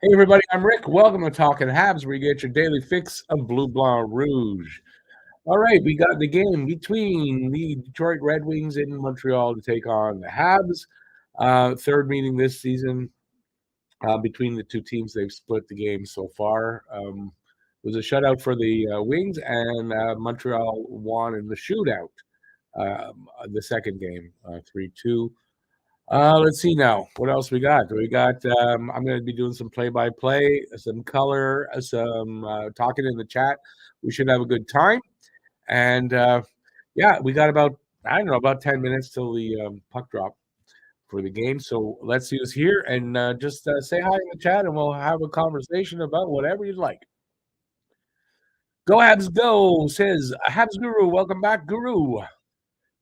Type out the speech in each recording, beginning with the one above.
Hey everybody, I'm Rick. Welcome to Talking Habs, where you get your daily fix of Blue Blanc Rouge. All right, we got the game between the Detroit Red Wings in Montreal to take on the Habs. Third meeting this season between the two teams. They've split the game so far. It was a shutout for the Wings, and Montreal won in the shootout. The second game, 3-2. Let's see now. What else we got? We got. I'm going to be doing some play-by-play, some color, some talking in the chat. We should have a good time. And yeah, we got about about 10 minutes till the puck drop for the game. So let's see who's here and just say hi in the chat, and we'll have a conversation about whatever you'd like. Go Habs, go! Says Habs Guru. Welcome back, Guru.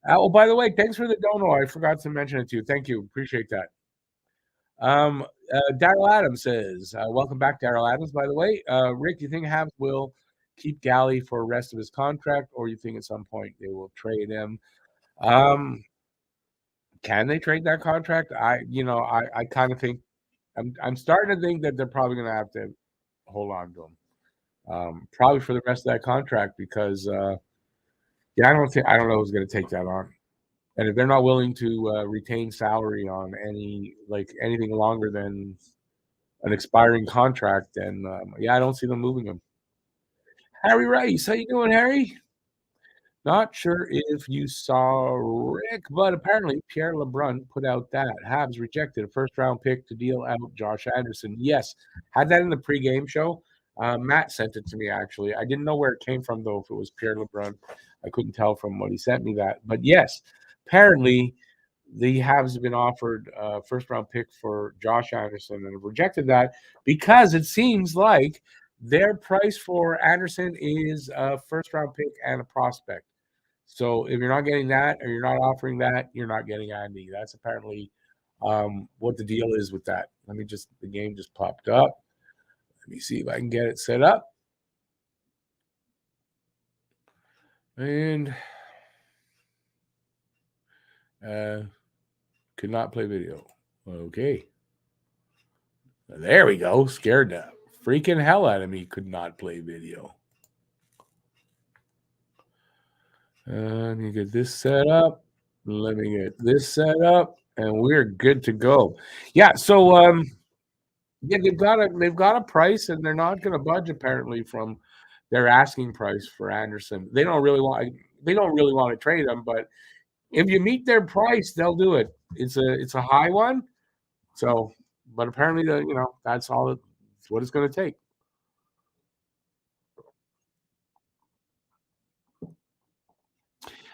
Oh, by the way, thanks for the dono. I forgot to mention it to you. Thank you. Appreciate that. Daryl Adams says, welcome back, Daryl Adams, by the way. Rick, do you think Habs will keep Galley for the rest of his contract, or you think at some point they will trade him? Can they trade that contract? I kind of think I'm starting to think that they're probably going to have to hold on to him, probably for the rest of that contract because I don't know who's going to take that on. And if they're not willing to retain salary on anything longer than an expiring contract, then I don't see them moving him. Harry Rice, how you doing, Harry? Not sure if you saw Rick, but apparently Pierre LeBrun put out that Habs rejected a first-round pick to deal out Josh Anderson. Yes, had that in the pregame show. Matt sent it to me, actually. I didn't know where it came from, though, if it was Pierre LeBrun. I couldn't tell from what he sent me that. But yes, apparently the Habs have been offered a first-round pick for Josh Anderson and have rejected that because it seems like their price for Anderson is a first-round pick and a prospect. So if you're not getting that or you're not offering that, you're not getting Andy. That's apparently what the deal is with that. The game just popped up. Let me see if I can get it set up. And could not play video. Okay. There we go. Scared the freaking hell out of me. Could not play video. Let me get this set up. Let me get this set up, and we're good to go. Yeah. So they've got a price, and they're not going to budge apparently from their asking price for Anderson. They don't really want to trade him, but if you meet their price, they'll do it. It's a high one. So, but apparently that's all. It's what it's going to take.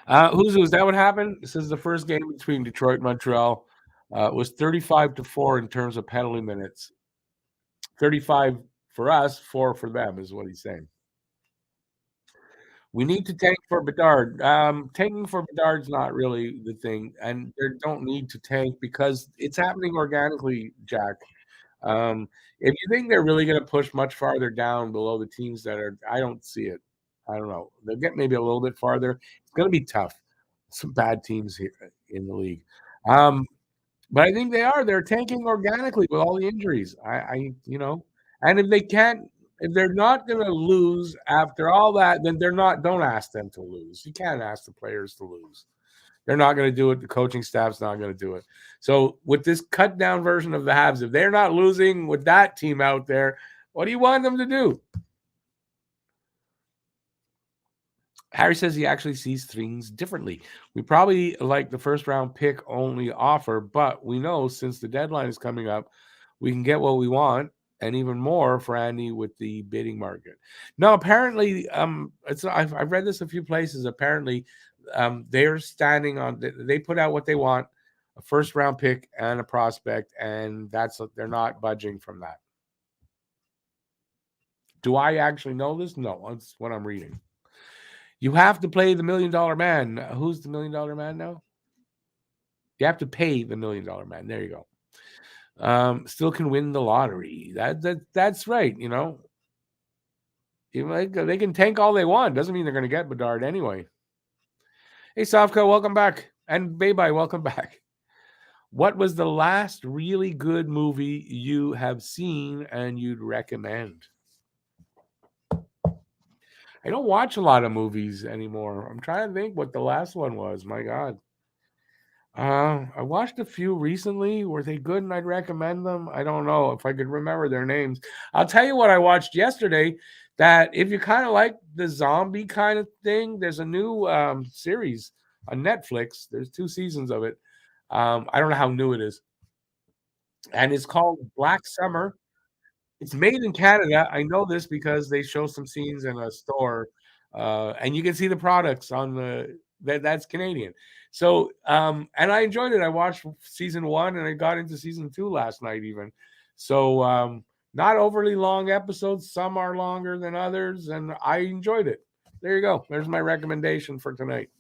Is that what happened? This is the first game between Detroit and Montreal. It was 35-4 in terms of penalty minutes. 35 for us, 4 for them is what he's saying. We need to tank for Bedard. Tanking for Bedard's not really the thing, and they don't need to tank because it's happening organically, Jack. If you think they're really going to push much farther down below the teams that are, I don't see it. I don't know. They'll get maybe a little bit farther. It's going to be tough. Some bad teams here in the league. But I think they're tanking organically with all the injuries. And if they're not going to lose after all that, then don't ask them to lose. You can't ask the players to lose. They're not going to do it. The coaching staff's not going to do it. So with this cut down version of the Habs, if they're not losing with that team out there, what do you want them to do? Harry says he actually sees things differently. We probably like the first round pick only offer, but we know since the deadline is coming up, we can get what we want and even more for Andy with the bidding market. No, apparently, I've read this a few places. Apparently, they're standing on. They put out what they want, a first round pick and a prospect, and they're not budging from that. Do I actually know this? No, that's what I'm reading. You have to play the $1 Million Man. Who's the $1 Million Man now? You have to pay the $1 Million Man. There you go. Still can win the lottery. That's right. They can tank all they want. Doesn't mean they're going to get Bedard anyway. Hey, Sofko, welcome back. And Baybye, welcome back. What was the last really good movie you have seen and you'd recommend? I don't watch a lot of movies anymore. I'm trying to think what the last one was. My God. I watched a few recently. Were they good and I'd recommend them? I don't know if I could remember their names. I'll tell you what I watched yesterday, that if you kind of like the zombie kind of thing, there's a new series on Netflix. There's 2 seasons of it. I don't know how new it is. And it's called Black Summer. It's made in Canada. I know this because they show some scenes in a store, and you can see the products on that's Canadian. So, and I enjoyed it. I watched season 1 and I got into season 2 last night even. So, not overly long episodes. Some are longer than others, and I enjoyed it. There you go. There's my recommendation for tonight.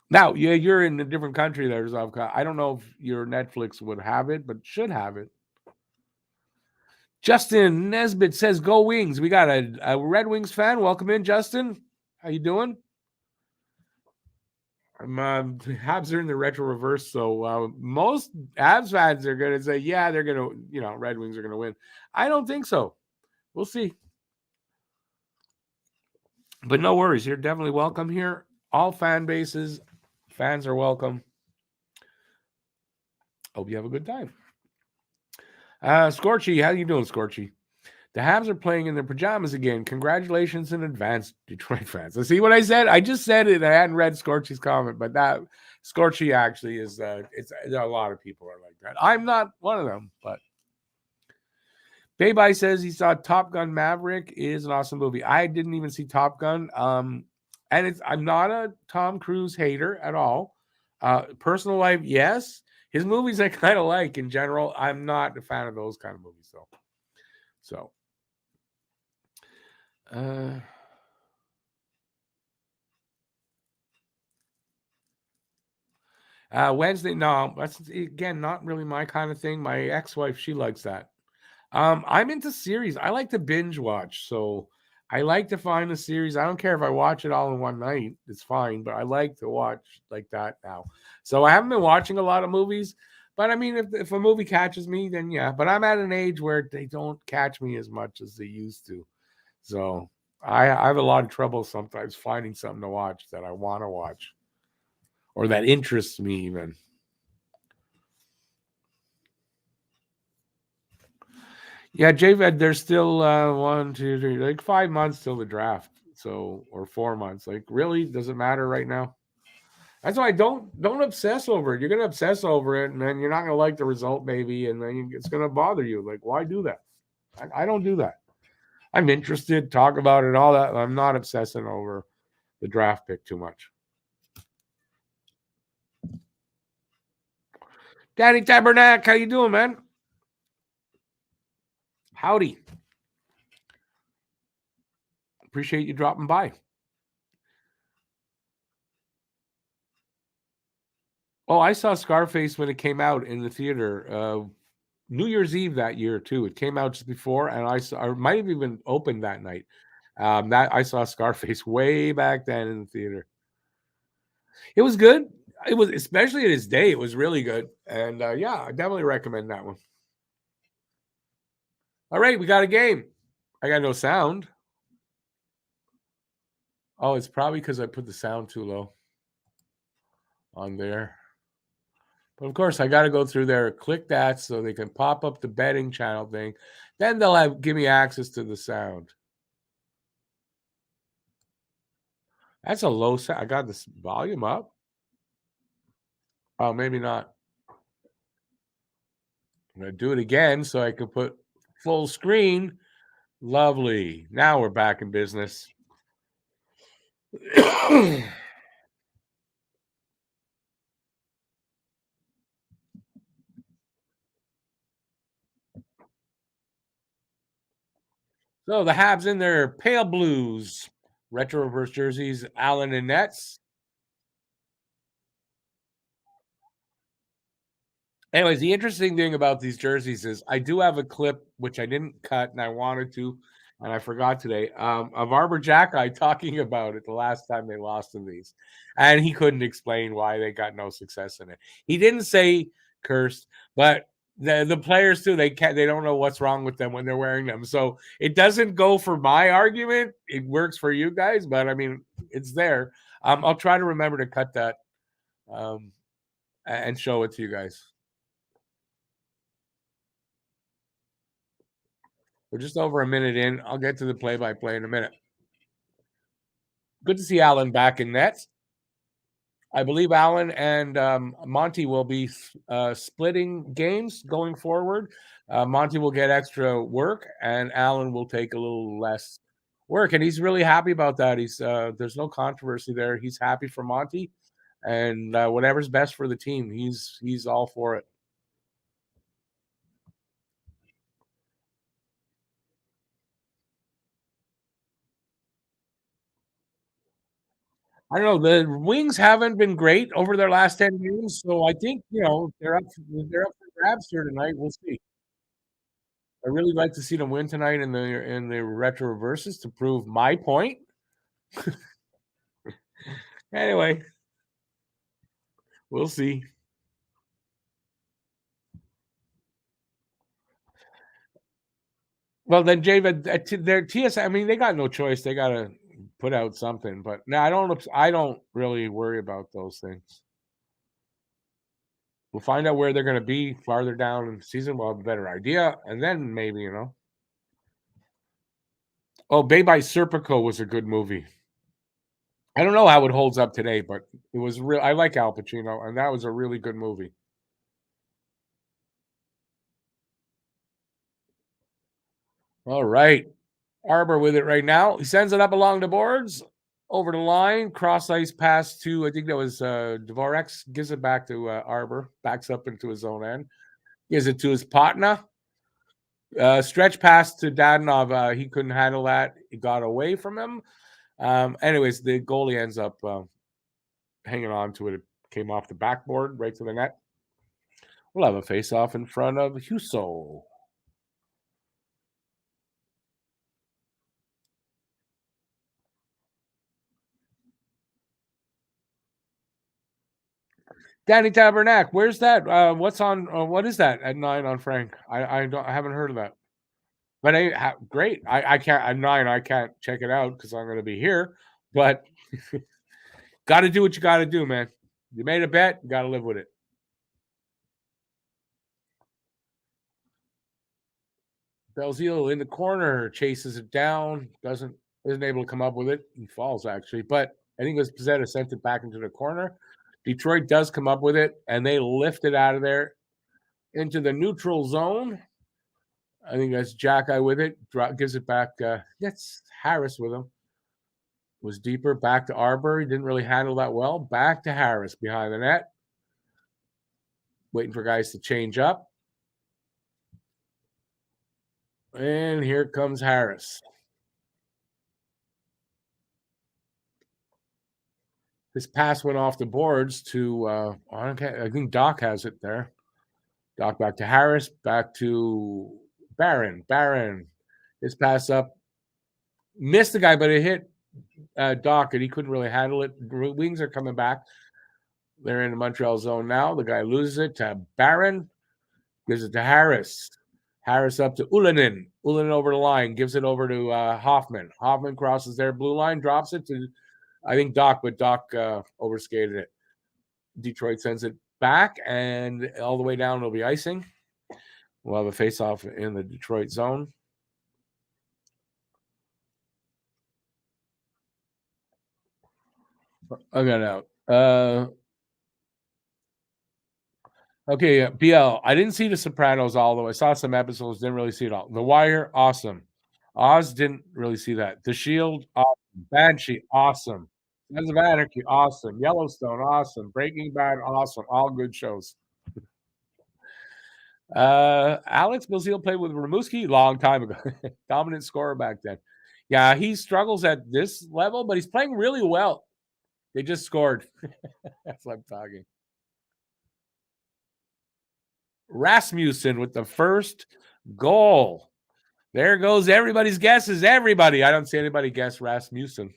Now, yeah, you're in a different country there, Zavka. I don't know if your Netflix would have it, but should have it. Justin Nesbitt says, "Go Wings." We got a Red Wings fan. Welcome in, Justin. How you doing? Habs are in the retro reverse, so most Habs fans are going to say, "Yeah, they're going to, Red Wings are going to win." I don't think so. We'll see. But no worries. You're definitely welcome here. All fan bases, fans are welcome. Hope you have a good time. Scorchy, how you doing, Scorchy? The Habs are playing in their pajamas again. Congratulations in advance, Detroit fans. See what I said? I just said it. I hadn't read Scorchy's comment, but that Scorchy actually is. It's a lot of people are like that. I'm not one of them, but Bayby says he saw Top Gun Maverick is an awesome movie. I didn't even see Top Gun. And I'm not a Tom Cruise hater at all. Personal life, yes. His movies I kind of like in general. I'm not a fan of those kind of movies, though. So. Wednesday, no, that's again not really my kind of thing. My ex-wife, she likes that. I'm into series. I like to binge watch, so I like to find a series. I don't care if I watch it all in one night; it's fine. But I like to watch like that now. So I haven't been watching a lot of movies, but I mean, if a movie catches me, then yeah. But I'm at an age where they don't catch me as much as they used to, so I have a lot of trouble sometimes finding something to watch that I want to watch or that interests me even. Yeah, JVED, there's still 1, 2, 3, like 5 months till the draft. So, or 4 months. Like, really? Does it matter right now? That's why don't obsess over it. You're gonna obsess over it, and then you're not gonna like the result, maybe, and then it's gonna bother you. Like, why do that? I don't do that. I'm interested, talk about it, and all that. I'm not obsessing over the draft pick too much. Danny Tabernac, how you doing, man? Howdy. Appreciate you dropping by. Oh, I saw Scarface when it came out in the theater. New Year's Eve that year too. It came out just before, and I might have even opened that night. That I saw Scarface way back then in the theater. It was good. It was, especially in its day, it was really good. And yeah, I definitely recommend that one. All right, we got a game. I got no sound. Oh, it's probably because I put the sound too low on there. But of course, I got to go through there, click that so they can pop up the betting channel thing. Then they'll give me access to the sound. That's a low sound. I got this volume up. Oh, maybe not. I'm going to do it again so I can put full screen. Lovely. Now we're back in business. So the Habs in their pale blues, retro reverse jerseys, Allen and Nets. Anyways, the interesting thing about these jerseys is I do have a clip which I didn't cut and I wanted to. and I forgot today, of Arbor Jacki talking about it the last time they lost in these, and he couldn't explain why they got no success in it. He didn't say cursed, but the players too, they don't know what's wrong with them when they're wearing them. So it doesn't go for my argument. It works for you guys, but I mean, it's there. I'll try to remember to cut that and show it to you guys. We're just over a minute in. I'll get to the play-by-play in a minute. Good to see Alan back in net. I believe Alan and Monty will be splitting games going forward. Monty will get extra work, and Alan will take a little less work, and he's really happy about that. There's no controversy there. He's happy for Monty, and whatever's best for the team, he's all for it. I don't know. The Wings haven't been great over their last 10 games, so I think they're up for grabs here tonight. We'll see. I really like to see them win tonight in the retro reverses to prove my point. Anyway, we'll see. Well, then, David, their TS. I mean, they got no choice. They got to put out something. But no, I don't really worry about those things. We'll find out where they're going to be farther down in the season. We'll have a better idea, and then maybe. Oh, Bay by Serpico was a good movie. I don't know how it holds up today, but it was real. I like Al Pacino, and that was a really good movie. All right. Arbor with it right now. He sends it up along the boards, over the line, cross ice pass to, I think that was Dvorak, gives it back to Arbor, backs up into his own end, gives it to his partner. Stretch pass to Dadonov. He couldn't handle that. It got away from him. Anyways, the goalie ends up hanging on to it. It came off the backboard right to the net. We'll have a face-off in front of Husso. Danny Tabernac, where's that? What's on? What is that at 9 on Frank? I haven't heard of that. But great. I can't at 9. I can't check it out because I'm going to be here. But got to do what you got to do, man. You made a bet, you got to live with it. Belzile in the corner chases it down, isn't able to come up with it. He falls actually, but I think it was Pizzetta sent it back into the corner. Detroit does come up with it, and they lift it out of there into the neutral zone. I think that's Jacki with it. Gives it back. Gets Harris with him. Was deeper. Back to Arbor. He didn't really handle that well. Back to Harris behind the net. Waiting for guys to change up. And here comes Harris. His pass went off the boards to, I think Doc has it there. Doc back to Harris. Back to Barron. Barron. His pass up. Missed the guy, but it hit Doc, and he couldn't really handle it. Wings are coming back. They're in the Montreal zone now. The guy loses it to Barron. Gives it to Harris. Harris up to Ulanen. Ulanen over the line. Gives it over to Hoffman. Hoffman crosses their blue line. Drops it to, I think, Doc, but Doc overskated it. Detroit sends it back, and all the way down will be icing. We'll have a face-off in the Detroit zone. I got out. Okay, BL. I didn't see The Sopranos all the way. I saw some episodes, didn't really see it all. The Wire, awesome. Oz, didn't really see that. The Shield, awesome. Banshee, awesome. Sons of Anarchy, awesome. Yellowstone, awesome. Breaking Bad, awesome. All good shows. Alex Belzile played with Rimouski long time ago. Dominant scorer back then. Yeah, he struggles at this level, but he's playing really well. They just scored. That's what I'm talking. Rasmussen with the first goal. There goes everybody's guesses. Everybody. I don't see anybody guess Rasmussen.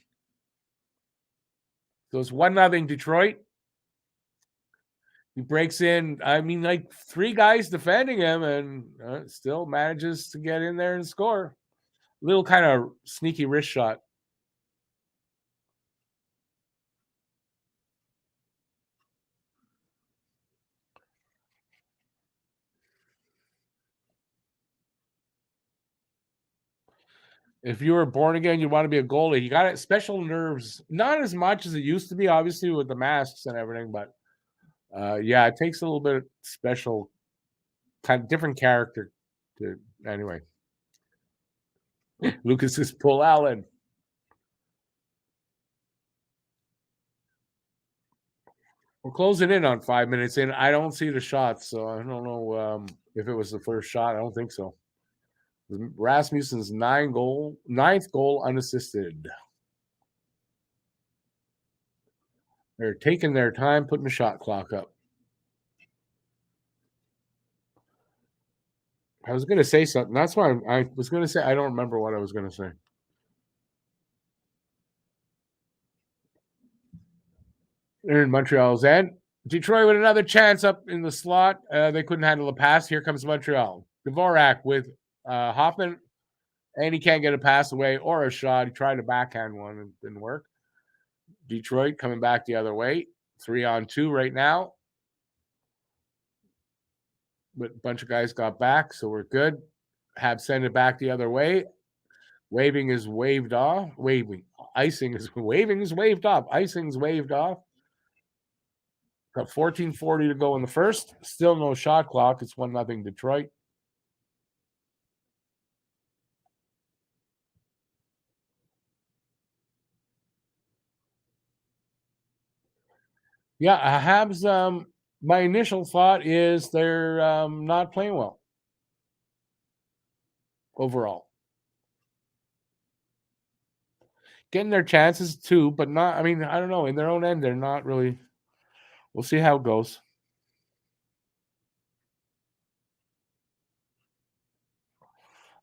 So it's 1-0 Detroit. He breaks in, I mean, like 3 guys defending him and still manages to get in there and score. Little kind of sneaky wrist shot. If you were born again, you want to be a goalie. You got special nerves, not as much as it used to be, obviously, with the masks and everything. But yeah, it takes a little bit of special, kind of different character. To anyway, Lucas is Paul Allen. We're closing in on 5 minutes in. I don't see the shots, so I don't know if it was the first shot. I don't think so. Rasmussen's ninth goal unassisted. They're taking their time putting the shot clock up. I was going to say something. That's why I was going to say. I don't remember what I was going to say. They're in Montreal's end. Detroit with another chance up in the slot. They couldn't handle the pass. Here comes Montreal. Dvorak with Hoffman, and he can't get a pass away or a shot. He tried a backhand one and didn't work. Detroit coming back the other way. 3-on-2 right now. But a bunch of guys got back, so we're good. Habs send it back the other way. Waving is waved off. Icing is waved off. Icing's waved off. Got 14:40 to go in the first. Still no shot clock. It's 1-0 Detroit. Yeah, Habs. My initial thought is they're not playing well overall. Getting their chances too, but not. I mean, I don't know. In their own end, they're not really. We'll see how it goes.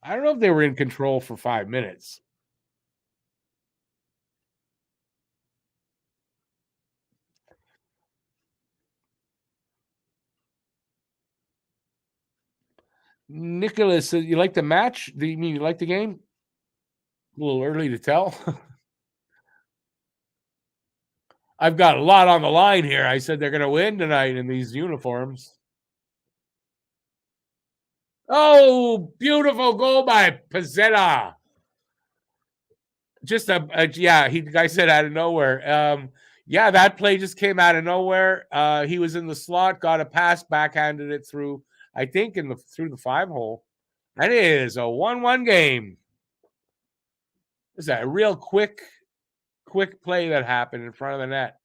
I don't know if they were in control for 5 minutes. Nicholas, you like the match? Do you mean you like the game? A little early to tell. I've got a lot on the line here. I said they're going to win tonight in these uniforms. Oh, beautiful goal by Pezzetta. Just yeah, the guy said out of nowhere. Yeah, that play just came out of nowhere. He was in the slot, got a pass, backhanded it through, I think, through the 5-hole. That is a 1-1 game. Is that a real quick play that happened in front of the net?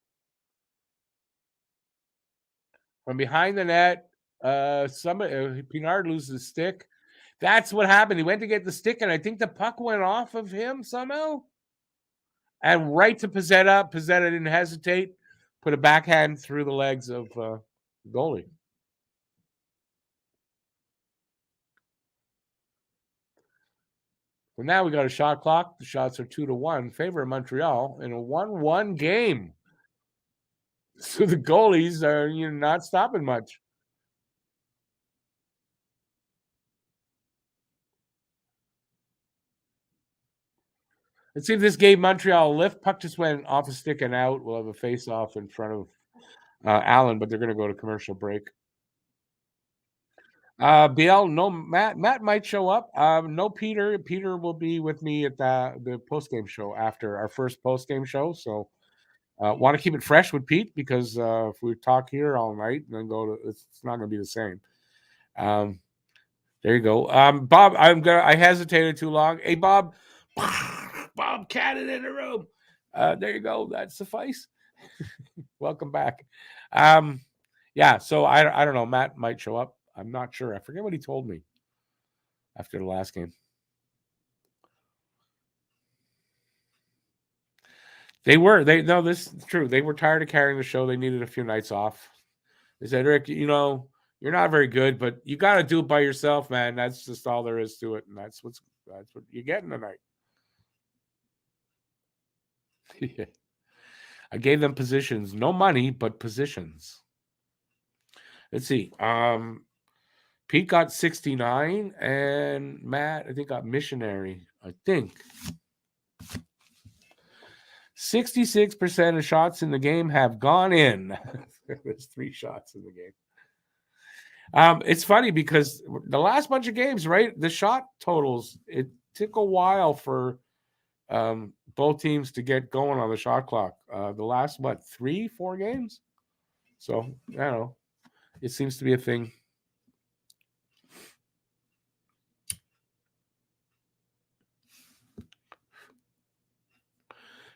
From behind the net, Pinard loses the stick. That's what happened. He went to get the stick, and I think the puck went off of him somehow. And right to Pezzetta. Pezzetta didn't hesitate. Put a backhand through the legs of the goalie. Well, now we got a shot clock. The shots are 2-1. Favor of Montreal in a 1-1 game. So the goalies are not stopping much. Let's see if this gave Montreal a lift. Puck just went off a stick and out. We'll have a face-off in front of Allen, but they're going to go to commercial break. BL, no Matt. Matt might show up. No Peter. Peter will be with me at the post-game show after our first post-game show. So want to keep it fresh with Pete because if we talk here all night and then it's not going to be the same. There you go. Bob, I hesitated too long. Hey, Bob. Bob Cannon in the room. There you go. That suffice. Welcome back. Yeah, so I don't know. Matt might show up. I'm not sure. I forget what he told me after the last game. This is true. They were tired of carrying the show. They needed a few nights off. They said, Rick, you're not very good, but you got to do it by yourself, man. That's just all there is to it, and that's That's what you're getting tonight. Yeah. I gave them positions, no money, but positions. Let's see. Pete got 69, and Matt, I think, got missionary. I think 66% of shots in the game have gone in. There's 3 shots in the game. It's funny because the last bunch of games, right? The shot totals, it took a while for both teams to get going on the shot clock. The last, 3-4 games? So, I don't know. It seems to be a thing.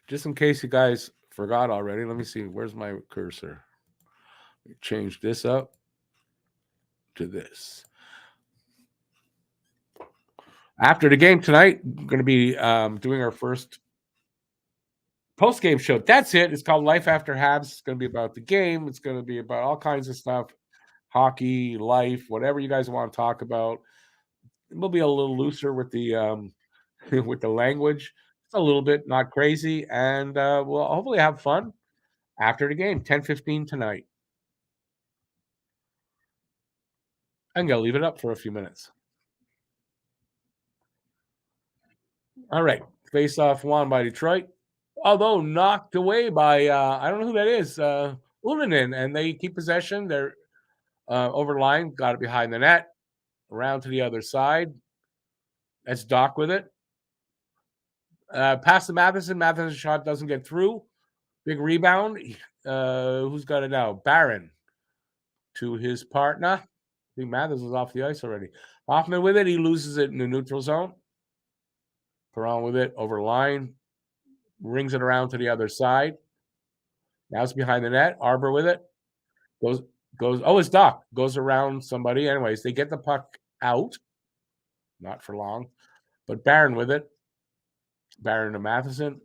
Just in case you guys forgot already, let me see. Where's my cursor? Change this up to this. After the game tonight, we're going to be doing our first post-game show. That's it. It's called Life After Habs. It's going to be about the game. It's going to be about all kinds of stuff. Hockey, life, whatever you guys want to talk about. We'll be a little looser with the with the language. It's a little bit not crazy, and we'll hopefully have fun after the game. 10:15 tonight. I'm gonna leave it up for a few minutes. All right, face-off won by Detroit, although knocked away by I don't know who that is, Ullinen, and they keep possession. They're over the line, got it behind the net, around to the other side. That's Doc with it. Pass to Matheson. Matheson's shot doesn't get through. Big rebound. Who's got it now? Barron to his partner. I think Matheson's off the ice already. Hoffman with it. He loses it in the neutral zone. Perron with it over line. Rings it around to the other side. Now it's behind the net. Arbor with it. Goes. Oh, it's Doc. Goes around somebody. Anyways, they get the puck out. Not for long. But Barron with it. Barron to Matheson.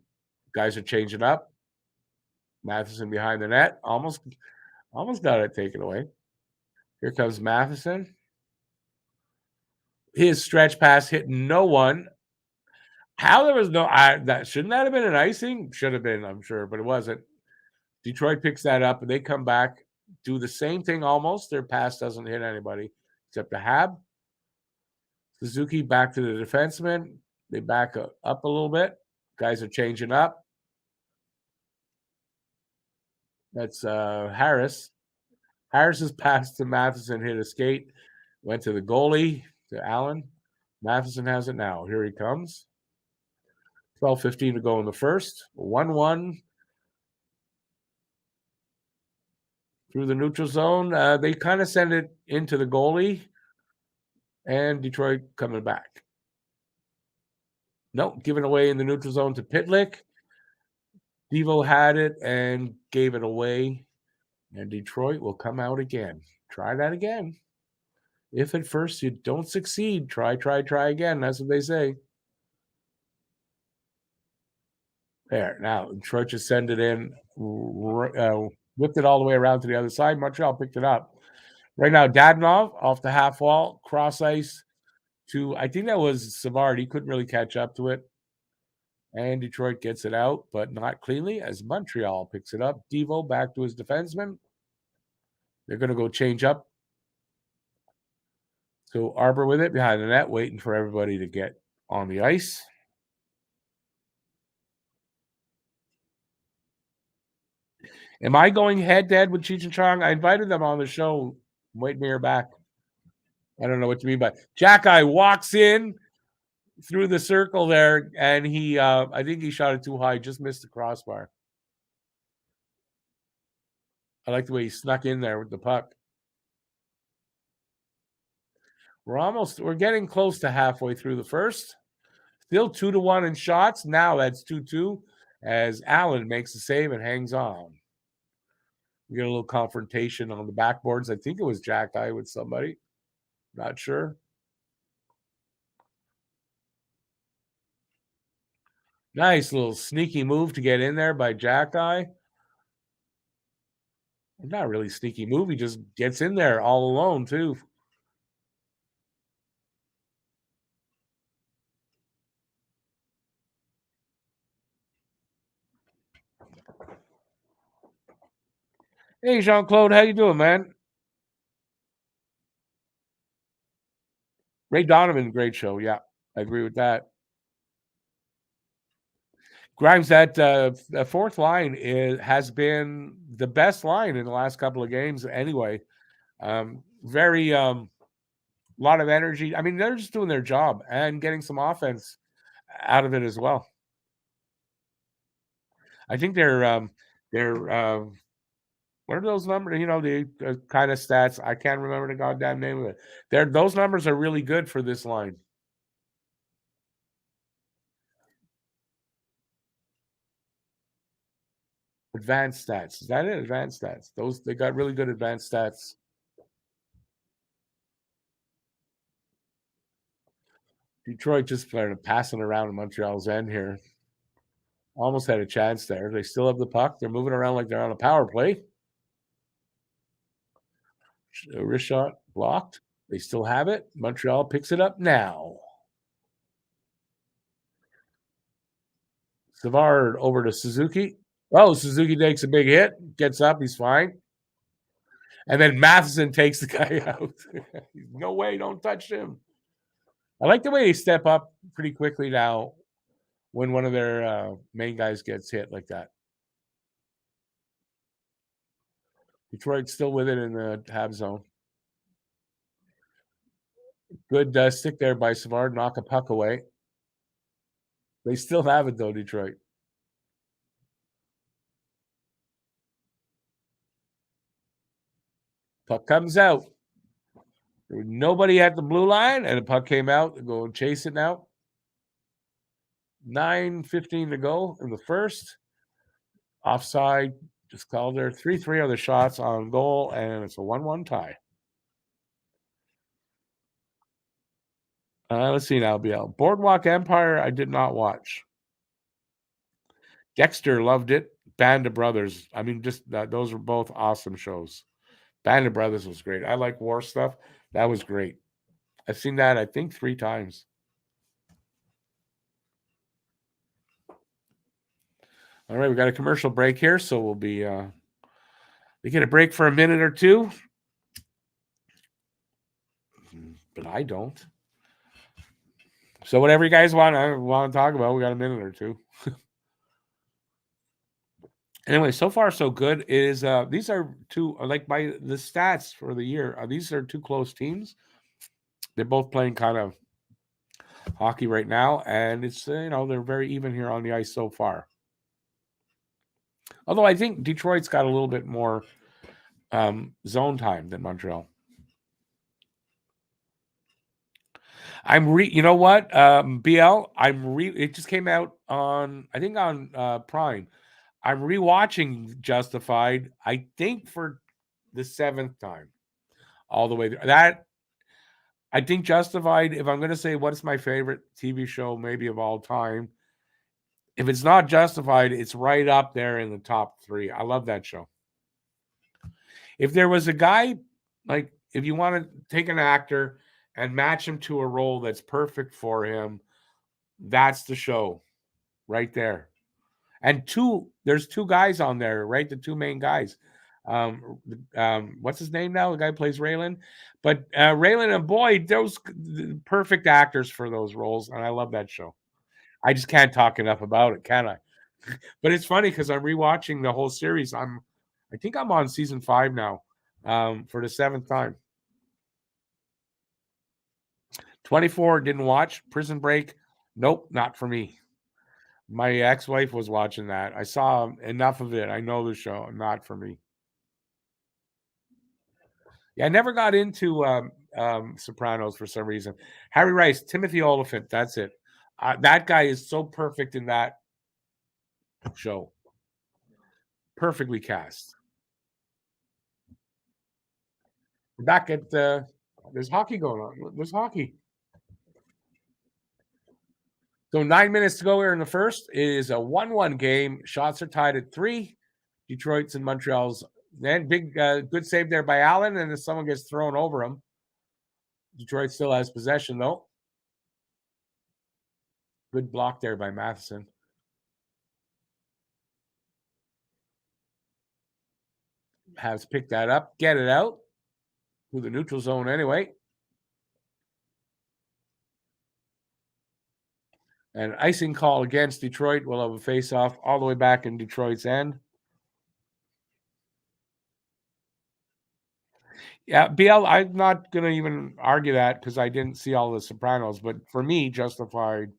Guys are changing up. Matheson behind the net. Almost got it taken away. Here comes Matheson. His stretch pass hit no one. How there was no that shouldn't that have been an icing? Should have been, I'm sure, but it wasn't. Detroit picks that up and they come back, do the same thing almost. Their pass doesn't hit anybody except the Hab. Suzuki back to the defenseman. They back up a little bit. Guys are changing up. That's Harris. Harris's pass to Matheson hit a skate, went to the goalie, to Allen. Matheson has it now. Here he comes. 12:15 to go in the first. 1-1 through the neutral zone. They kind of send it into the goalie, and Detroit coming back. Nope, given away in the neutral zone to Pitlick. Devo had it and gave it away, and Detroit will come out again. Try that again. If at first you don't succeed, try again. That's what they say. There, now Detroit just send it in, whipped it all the way around to the other side. Montreal picked it up. Right now, Dadonov off the half wall, cross ice to, I think that was Savard. He couldn't really catch up to it. And Detroit gets it out, but not cleanly as Montreal picks it up. Devo back to his defenseman. They're going to go change up. So Arbor with it behind the net, waiting for everybody to get on the ice. Am I going head-to-head with Cheech and Chong? I invited them on the show. I'm waiting to hear back. I don't know what you mean by Jack-Eye walks in through the circle there, and he I think he shot it too high, just missed the crossbar. I like the way he snuck in there with the puck. We're getting close to halfway through the first. Still 2-1 in shots. Now that's 2-2 as Allen makes the save and hangs on. We get a little confrontation on the backboards. I think it was Jack-Eye with somebody. Not sure. Nice little sneaky move to get in there by Jack-Eye. Not really sneaky move. He just gets in there all alone, too. Hey, Jean-Claude, how you doing, man? Ray Donovan, great show. Yeah, I agree with that. Grimes, that fourth line has been the best line in the last couple of games anyway. Very lot of energy. I mean, they're just doing their job and getting some offense out of it as well. I think they're what are those numbers? You know, the kind of stats. I can't remember the goddamn name of it. Those numbers are really good for this line. Advanced stats. Is that it? Advanced stats. Those they got really good advanced stats. Detroit just started passing around in Montreal's end here. Almost had a chance there. They still have the puck. They're moving around like they're on a power play. Wrist shot blocked. They still have it. Montreal picks it up now. Savard over to Suzuki. Oh, Suzuki takes a big hit, gets up, he's fine. And then Matheson takes the guy out. No way, don't touch him. I like the way they step up pretty quickly now when one of their main guys gets hit like that. Detroit's still with it in the Habs zone. Good stick there by Savard, knock a puck away. They still have it though, Detroit. Puck comes out. There was nobody at the blue line, and the puck came out. They go and chase it now. 9:15 to go in the first. Offside, just called there. 3-3 other shots on goal, and it's a 1-1 tie. Let's see now, BL. Boardwalk Empire, I did not watch. Dexter loved it. Band of Brothers. I mean, just those were both awesome shows. Band of Brothers was great. I like war stuff. That was great. I've seen that, I think, 3 times. All right, we got a commercial break here, so we'll be we get a break for a minute or two. But I don't. So whatever you guys want to talk about, we got a minute or two. Anyway, so far so good. It is these are two like by the stats for the year. These are two close teams. They're both playing kind of hockey right now, and it's they're very even here on the ice so far. Although I think Detroit's got a little bit more zone time than Montreal. You know what, BL. It just came out on I think on Prime. I'm rewatching Justified. I think for the 7th time, all the way through. That I think Justified. If I'm going to say what's my favorite TV show, maybe of all time, if it's not Justified, it's right up there in the top 3. I love that show. If there was a guy, like if you want to take an actor and match him to a role that's perfect for him, that's the show right there. And there's 2 guys on there, right? The 2 main guys. What's his name now? The guy who plays Raylan. But Raylan and Boyd, those perfect actors for those roles, and I love that show. I just can't talk enough about it, can I? But it's funny because I'm rewatching the whole series. I think I'm on season 5 now, for the 7th time. 24 didn't watch. Prison Break, nope, not for me. My ex-wife was watching that. I saw enough of it. I know the show, not for me. Yeah, I never got into Sopranos for some reason. Harry Rice, Timothy Oliphant, that's it. That guy is so perfect in that show. Perfectly cast. Back at there's hockey going on. There's hockey. So 9 minutes to go here in the first. It is a 1-1 game. Shots are tied at 3. Detroit's and Montreal's. Then big good save there by Allen, and if someone gets thrown over him. Detroit still has possession though. Good block there by Matheson. Habs pick that up, get it out to the neutral zone anyway. An icing call against Detroit. We'll have a face-off all the way back in Detroit's end. Yeah, BL, I'm not going to even argue that because I didn't see all the Sopranos. But for me, Justified,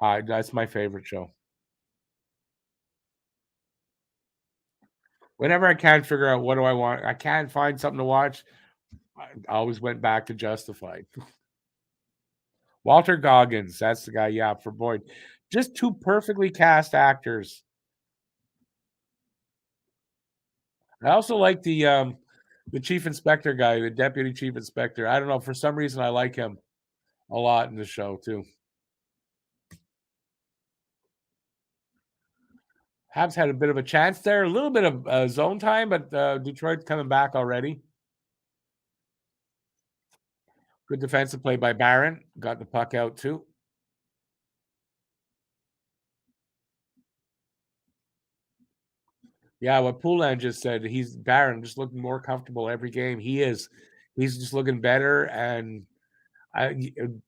that's my favorite show. Whenever I can't figure out what do I want, I can't find something to watch, I always went back to Justified. Walter Goggins, that's the guy, yeah, for Boyd. Just two perfectly cast actors. I also like the chief inspector guy, the deputy chief inspector. I don't know, for some reason I like him a lot in the show too. Habs had a bit of a chance there, a little bit of zone time, but Detroit's coming back already. Good defensive play by Barron. Got the puck out too. Yeah, what Poulin just said, he's Barron just looking more comfortable every game. He is. He's just looking better. And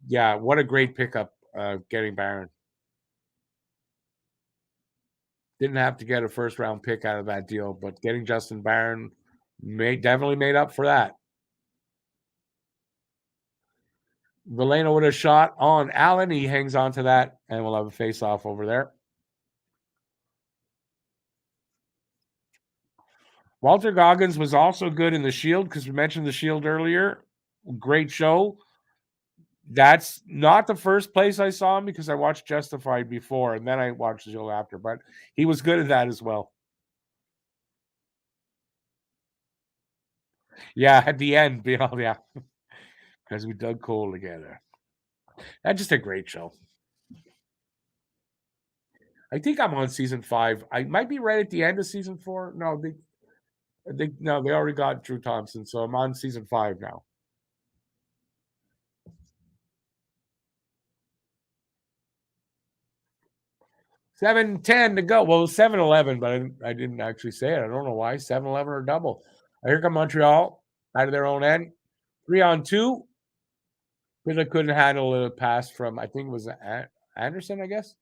yeah, what a great pickup getting Barron. Didn't have to get a first round pick out of that deal, but getting Justin Barron definitely made up for that. Veleno with a shot on Allen. He hangs on to that, and we'll have a face-off over there. Walter Goggins was also good in the Shield because we mentioned the Shield earlier. Great show. That's not the first place I saw him because I watched Justified before, and then I watched the Shield after, but he was good at that as well. Yeah, at the end, yeah, because we dug coal together. That's just a great show. I think I'm on season 5. I might be right at the end of season 4. No, they already got Drew Thompson, so I'm on season 5 now. 7:10 to go. Well, 7-11, but I didn't actually say it. I don't know why. 7-11 or double. Here come Montreal out of their own end. 3-on-2. Because I couldn't handle a pass from, I think it was Anderson, I guess.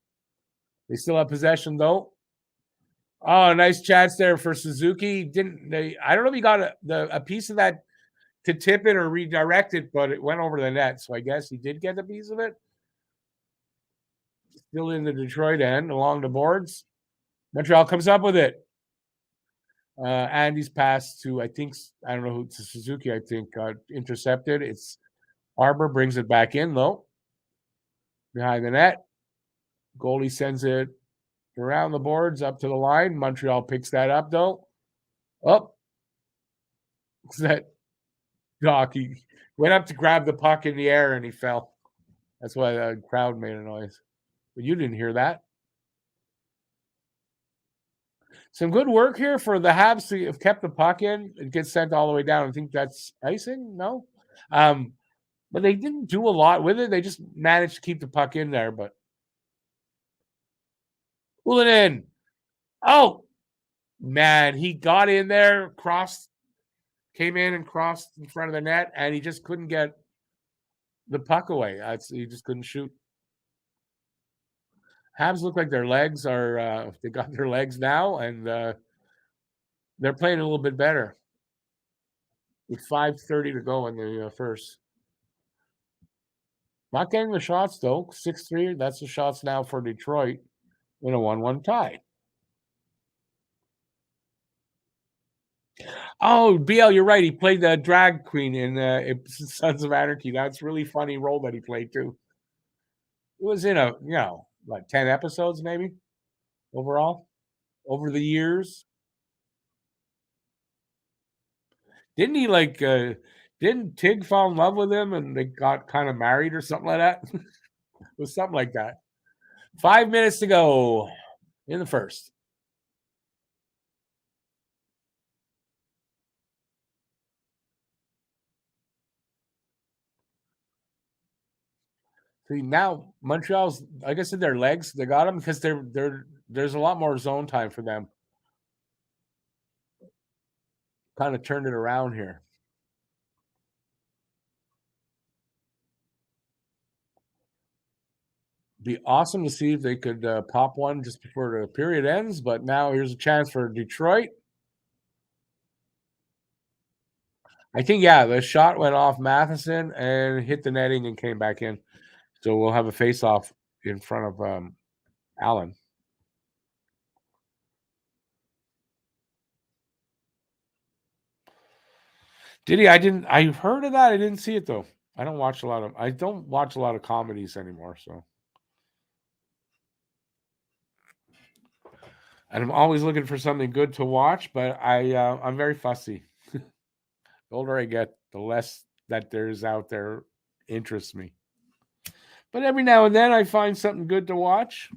They still have possession, though. Oh, nice chance there for Suzuki. I don't know if he got a piece of that to tip it or redirect it, but it went over the net. So I guess he did get a piece of it. Still in the Detroit end along the boards. Montreal comes up with it. Andy's pass to, I don't know who, to Suzuki, I think, intercepted. It's Arbor brings it back in, though. Behind the net. Goalie sends it around the boards up to the line. Montreal picks that up, though. Oh. That Doc, he went up to grab the puck in the air and he fell. That's why the crowd made a noise. But you didn't hear that. Some good work here for the Habs to have kept the puck in. It gets sent all the way down. I think that's icing. No, but they didn't do a lot with it. They just managed to keep the puck in there. But pulling in. Oh man, he got in there, came in and crossed in front of the net, and he just couldn't get the puck away. He just couldn't shoot. Habs look like their legs are, they got their legs now, and they're playing a little bit better. With 5:30 to go in the first. Not getting the shots, though. 6-3, that's the shots now for Detroit in a 1-1 tie. Oh, BL, you're right. He played the drag queen in Sons of Anarchy. That's a really funny role that he played, too. It was in 10 episodes maybe overall over the years. Didn't he didn't Tig fall in love with him and they got kind of married or something like that? It was something like that. 5 minutes to go in the first. See, now Montreal's, like I said, their legs, they got them because there's a lot more zone time for them. kind of turned it around here. Be awesome to see if they could pop one just before the period ends. But now here's a chance for Detroit. I think, yeah, the shot went off Matheson and hit the netting and came back in. So we'll have a face-off in front of Allen. Did he? I heard of that. I didn't see it though. I don't watch a lot of comedies anymore. So, and I'm always looking for something good to watch. But I'm very fussy. The older I get, the less that there's out there interests me. But every now and then I find something good to watch.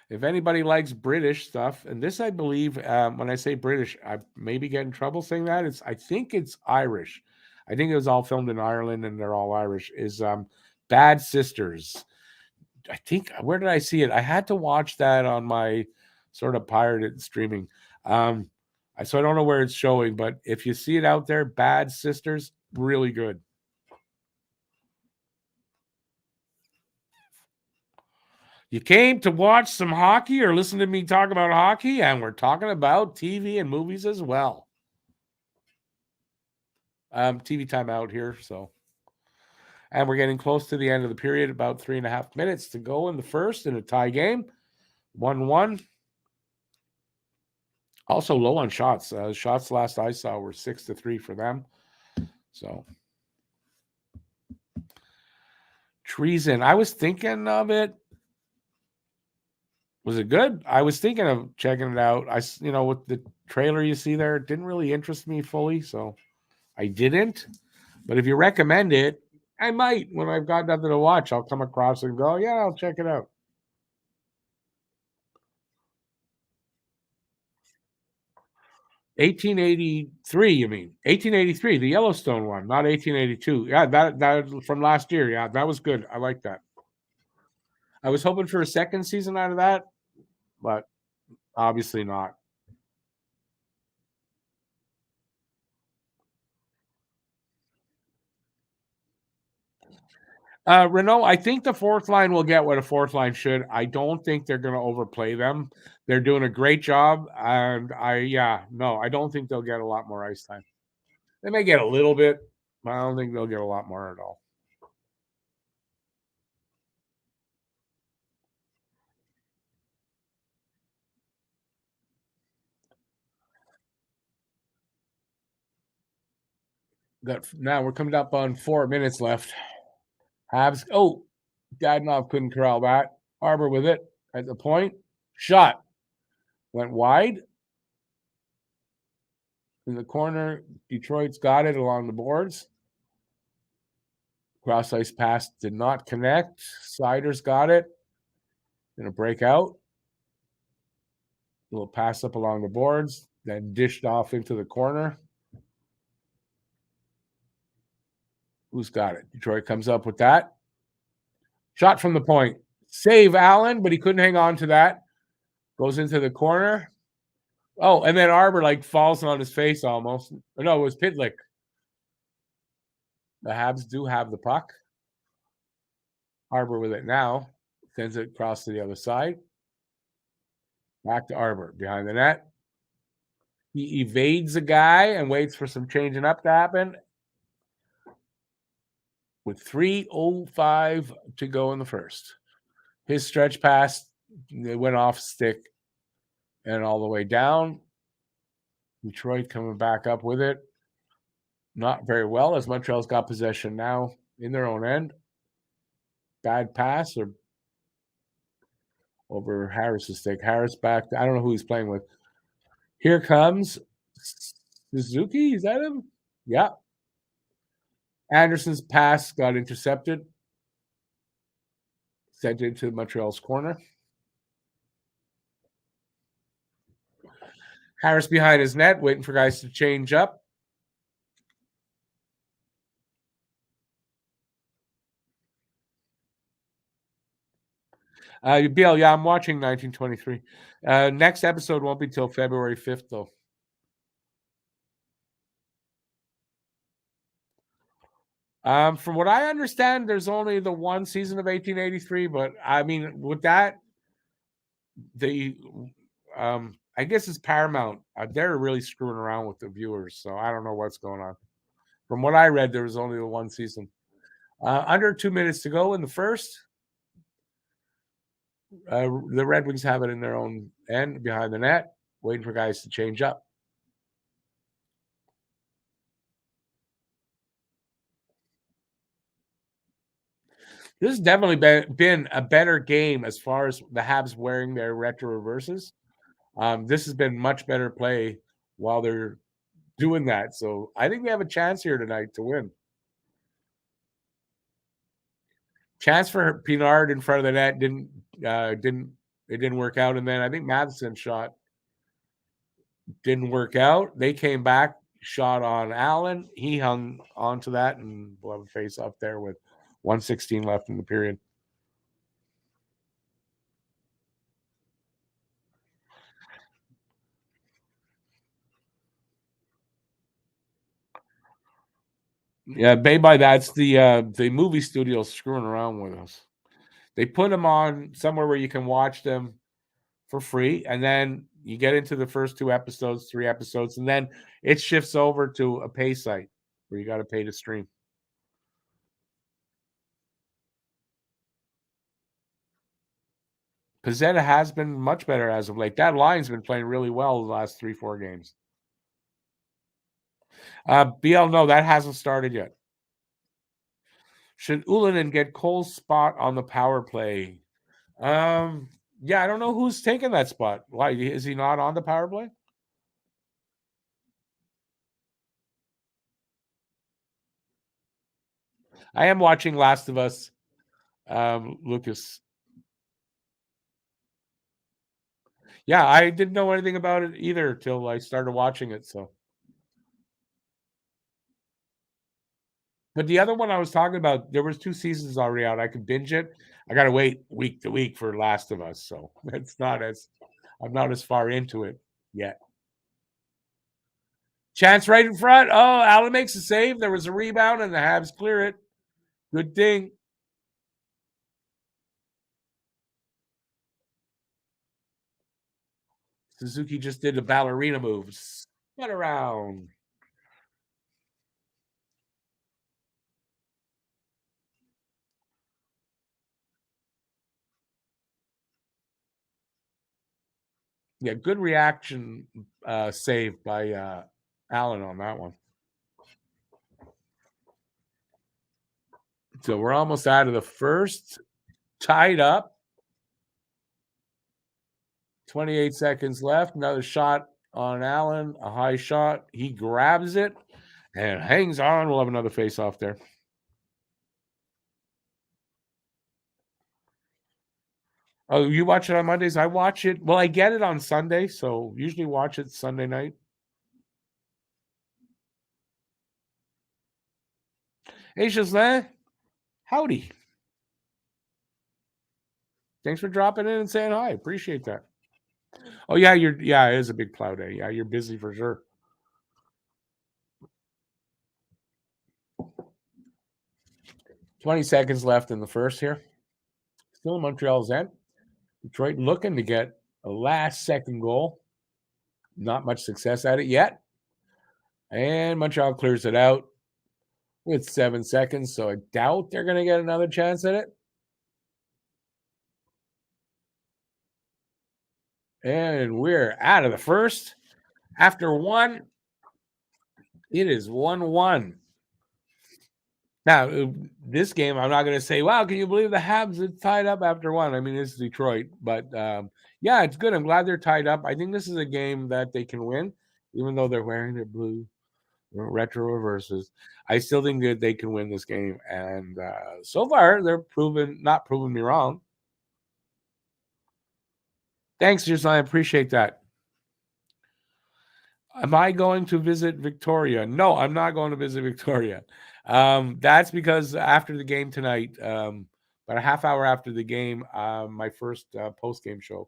If anybody likes British stuff, and this I believe, when I say British, I maybe get in trouble saying that. I think it's Irish. I think it was all filmed in Ireland, and they're all Irish. Is Bad Sisters? I think, where did I see it? I had to watch that on my sort of pirated streaming. So I don't know where it's showing, but if you see it out there, Bad Sisters, really good. You came to watch some hockey or listen to me talk about hockey, and we're talking about TV and movies as well. TV timeout here, so. And we're getting close to the end of the period, about 3.5 minutes to go in the first in a tie game. 1-1. Also low on shots. Shots last I saw were 6-3 for them. So. Treason. I was thinking of it. Was it good? I was thinking of checking it out. With the trailer you see there, it didn't really interest me fully, so I didn't. But if you recommend it, I might. When I've got nothing to watch, I'll come across and go, yeah, I'll check it out. 1883, you mean? 1883, the Yellowstone one, not 1882. Yeah, that from last year. Yeah, that was good. I like that. I was hoping for a second season out of that, but obviously not. Renault, I think the fourth line will get what a fourth line should. I don't think they're going to overplay them. They're doing a great job, and I don't think they'll get a lot more ice time. They may get a little bit, but I don't think they'll get a lot more at all. Now we're coming up on 4 minutes left. Habs. Oh, Dadonov couldn't corral that. Arbor with it at the point. Shot. Went wide. In the corner. Detroit's got it along the boards. Cross ice pass did not connect. Sliders got it. Gonna break out. Little pass up along the boards. Then dished off into the corner. Who's got it? Detroit comes up with that. Shot from the point. Save Allen, but he couldn't hang on to that. Goes into the corner. Oh, and then Arbor falls on his face almost. No, it was Pitlick. The Habs do have the puck. Arbor with it now. Sends it across to the other side. Back to Arbor behind the net. He evades a guy and waits for some changing up to happen. With 3:05 to go in the first. His stretch pass, it went off stick and all the way down. Detroit coming back up with it. Not very well, as Montreal's got possession now in their own end. Bad pass or over Harris's stick. Harris back. I don't know who he's playing with. Here comes Suzuki. Is that him? Yeah. Anderson's pass got intercepted. Sent into Montreal's corner. Harris behind his net, waiting for guys to change up. BL, yeah, I'm watching 1923. Next episode won't be till February 5th, though. From what I understand, there's only the one season of 1883, but I mean, with that, the I guess it's Paramount. They're really screwing around with the viewers, so I don't know what's going on. From what I read, there was only the one season. Under 2 minutes to go in the first. The Red Wings have it in their own end behind the net, waiting for guys to change up. This has definitely been a better game as far as the Habs wearing their retro reverses. This has been much better play while they're doing that. So I think we have a chance here tonight to win. Chance for Pinard in front of the net didn't work out, and then I think Madison shot didn't work out. They came back, shot on Allen. He hung onto that, and we'll have a face off there with 1:16 left in the period. Yeah, by that's the movie studio screwing around with us. They put them on somewhere where you can watch them for free, and then you get into the first 2 episodes, 3 episodes, and then it shifts over to a pay site where you got to pay to stream. Pizzetta has been much better as of late. That line's been playing really well the last 3-4 games. BL, no, that hasn't started yet. Should Ullinen get Cole's spot on the power play? Yeah, I don't know who's taking that spot. Why is he not on the power play? I am watching Last of Us. Lucas. Yeah, I didn't know anything about it either till I started watching it. So, but the other one I was talking about, there was 2 seasons already out. I could binge it. I got to wait week to week for Last of Us, so it's not as I'm not as far into it yet. Chance right in front. Oh, Allen makes a save. There was a rebound, and the Habs clear it. Good thing. Suzuki just did a ballerina move. Spin around. Yeah, good reaction save by Allen on that one. So we're almost out of the first. Tied up. 28 seconds left. Another shot on Allen. A high shot. He grabs it and hangs on. We'll have another face off there. Oh, you watch it on Mondays? I watch it. Well, I get it on Sunday, so usually watch it Sunday night. Hey, Gislain. Howdy. Thanks for dropping in and saying hi. Appreciate that. Oh, yeah, it is a big plow day. Yeah, you're busy for sure. 20 seconds left in the first here. Still in Montreal's end. Detroit looking to get a last second goal. Not much success at it yet. And Montreal clears it out with 7 seconds. So I doubt they're going to get another chance at it. And we're out of the first. After one, it is 1-1. Now, this game, I'm not going to say, wow, can you believe the Habs are tied up after one? I mean, it's Detroit. But, yeah, it's good. I'm glad they're tied up. I think this is a game that they can win, even though they're wearing their blue retro reverses. I still think that they can win this game. And so far, they're not proving me wrong. Thanks, Jason. I appreciate that. Am I going to visit Victoria? No, I'm not going to visit Victoria. That's because after the game tonight, about a half hour after the game, my first post game show.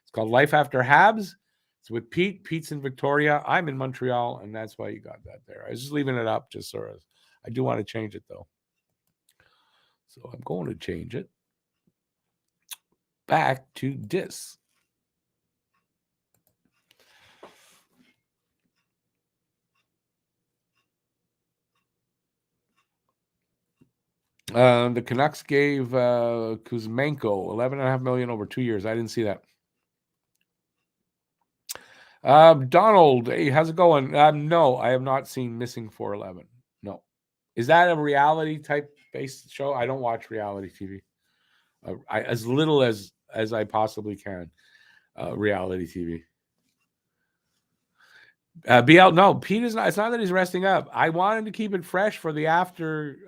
It's called Life After Habs. It's with Pete. Pete's in Victoria. I'm in Montreal, and that's why you got that there. I was just leaving it up, just sort of. I do want to change it though, so I'm going to change it back to this. The Canucks gave Kuzmenko $11.5 million over 2 years. I didn't see that. Donald, hey, how's it going? No, I have not seen Missing 411. No. Is that a reality type based show? I don't watch reality TV. As little as I possibly can. Reality TV. BL, no, Pete is not. It's not that he's resting up. I wanted to keep it fresh for the after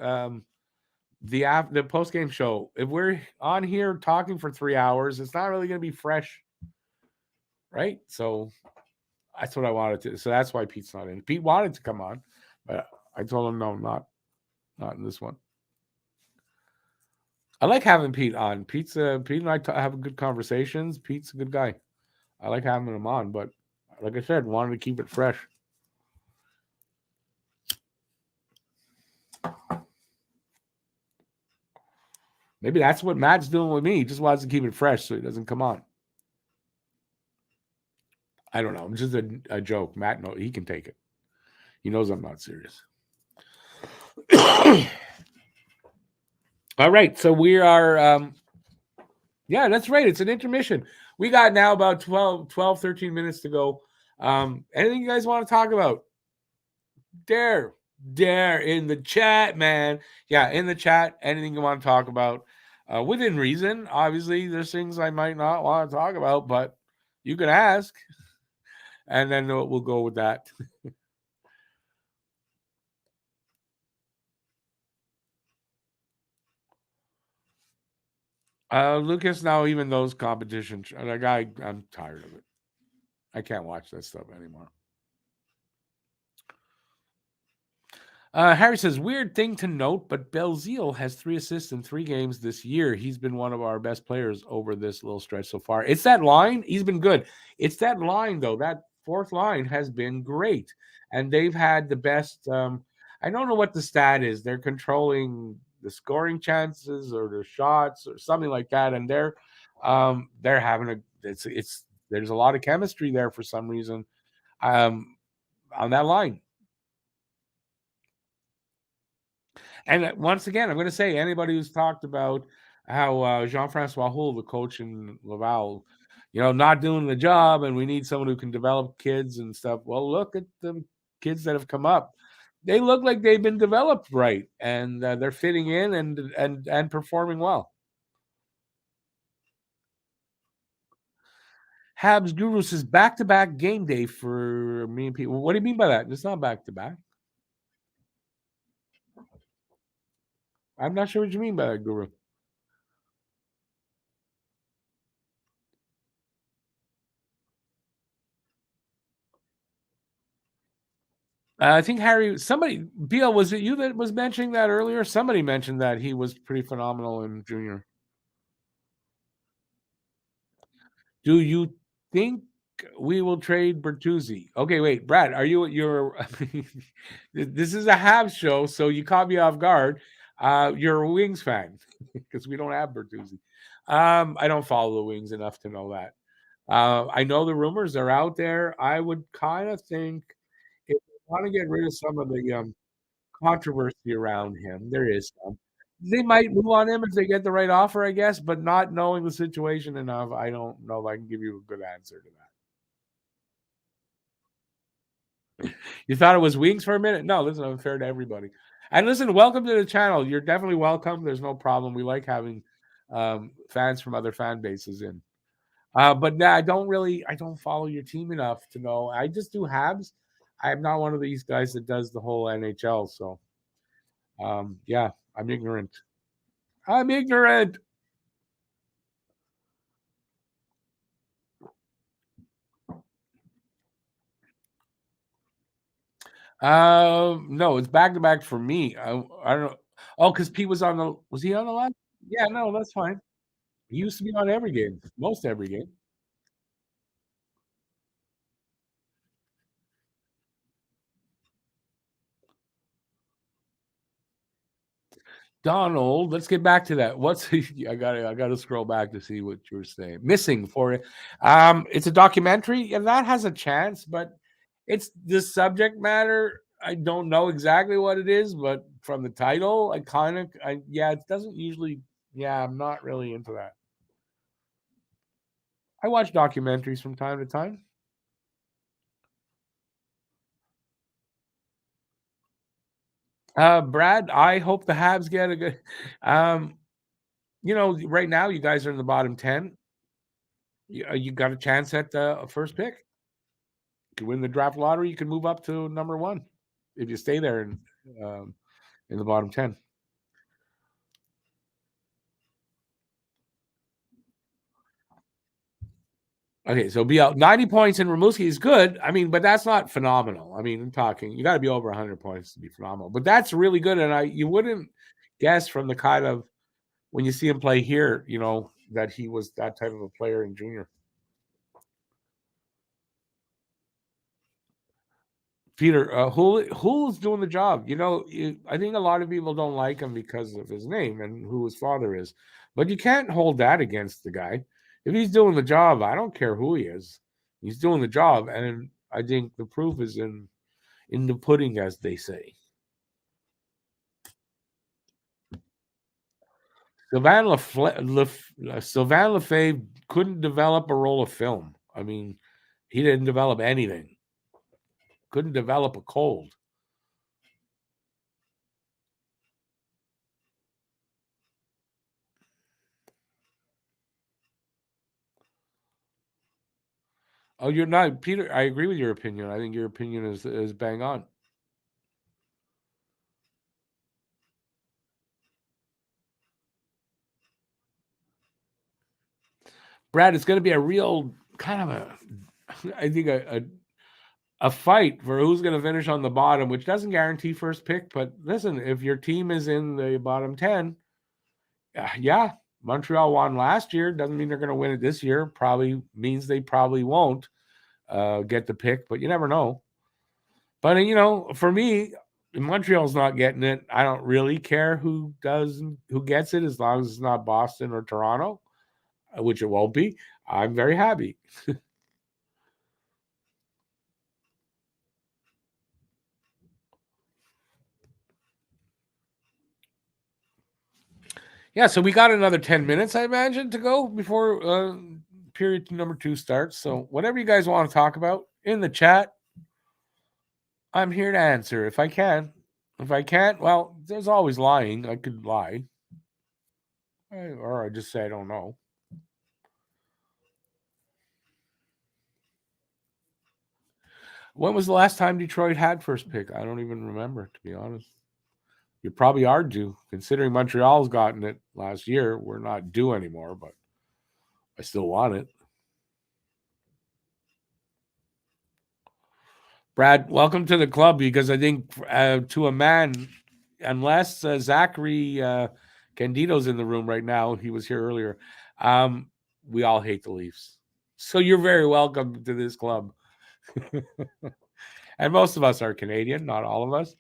the post game show. If we're on here talking for 3 hours, it's not really going to be fresh, right? So that's what I wanted to. So that's why Pete's not in. Pete wanted to come on, but I told him no, not in this one. I like having Pete on. Pete and I have good conversations. Pete's a good guy. I like having him on, but like I said, wanted to keep it fresh. Maybe that's what Matt's doing with me. He just wants to keep it fresh so he doesn't come on. I don't know. It's just a joke. Matt, no, he can take it. He knows I'm not serious. All right. So we are, yeah, that's right. It's an intermission. We got now about 12, 13 minutes to go. Anything you guys want to talk about? Dare in the chat, man. Yeah, in the chat, anything you want to talk about. Within reason. Obviously, there's things I might not want to talk about, but you can ask. And then we'll go with that. Lucas, now even those competitions, like I'm tired of it. I can't watch that stuff anymore. Harry says, weird thing to note, but Belzile has 3 assists in 3 games this year. He's been one of our best players over this little stretch so far. It's that line. He's been good. It's that line, though. That fourth line has been great. And they've had the best. I don't know what the stat is. They're controlling the scoring chances or the shots or something like that. And they're having there's a lot of chemistry there for some reason on that line. And once again, I'm going to say anybody who's talked about how Jean-Francois Hull, the coach in Laval, not doing the job, and we need someone who can develop kids and stuff. Well, look at the kids that have come up; they look like they've been developed right, and they're fitting in and performing well. Habs Guru says back-to-back game day for me and people. What do you mean by that? It's not back-to-back. I'm not sure what you mean by that, Guru. I think Bill, was it you that was mentioning that earlier? Somebody mentioned that he was pretty phenomenal in junior. Do you think we will trade Bertuzzi? Okay, wait, Brad, you're this is a Habs show, so you caught me off guard. You're a Wings fan because we don't have Bertuzzi. I don't follow the Wings enough to know that. I know the rumors are out there. I would kind of think if we want to get rid of some of the controversy around him, there is some. They might move on him if they get the right offer, I guess, but not knowing the situation enough, I don't know if I can give you a good answer to that. You thought it was Wings for a minute? No, listen, I'm fair to everybody. And listen, welcome to the channel. You're definitely welcome. There's no problem. We like having fans from other fan bases in. But I don't follow your team enough to know. I just do Habs. I'm not one of these guys that does the whole NHL. So, yeah, I'm ignorant. I'm ignorant. No, it's back to back for me. I don't know. Oh, because Pete was he on the line? Yeah, no, that's fine. He used to be on every game, most every game. Donald, let's get back to that. What's I gotta scroll back to see what you were saying. Missing for it. It's a documentary, and that has a chance, but it's the subject matter. I don't know exactly what it is, but from the title, yeah, it doesn't usually. Yeah, I'm not really into that. I watch documentaries from time to time. Brad, I hope the Habs get a good. Um, right now you guys are in the bottom 10. You got a chance at the first pick. You win the draft lottery, you can move up to number one if you stay there um, in the bottom 10. Okay, so be out 90 points in Rimouski is good. I mean, but that's not phenomenal. I mean, I'm talking you got to be over 100 points to be phenomenal. But that's really good, and you wouldn't guess from the kind of when you see him play here, that he was that type of a player in junior. Peter, who's doing the job? I think a lot of people don't like him because of his name and who his father is, but you can't hold that against the guy. If he's doing the job, I don't care who he is. He's doing the job, and I think the proof is in the pudding, as they say. Sylvain Lefebvre couldn't develop a roll of film. I mean, he didn't develop anything. Couldn't develop a cold. Oh, you're not, Peter. I agree with your opinion. I think your opinion is bang on. Brad, it's going to be a real kind of I think a fight for who's going to finish on the bottom, which doesn't guarantee first pick. But listen, if your team is in the bottom 10, yeah, Montreal won last year. Doesn't mean they're going to win it this year. Probably means they probably won't get the pick, but you never know. But for me, Montreal's not getting it. I don't really care who gets it as long as it's not Boston or Toronto, which it won't be. I'm very happy. Yeah, so we got another 10 minutes, I imagine, to go before period number 2 starts. So whatever you guys want to talk about in the chat, I'm here to answer if I can. If I can't, well, there's always lying. I could lie. Or I just say I don't know. When was the last time Detroit had first pick? I don't even remember, to be honest. You probably are due, considering Montreal's gotten it last year. We're not due anymore, but I still want it. Brad, welcome to the club because I think to a man, unless Zachary Candido's in the room right now, he was here earlier. Um, we all hate the Leafs. So you're very welcome to this club. And most of us are Canadian, not all of us.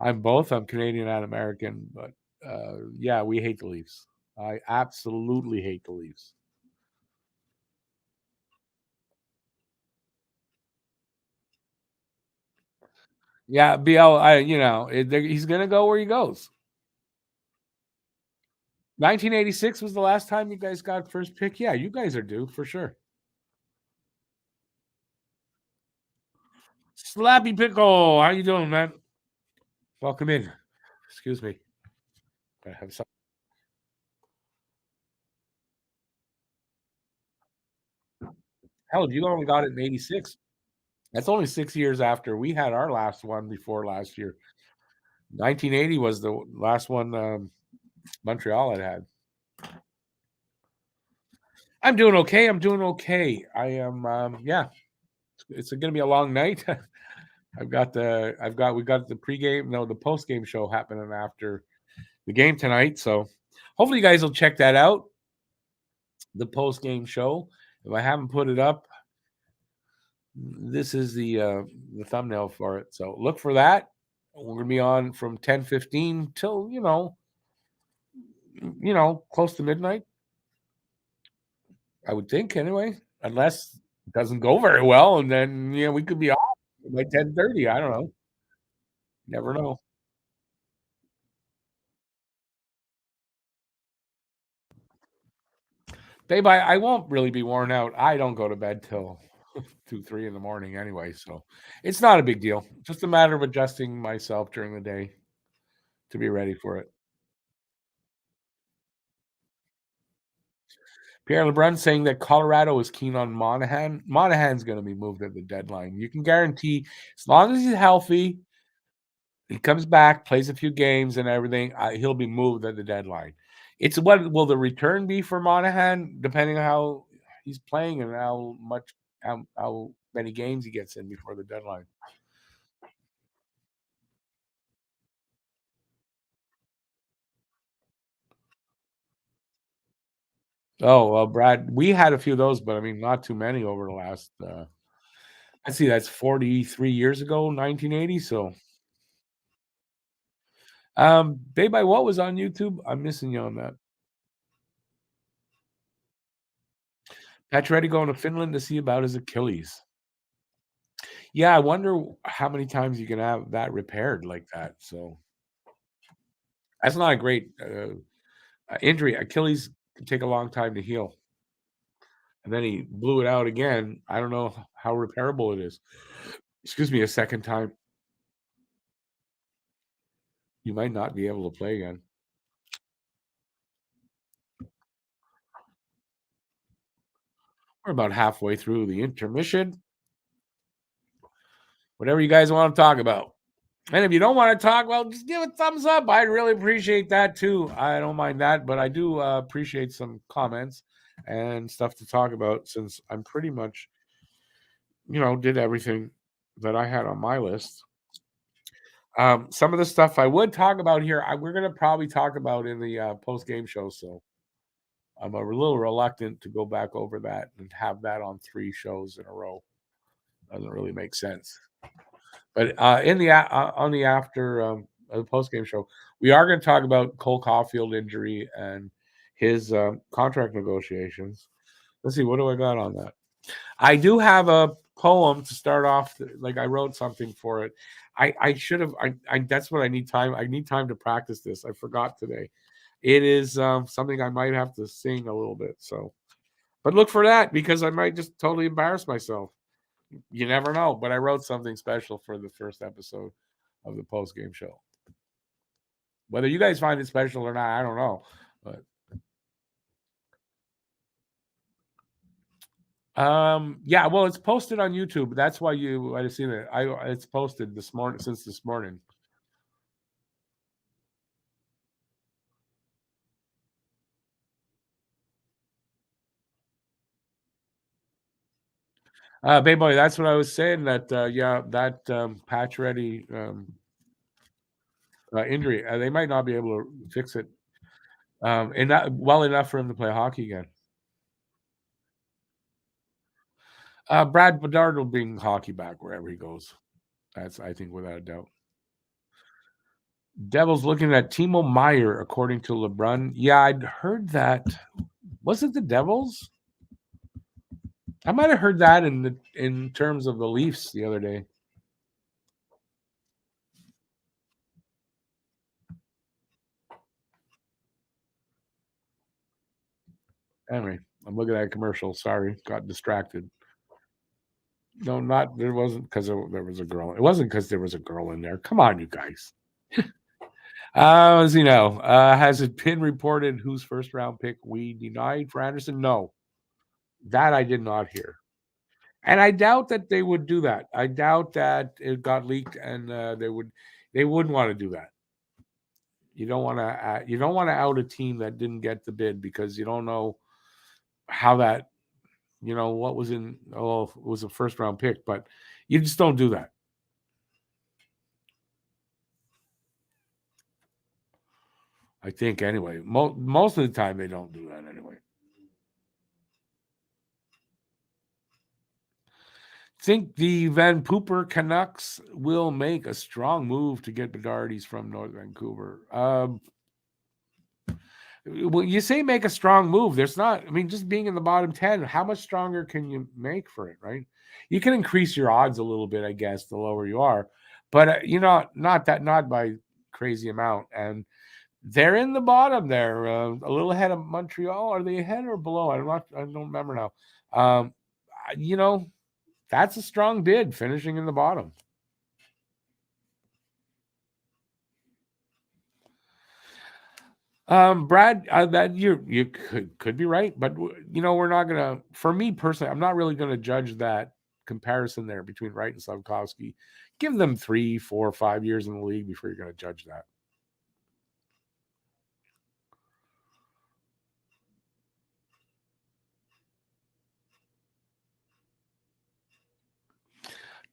I'm both. I'm Canadian and American, but yeah, we hate the Leafs. I absolutely hate the Leafs. Yeah, BL, he's going to go where he goes. 1986 was the last time you guys got first pick. Yeah, you guys are due for sure. Slappy Pickle, how you doing, man? Welcome in. Excuse me. I have some. Hell, you only got it in '86. That's only 6 years after we had our last one before last year. 1980 was the last one Montreal had. I'm doing okay. I'm doing okay. I am. Yeah, it's going to be a long night. We got the pregame, no, the postgame show happening after the game tonight. So hopefully you guys will check that out, the post game show. If I haven't put it up, this is the thumbnail for it. So look for that. We're gonna be on from 10:15 till close to midnight. I would think anyway, unless it doesn't go very well, and then we could be off by 10:30. I don't know. Never know. Babe, I won't really be worn out. I don't go to bed till 2, 3 in the morning anyway, so it's not a big deal. Just a matter of adjusting myself during the day to be ready for it. Pierre LeBrun saying that Colorado is keen on Monahan. Monahan's going to be moved at the deadline. You can guarantee, as long as he's healthy, he comes back, plays a few games and everything, he'll be moved at the deadline. It's what will the return be for Monahan, depending on how he's playing and how many games he gets in before the deadline. Oh, well, Brad, we had a few of those, but I mean, not too many over the last. I see that's 43 years ago, 1980. So, Babe, what was on YouTube? I'm missing you on that. Pacioretty going to Finland to see about his Achilles. Yeah, I wonder how many times you can have that repaired like that. So that's not a great injury. Achilles can take a long time to heal, and then he blew it out again. I don't know how repairable it is. Excuse me, a second time, you might not be able to play again. We're about halfway through the intermission. Whatever you guys want to talk about. And if you don't want to talk, well, just give a thumbs up. I'd really appreciate that too. I don't mind that, but I do appreciate some comments and stuff to talk about since I'm pretty much, did everything that I had on my list. Some of the stuff I would talk about here, we're going to probably talk about in the post game show. So I'm a little reluctant to go back over that and have that on 3 shows in a row. Doesn't really make sense. But in the on the after the post game show, we are going to talk about Cole Caulfield injury and his contract negotiations. Let's see, what do I got on that? I do have a poem to start off. Like I wrote something for it. I should have. That's what I need time. I need time to practice this. I forgot today. It is something I might have to sing a little bit. So, but look for that because I might just totally embarrass myself. You never know. But I wrote something special for the first episode of the post game show. Whether you guys find it special or not, I don't know. But yeah, well, it's posted on YouTube. That's why you might have seen it. It's posted this morning since this morning. Babe boy, that's what I was saying. That yeah, that Pacioretty injury, they might not be able to fix it and not well enough for him to play hockey again. Brad Bedard will bring hockey back wherever he goes. That's, I think, without a doubt. Devils looking at Timo Meyer, according to LeBrun. Yeah, I'd heard that. Was it the Devils? I might have heard that in terms of the Leafs the other day. Anyway, I'm looking at a commercial. Sorry, got distracted. No, not there wasn't because there was a girl. It wasn't because there was a girl in there. Come on, you guys. As you know, has it been reported whose first round pick we denied for Anderson? No, that I did not hear. And I doubt that they would do that. I doubt that it got leaked, and they wouldn't want to do that. You don't want to out a team that didn't get the bid because you don't know how that what was in. Oh, it was a first round pick, but you just don't do that. I think anyway. Most of the time they don't do that anyway. Think the Vancouver Canucks will make a strong move to get Bedard's from North Vancouver. Well, you say make a strong move. There's not, I mean, just being in the bottom 10, how much stronger can you make for it, right? You can increase your odds a little bit, I guess, the lower you are, but not by crazy amount. And they're in the bottom there, a little ahead of Montreal. Are they ahead or below? I don't remember now. Um, you know, that's a strong bid, finishing in the bottom. Brad, that you could be right, but we're not gonna. For me personally, I'm not really gonna judge that comparison there between Wright and Slavkovsky. Give them 3, 4, 5 years in the league before you're gonna judge that.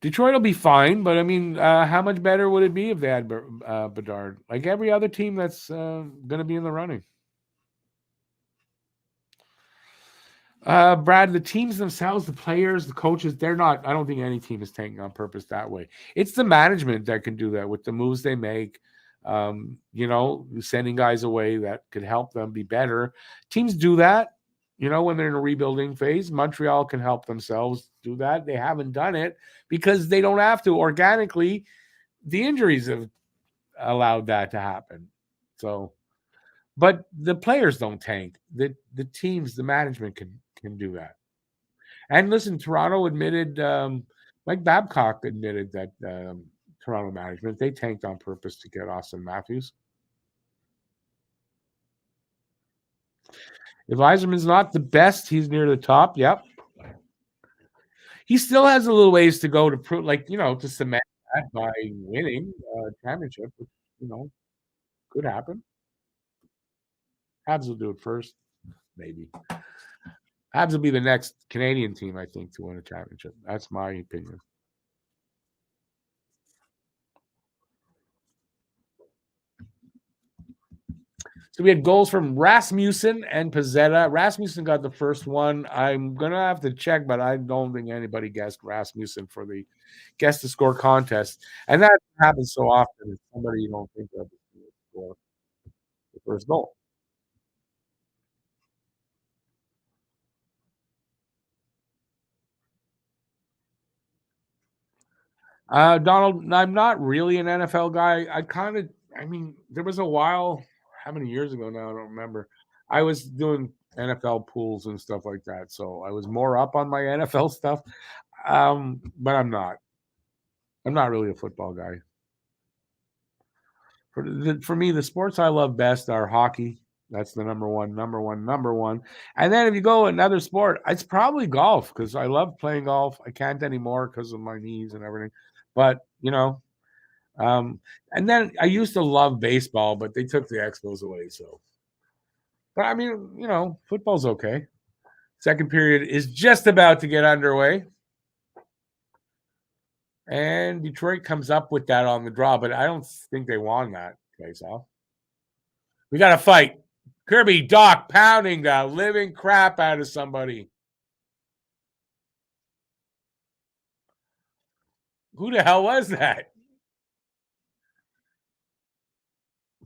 Detroit will be fine, but I mean, how much better would it be if they had Bedard? Like every other team that's gonna be in the running. Brad, the teams themselves, the players, the coaches, they're not. I don't think any team is tanking on purpose that way. It's the management that can do that with the moves they make. Sending guys away that could help them be better. Teams do that, when they're in a rebuilding phase. Montreal can help themselves do that. They haven't done it because they don't have to organically. The injuries have allowed that to happen. So, but the players don't tank. The teams, the management can do that. And listen, Toronto admitted, Mike Babcock admitted that Toronto management, they tanked on purpose to get Austin Matthews. If Yzerman's not the best, he's near the top. Yep. He still has a little ways to go to prove, to cement that by winning a championship, which, could happen. Habs will do it first, maybe. Habs will be the next Canadian team, I think, to win a championship. That's my opinion. So we had goals from Rasmussen and Pezzetta. Rasmussen got the first one. I'm going to have to check, but I don't think anybody guessed Rasmussen for the guess to score contest. And that happens so often. It's somebody you don't think of for the first goal. Donald, I'm not really an NFL guy. I mean, there was a while, how many years ago now? I don't remember. I was doing NFL pools and stuff like that. So I was more up on my NFL stuff. But I'm not. I'm not really a football guy. For me, the sports I love best are hockey. That's the number one, number one, number one. And then if you go another sport, it's probably golf because I love playing golf. I can't anymore because of my knees and everything. But and then I used to love baseball, but they took the Expos away. So, but I mean, football's okay. Second period is just about to get underway. And Detroit comes up with that on the draw, but I don't think they won that face off. We got to fight. Kirby Doc pounding the living crap out of somebody. Who the hell was that?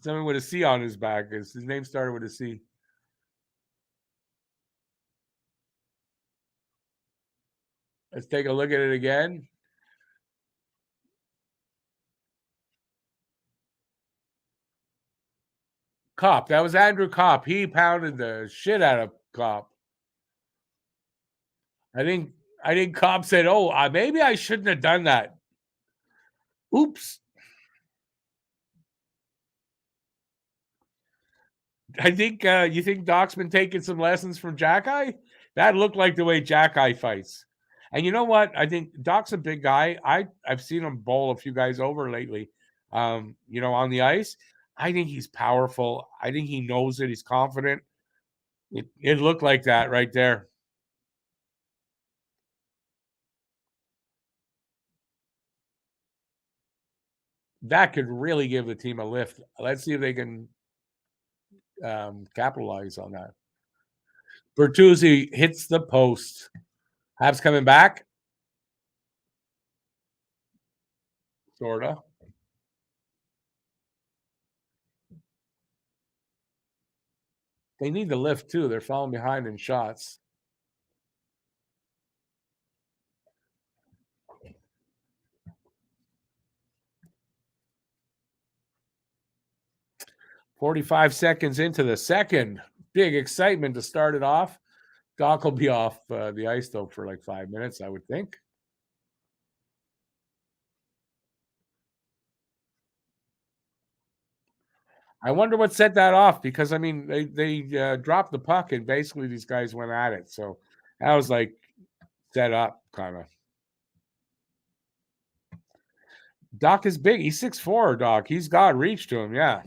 Someone with a C on his back. His name started with a C. Let's take a look at it again. Cop. That was Andrew Cop. He pounded the shit out of Cop. I think Cop said, "Oh, maybe I shouldn't have done that." Oops. I think you think Doc's been taking some lessons from Jackeye. That looked like the way Jackeye fights. And you know what? I think Doc's a big guy. I've seen him bowl a few guys over lately. On the ice. I think he's powerful. I think he knows it. He's confident. It looked like that right there. That could really give the team a lift. Let's see if they can capitalize on that. Bertuzzi hits the post. Habs coming back. Sorta. They need to lift too. They're falling behind in shots. "45 seconds into the second. Big excitement to start it off. Doc will be off the ice though for like 5 minutes, I would think. I wonder what set that off because I mean they dropped the puck and basically these guys went at it. So that was like set up kind of. Doc is big. He's 6'4", Doc. He's got reach to him. Yeah,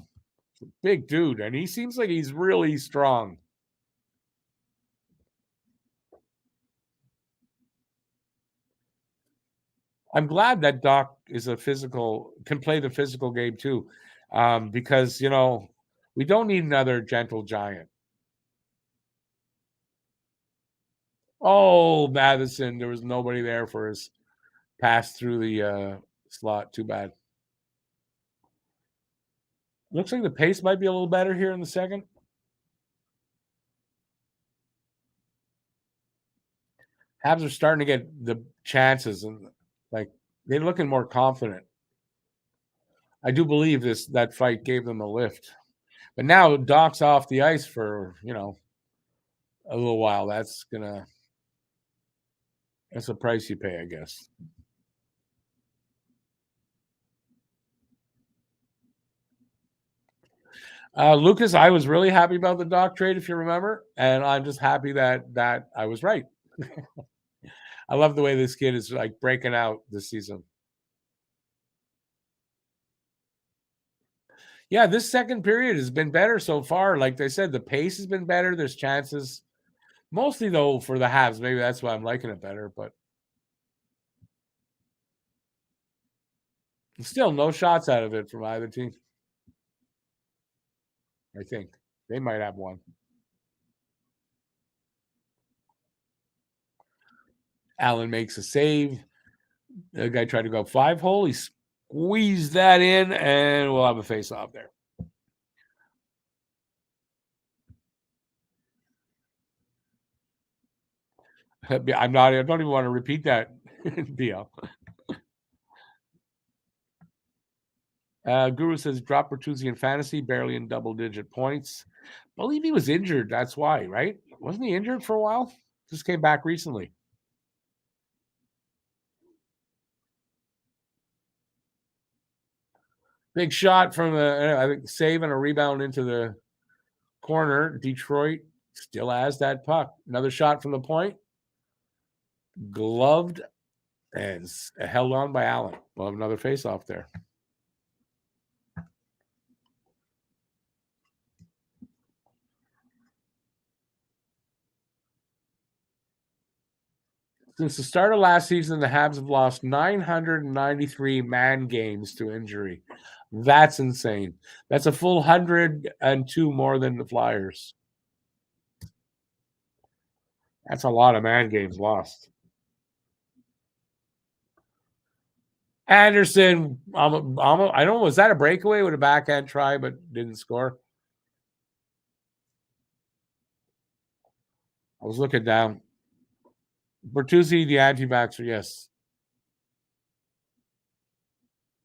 big dude, and he seems like he's really strong. I'm glad that Doc is can play the physical game too, because we don't need another gentle giant. Oh, Matheson, there was nobody there for his pass through the slot. Too bad. Looks like the pace might be a little better here in the second. Habs are starting to get the chances and like they're looking more confident. I do believe that fight gave them a lift. But now Doc's off the ice for, a little while. That's a price you pay, I guess. Lucas, I was really happy about the Doc trade, if you remember, and I'm just happy that I was right. I love the way this kid is like breaking out this season. Yeah, this second period has been better so far. Like I said, the pace has been better. There's chances, mostly though for the Habs. Maybe that's why I'm liking it better. But still, no shots out of it from either team. I think they might have one. Allen makes a save. The guy tried to go 5-hole. He squeezed that in, and we'll have a face-off there. I'm not. I don't even want to repeat that deal. Guru says drop Bertuzzi in fantasy, barely in double-digit points. I believe he was injured. That's why, right? Wasn't he injured for a while? Just came back recently. Big shot from I think save and a rebound into the corner. Detroit still has that puck. Another shot from the point. Gloved and held on by Allen. We'll have another face-off there. Since the start of last season, the Habs have lost 993 man games to injury. That's insane. That's a full 102 more than the Flyers. That's a lot of man games lost. Anderson, I don't know, was that a breakaway with a backhand try but didn't score? I was looking down. Bertuzzi, the anti-vaxxer, yes.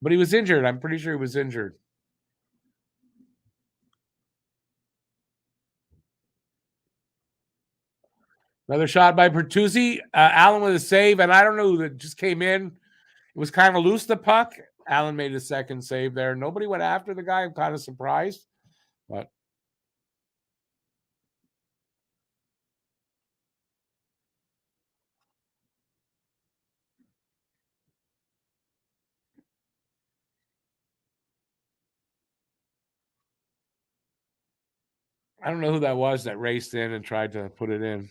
But he was injured. I'm pretty sure he was injured. Another shot by Bertuzzi. Allen with a save, and I don't know who that just came in. It was kind of loose, the puck. Allen made a second save there. Nobody went after the guy. I'm kind of surprised. But I don't know who that was that raced in and tried to put it in.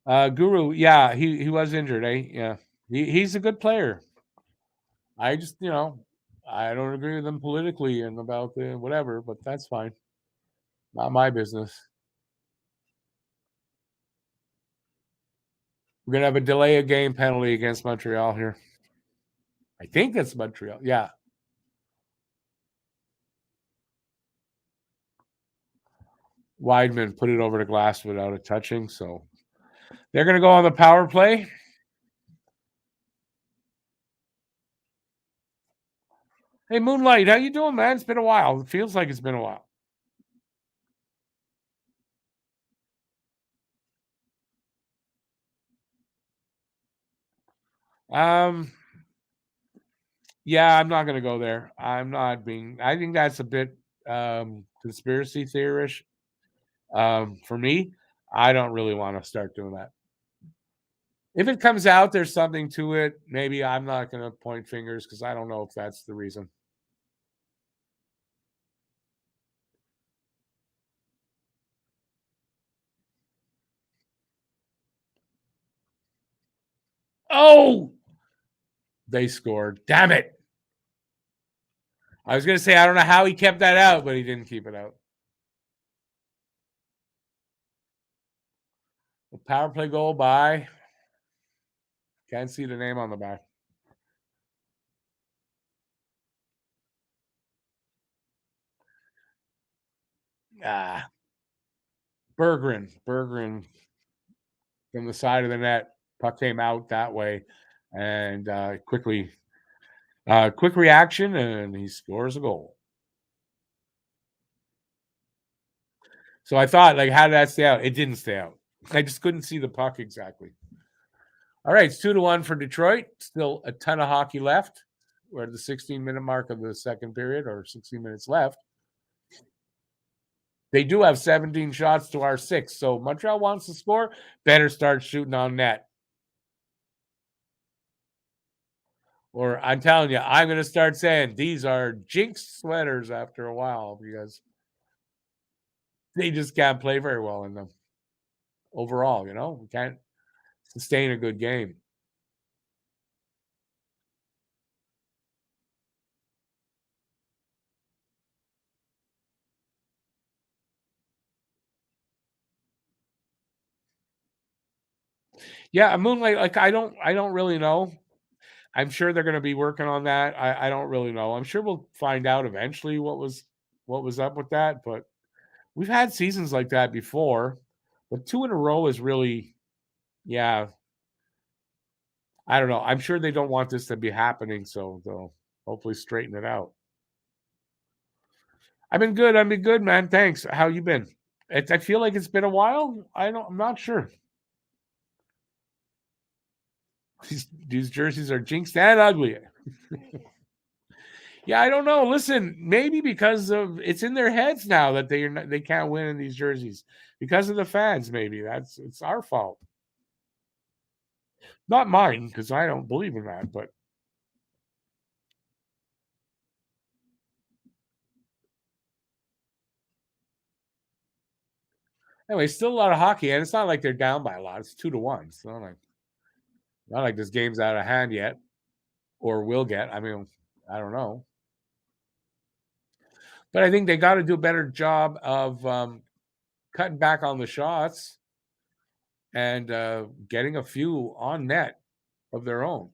Guru, yeah, he was injured, eh? Yeah. He's a good player. I just, I don't agree with them politically and about the whatever, but that's fine. Not my business. We're gonna have a delay of game penalty against Montreal here. I think that's Montreal. Yeah. Weidman put it over the glass without it touching. So they're gonna go on the power play. Hey Moonlight, how you doing, man? It's been a while. It feels like it's been a while. Um Yeah, I'm not going to go there. I'm not being. I think that's a bit conspiracy theorish. For me, I don't really want to start doing that. If it comes out, there's something to it. Maybe I'm not going to point fingers because I don't know if that's the reason. Oh, they scored. Damn it! I was going to say I don't know how he kept that out, but he didn't keep it out. A power play goal by. Can't see the name on the back. Ah, Berggren from the side of the net. Puck came out that way, and quick reaction, and he scores a goal. So I thought, like, how did that stay out? It didn't stay out. I just couldn't see the puck exactly. All right, it's 2-1 for Detroit. Still a ton of hockey left. We're at the 16-minute mark of the second period, or 16 minutes left. They do have 17 shots to our 6. So Montreal wants to score. Better start shooting on net. Or I'm telling you, I'm going to start saying these are jinx sweaters after a while because they just can't play very well in them overall. We can't sustain a good game. Yeah, Moonlight, like I don't really know. I'm sure they're going to be working on that. I don't really know. I'm sure we'll find out eventually what was up with that. But we've had seasons like that before. But two in a row is really, yeah. I don't know. I'm sure they don't want this to be happening, so they'll hopefully straighten it out. I've been good, man. Thanks. How you been? I feel like it's been a while. I'm not sure. These jerseys are jinxed and ugly. Yeah, I don't know. Listen, maybe because of it's in their heads now that they can't win in these jerseys because of the fans. Maybe it's our fault, not mine, because I don't believe in that. But anyway, still a lot of hockey, and it's not like they're down by a lot. It's 2-1. It's not like this game's out of hand yet, or will get. I mean, I don't know, but I think they got to do a better job of cutting back on the shots and getting a few on net of their own.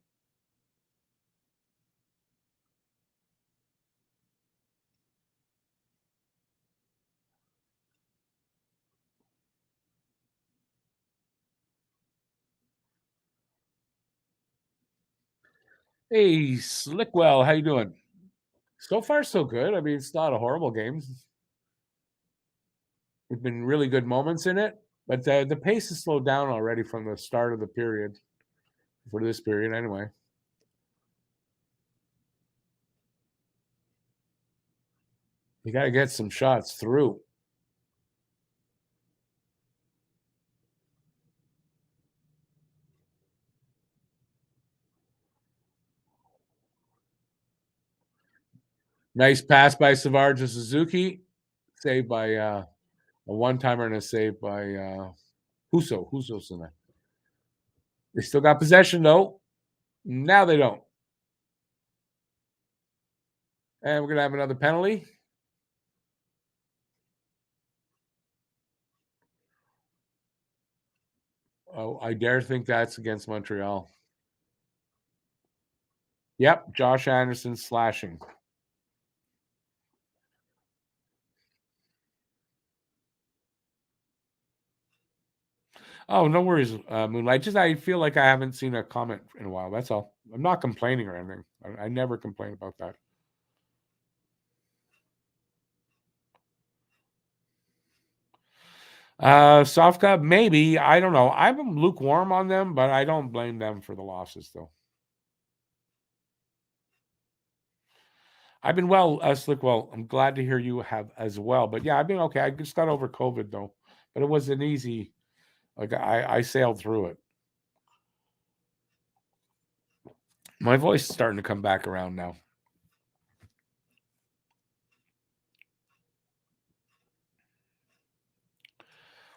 Hey, Slickwell, how you doing? So far, so good. I mean, it's not a horrible game. There's been really good moments in it, but the pace has slowed down already from the start of the period for this period, anyway. You got to get some shots through. Nice pass by Savard to Suzuki, saved by a one timer and a save by Huso. Huso's in there. They still got possession though. Now they don't. And we're gonna have another penalty. Oh, I dare think that's against Montreal. Yep, Josh Anderson slashing. Oh, no worries, Moonlight. Just I feel like I haven't seen a comment in a while. That's all. I'm not complaining or anything. I never complain about that. Sofka, maybe. I don't know. I'm lukewarm on them, but I don't blame them for the losses, though. I've been well, Slick. Well, I'm glad to hear you have as well. But yeah, I've been okay. I just got over COVID though, but it was an easy. Like I sailed through it. My voice is starting to come back around now.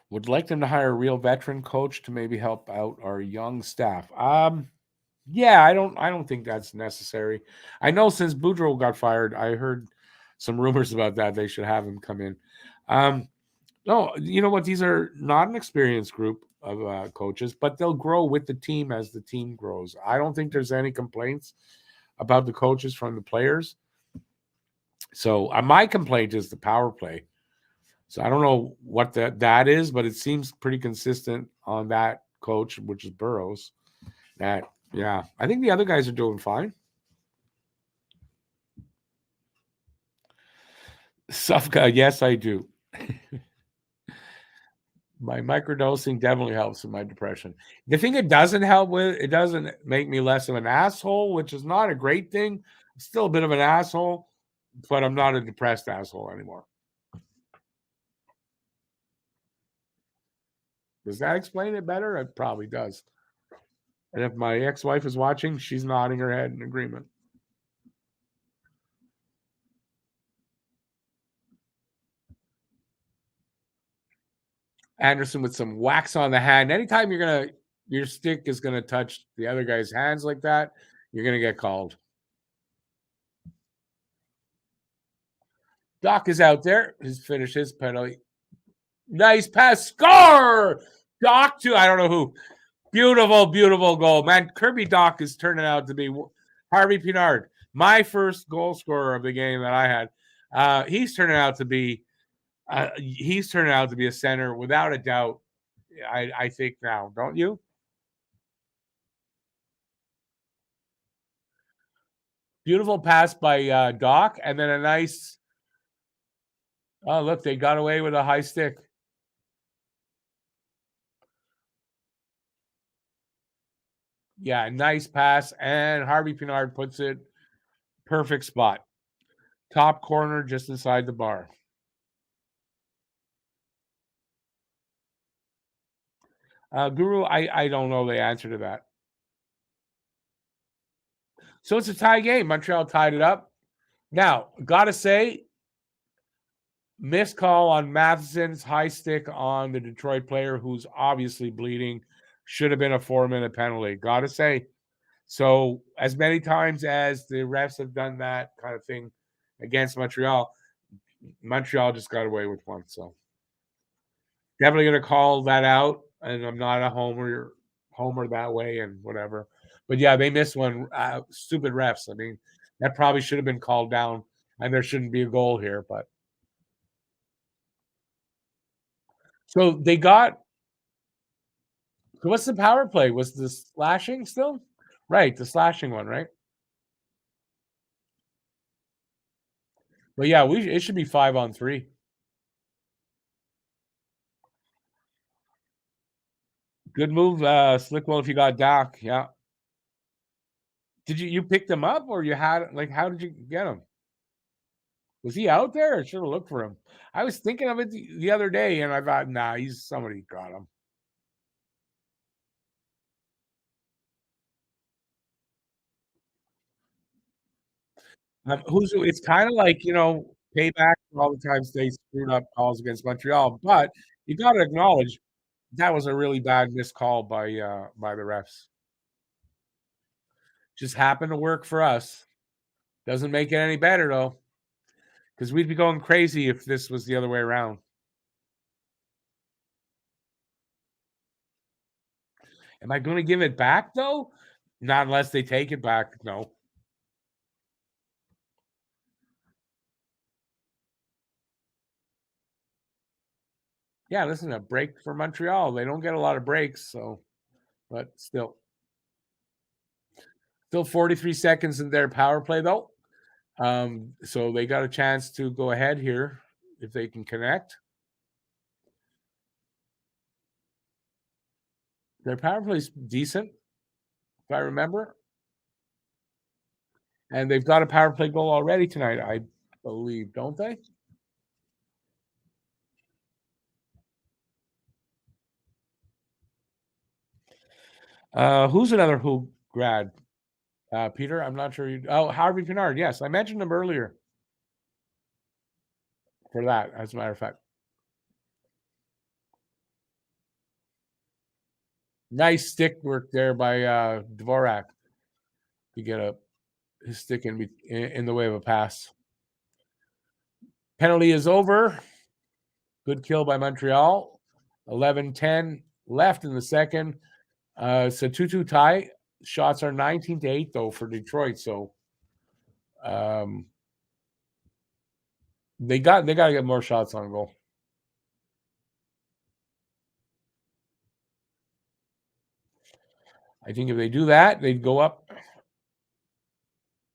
Would like them to hire a real veteran coach to maybe help out our young staff. Yeah, I don't think that's necessary. I know since Boudreaux got fired, I heard some rumors about that. They should have him come in. Um, no, you know what? These are not an experienced group of coaches, but they'll grow with the team as the team grows. I don't think there's any complaints about the coaches from the players. So my complaint is the power play. So I don't know what that is, but it seems pretty consistent on that coach, which is Burrows. That yeah, I think the other guys are doing fine. Sufka, yes, I do. My microdosing definitely helps with my depression. The thing it doesn't help with, it doesn't make me less of an asshole, which is not a great thing. I'm still a bit of an asshole, but I'm not a depressed asshole anymore. Does that explain it better? It probably does. And if my ex-wife is watching, she's nodding her head in agreement. Anderson with some wax on the hand. Anytime your stick is gonna touch the other guy's hands like that, you're gonna get called. Doc is out there. He's finished his penalty. Nice pass. Score! Doc to I don't know who. Beautiful, beautiful goal. Man, Kirby Doc is turning out to be Harvey Pinard, my first goal scorer of the game that I had. He's turning out to be a center without a doubt. I think now, don't you? Beautiful pass by Doc, and then a nice. Oh, look, they got away with a high stick. Yeah, nice pass, and Harvey Pinard puts it perfect spot, top corner, just inside the bar. Guru, I don't know the answer to that. So it's a tie game. Montreal tied it up. Now, gotta say, missed call on Matheson's high stick on the Detroit player who's obviously bleeding. Should have been a 4-minute penalty. Gotta say. So, as many times as the refs have done that kind of thing against Montreal, Montreal just got away with one. So, definitely going to call that out. And I'm not a homer that way and whatever. But yeah, they missed one. Stupid refs. I mean, that probably should have been called down, and there shouldn't be a goal here. But so they got. So what's the power play? Was the slashing still? Right, the slashing one, right? But yeah, it should be 5-on-3. Good move, Slickwell. If you got Doc, yeah. Did you picked him up or you had like how did you get him? Was he out there? I should have looked for him. I was thinking of it the other day and I thought, nah, he's somebody got him. Who's it's kind of like payback for all the times they screwed up calls against Montreal, but you got to acknowledge that was a really bad missed call by the refs. Just happened to work for us. Doesn't make it any better though, because we'd be going crazy if this was the other way around. Am I going to give it back though? Not unless they take it back. No. Yeah, listen, a break for Montreal. They don't get a lot of breaks, so but still 43 seconds in their power play though. So they got a chance to go ahead here if they can connect. Their power play is decent, if I remember. And they've got a power play goal already tonight, I believe, don't they? Who's another who grad? Peter, I'm not sure. Harvey Pinard. Yes, I mentioned him earlier for that, as a matter of fact. Nice stick work there by Dvorak to get his stick in the way of a pass. Penalty is over. Good kill by Montreal. 11-10 left in the second. It's a 2-2 tie. Shots are 19-8 though for Detroit. So um, they got to get more shots on goal. I think if they do that, they'd go up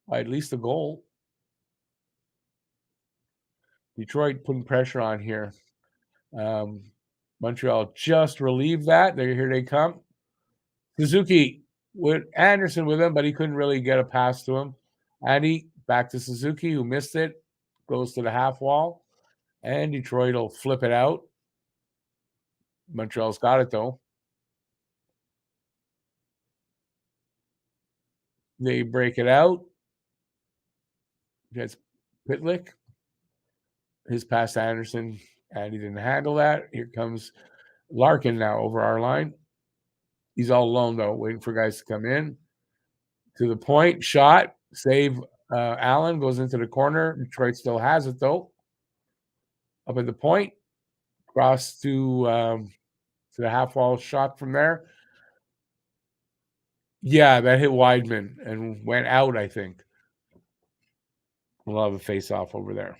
by at least a goal. Detroit putting pressure on here. Montreal just relieved that. Here they come. Suzuki with Anderson with him, but he couldn't really get a pass to him. Andy back to Suzuki, who missed it, goes to the half wall, and Detroit will flip it out. Montreal's got it though. They break it out. Gets Pitlick. His pass to Anderson, and he didn't handle that. Here comes Larkin now over our line. He's all alone though, waiting for guys to come in. To the point, shot, save. Allen goes into the corner. Detroit still has it though. Up at the point, cross to the half wall shot from there. Yeah, that hit Weidman and went out, I think. We'll have a face off over there.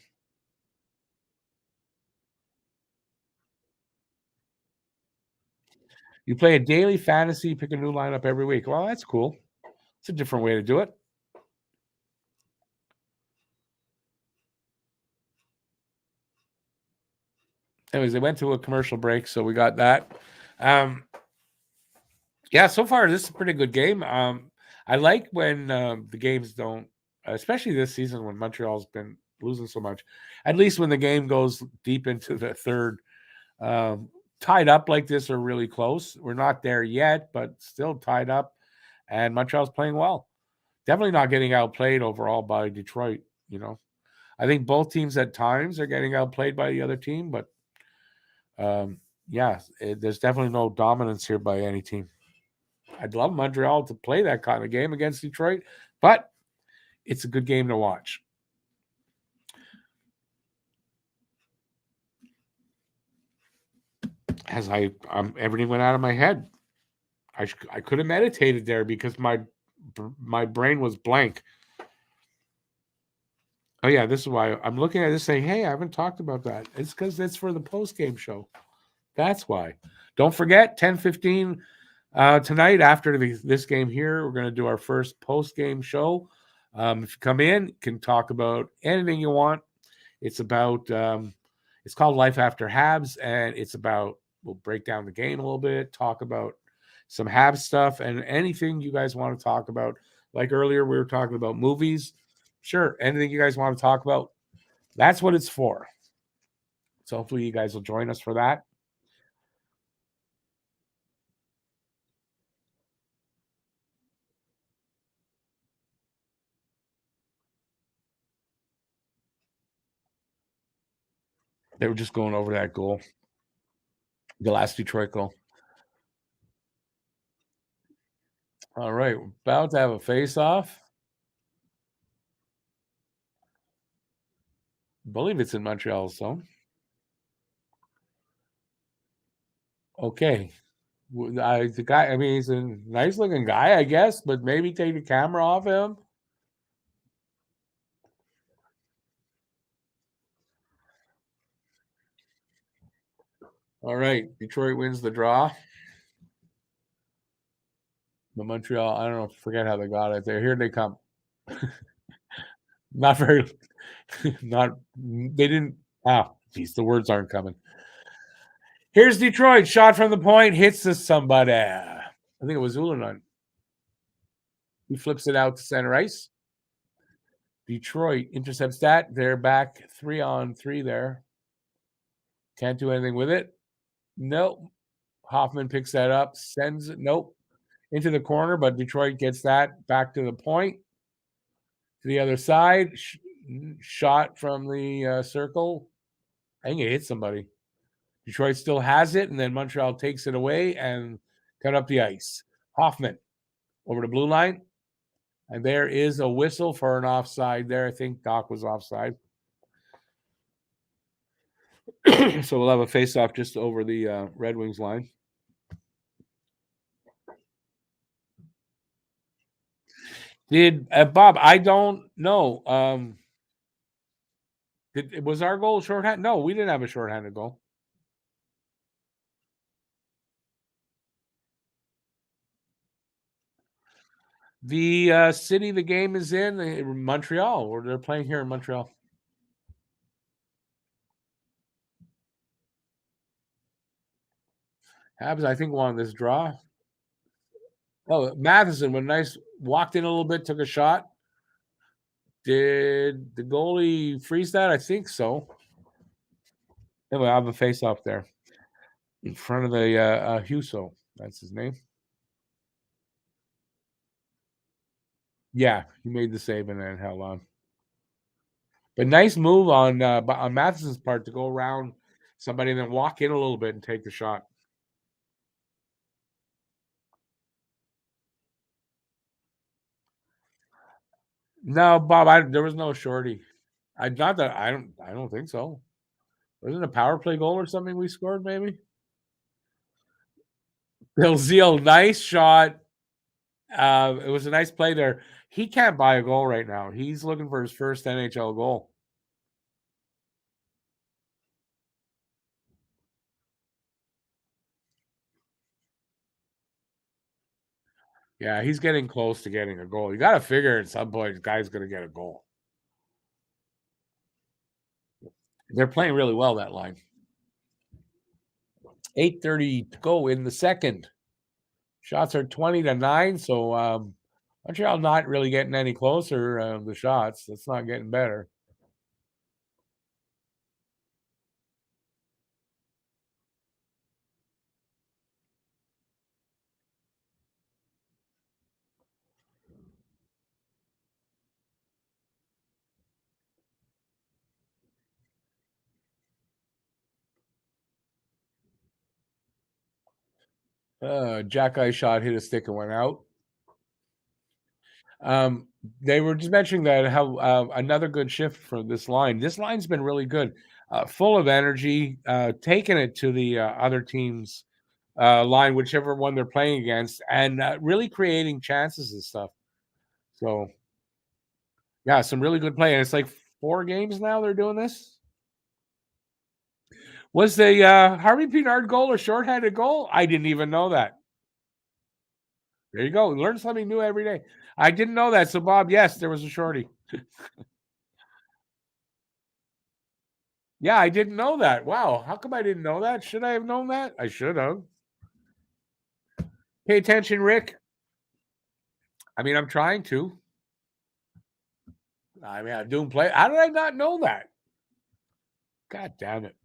You play a daily fantasy, pick a new lineup every week. Well, that's cool. It's a different way to do it. Anyways, they went to a commercial break, so we got that. Yeah, so far this is a pretty good game. I like when the games don't, especially this season when Montreal's been losing so much. At least when the game goes deep into the third, tied up like this or really close. We're not there yet, but still tied up, and Montreal's playing well. Definitely not getting outplayed overall by Detroit. I think both teams at times are getting outplayed by the other team, but yeah, there's definitely no dominance here by any team. I'd love Montreal to play that kind of game against Detroit, but it's a good game to watch. As everything went out of my head. I could have meditated there because my brain was blank. Oh yeah, this is why I'm looking at this saying, hey, I haven't talked about that. It's because it's for the post-game show. That's why. Don't forget, 10:15 tonight after this game here, we're going to do our first post-game show. If you come in, you can talk about anything you want. It's about it's called Life After Habs, and it's about we'll break down the game a little bit, talk about some Habs stuff, and anything you guys want to talk about. Like earlier, we were talking about movies. Sure, anything you guys want to talk about, that's what it's for. So hopefully you guys will join us for that. They were just going over that goal, the last Detroit goal. All right, we're about to have a face-off. believe it's in Montreal zone. Okay. The guy, I mean, he's a nice looking guy, I guess, but maybe take the camera off him. All right. Detroit wins the draw. The Montreal, I don't know, forget how they got it there. Here they come. Not very, not, they didn't, geez, the words aren't coming. Here's Detroit. Shot from the point, hits to somebody. I think it was Ulanon. He flips it out to center ice. Detroit intercepts that. They're back 3-on-3 there. Can't do anything with it. Nope. Hoffman picks that up, sends it, nope, into the corner, but Detroit gets that back to the point. To the other side, shot from the circle. I think it hit somebody. Detroit still has it, and then Montreal takes it away and cut up the ice. Hoffman over the blue line, and there is a whistle for an offside there. I think Doc was offside. So we'll have a face-off just over the Red Wings line. Did Bob? I don't know. Was our goal shorthanded? No, we didn't have a shorthanded goal. The city the game is in Montreal, or they're playing here in Montreal. Habs, I think, won this draw. Oh, Matheson, when nice, walked in a little bit, took a shot. Did the goalie freeze that? I think so. Anyway, I have a face-off there in front of the Huso. That's his name. Yeah, he made the save and then held on. But nice move on Matheson's part to go around somebody and then walk in a little bit and take the shot. No, Bob, there was no shorty. I don't think so. Wasn't it a power play goal or something we scored, maybe? Bill Zeal, nice shot. It was a nice play there. He can't buy a goal right now. He's looking for his first NHL goal. Yeah, he's getting close to getting a goal. You got to figure at some point the guy's going to get a goal. They're playing really well, that line. 8:30 to go in the second. Shots are 20-9, so Montreal not really getting any closer. The shots, it's not getting better. Jack Eye shot hit a stick and went out. They were just mentioning that how another good shift for this line. This line's been really good, full of energy, taking it to the other team's line, whichever one they're playing against, and really creating chances and stuff. So, yeah, some really good play. And it's like 4 games now they're doing this. Was the Harvey Pinard goal a shorthanded goal? I didn't even know that. There you go. Learn something new every day. I didn't know that. So, Bob, yes, there was a shorty. Yeah, I didn't know that. Wow. How come I didn't know that? Should I have known that? I should have. Pay attention, Rick. I mean, I'm trying to. I mean, I'm doing play. How did I not know that? God damn it.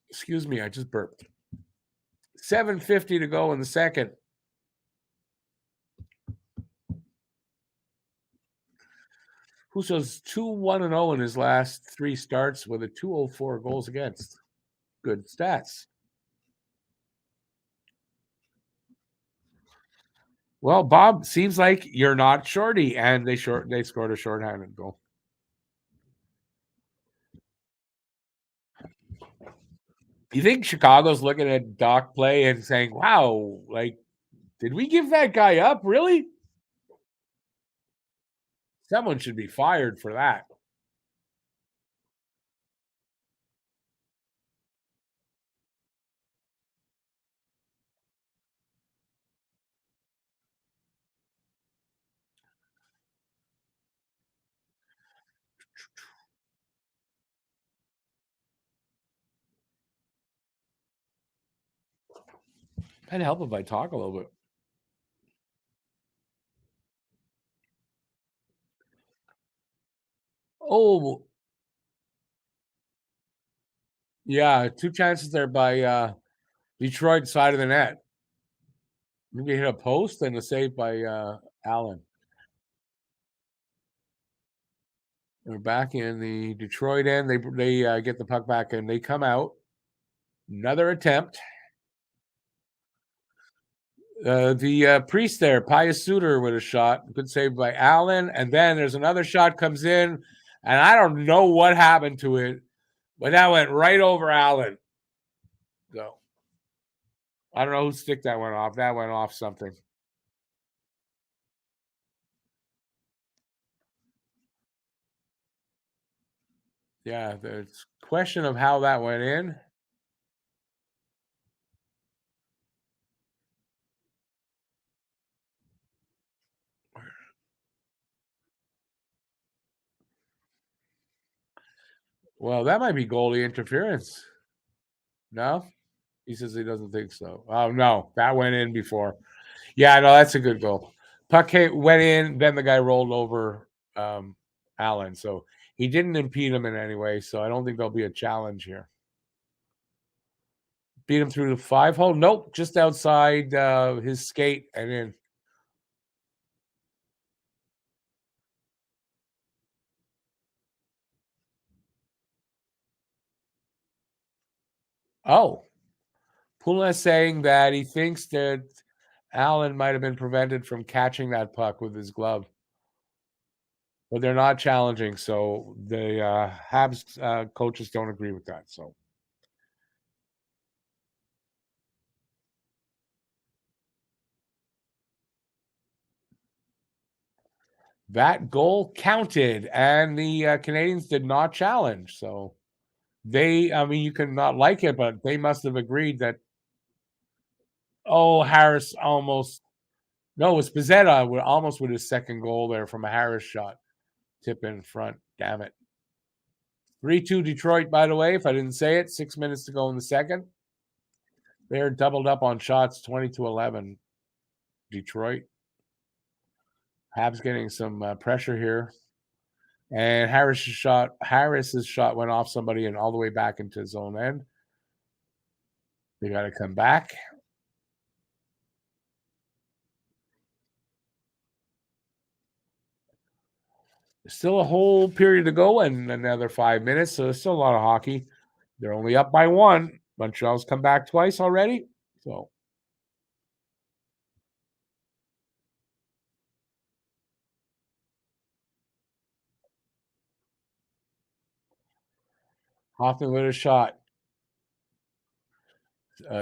Excuse me, I just burped. 7:50 to go in the second. Huso's 2-1-0 in his last 3 starts with a 204 goals against. Good stats. Well, Bob, seems like you're not shorty, and they scored a shorthanded goal. You think Chicago's looking at Doc play and saying, "Wow, like, did we give that guy up? Really? Someone should be fired for that." Might help if I talk a little bit. Oh, yeah, 2 chances there by, Detroit side of the net. Maybe hit a post and a save by, Allen. They're back in the Detroit end. They get the puck back and they come out. Another attempt. The priest there, Pius Suter with a shot. Good save by Allen. And then there's another shot comes in, and I don't know what happened to it, but that went right over Allen. So I don't know whose stick that went off. That went off something. Yeah, the question of how that went in. Well, that might be goalie interference. No? He says he doesn't think so. Oh no, that went in before. Yeah, no, that's a good goal. Went in, then the guy rolled over Allen. So he didn't impede him in any way. So I don't think there'll be a challenge here. Beat him through the 5 hole. Nope, just outside his skate and in. Oh, Pula saying that he thinks that Allen might have been prevented from catching that puck with his glove. But they're not challenging, so the Habs coaches don't agree with that. So that goal counted, and the Canadians did not challenge. So I mean, you can not like it, but they must have agreed that. Oh, Harris almost. No, it was Pizzetta almost with his second goal there from a Harris shot, tip in front. Damn it. 3-2 Detroit, by the way, if I didn't say it. 6 minutes to go in the second. They're doubled up on shots, 20-11. Detroit. Habs getting some pressure here. And Harris's shot went off somebody and all the way back into his own end. They got to come back. There's still a whole period to go and another 5 minutes, so there's still a lot of hockey. They're only up by 1. Montreal's come back twice already. So Hoffman with a shot.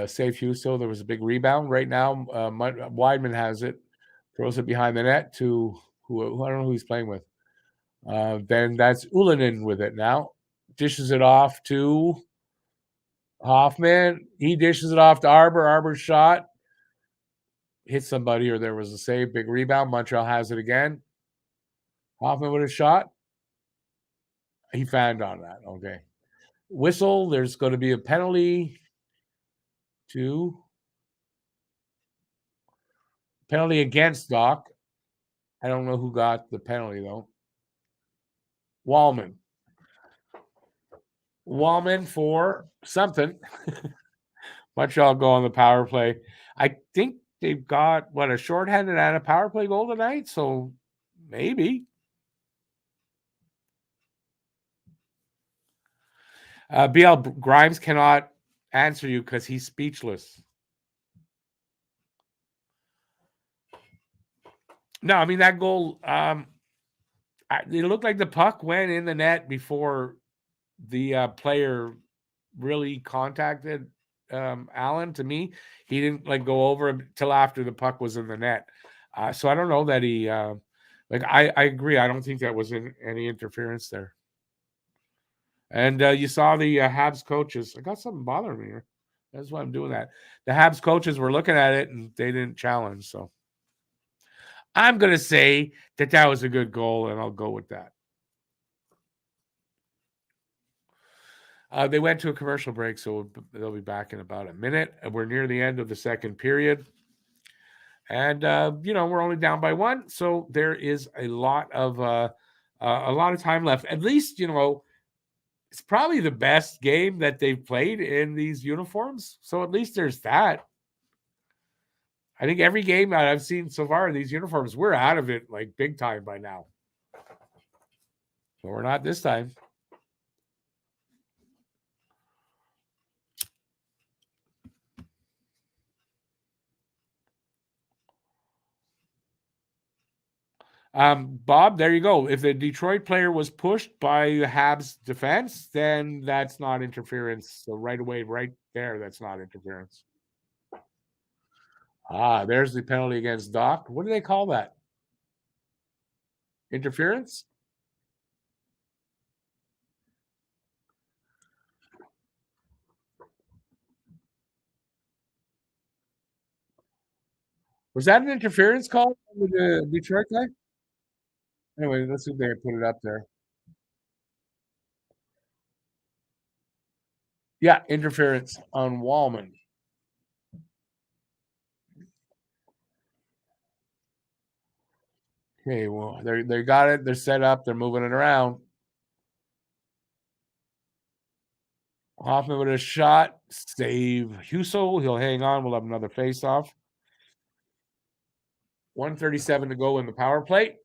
Safe Huso. There was a big rebound. Right now, Weidman has it. Throws it behind the net to who I don't know who he's playing with. Then that's Ulanen with it now. Dishes it off to Hoffman. He dishes it off to Arbor. Arbor's shot. Hit somebody or there was a save. Big rebound. Montreal has it again. Hoffman with a shot. He found on that. Okay. Whistle. There's going to be a penalty against Doc. I don't know who got the penalty though. Wallman. Wallman for something. Montreal go on the power play. I think they've got a shorthanded and a power play goal tonight. So maybe. BL Grimes cannot answer you because he's speechless. No, I mean that goal. It looked like the puck went in the net before the player really contacted Allen. To me, he didn't like go over him till after the puck was in the net. So I don't know that he like I agree. I don't think that was any interference there. And you saw the Habs coaches. I got something bothering me here. That's why I'm doing that. The Habs coaches were looking at it and they didn't challenge. So I'm going to say that was a good goal, and I'll go with that. They went to a commercial break, so they'll be back in about a minute. We're near the end of the second period. And we're only down by one, so there is a lot of time left. At least, it's probably the best game that they've played in these uniforms. So at least there's that. I think every game that I've seen so far in these uniforms, we're out of it like big time by now. But we're not this time. Bob, there you go. If the Detroit player was pushed by the Habs defense, then that's not interference. So right away, right there, that's not interference. There's the penalty against Doc. What do they call that? Interference? Was that an interference call with the Detroit guy? Anyway, let's see if they put it up there. Yeah, interference on Wallman. Okay, well, they got it. They're set up. They're moving it around. Hoffman with a shot. Save Huso. He'll hang on. We'll have another face-off. 1:37 to go in the power play.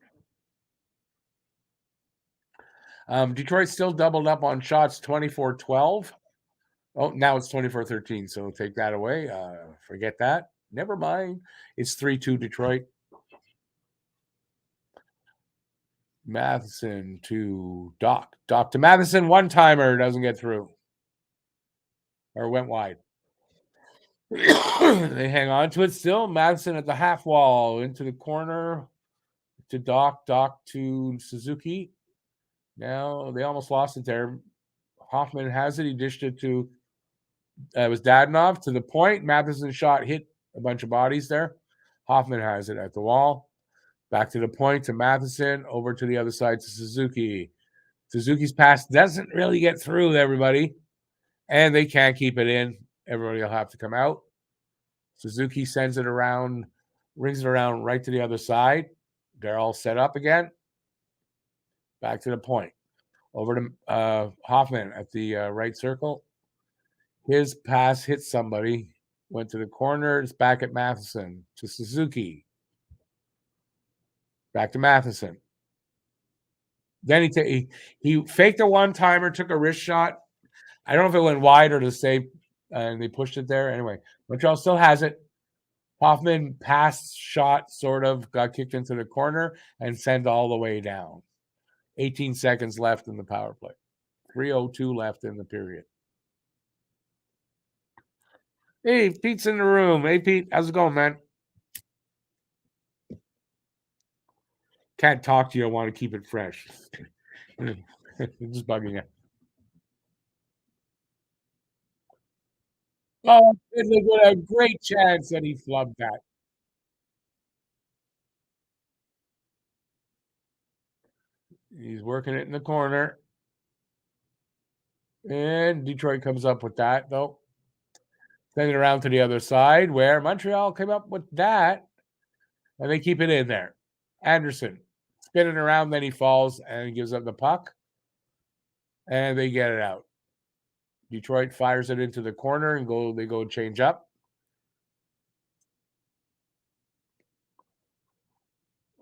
Detroit still doubled up on shots, 24-12. Oh, now it's 24-13, so take that away. Forget that. Never mind. It's 3-2 Detroit. Matheson to Doc. Doc to Matheson. One-timer. Doesn't get through. Or went wide. They hang on to it still. Matheson at the half wall. Into the corner. To Doc. Doc to Suzuki. Now, they almost lost it there. Hoffman has it. He dished it to it was Dadonov to the point. Matheson's shot hit a bunch of bodies there. Hoffman has it at the wall. Back to the point to Matheson. Over to the other side to Suzuki. Suzuki's pass doesn't really get through everybody. And they can't keep it in. Everybody will have to come out. Suzuki sends it around, rings it around right to the other side. They're all set up again. Back to the point. Over to Hoffman at the right circle. His pass hit somebody, went to the corner. It's back at Matheson to Suzuki. Back to Matheson. Then he faked a one-timer, took a wrist shot. I don't know if it went wide or to save, and they pushed it there. Anyway, Montreal still has it. Hoffman passed shot, sort of, got kicked into the corner and sent all the way down. 18 seconds left in the power play. 3:02 left in the period. Hey, Pete's in the room. Hey, Pete, how's it going, man? Can't talk to you. I want to keep it fresh. Just bugging you. Oh, what a great chance that he flubbed that. He's working it in the corner. And Detroit comes up with that, though. Send it around to the other side where Montreal came up with that. And they keep it in there. Anderson spinning around, then he falls and gives up the puck. And they get it out. Detroit fires it into the corner and they go change up.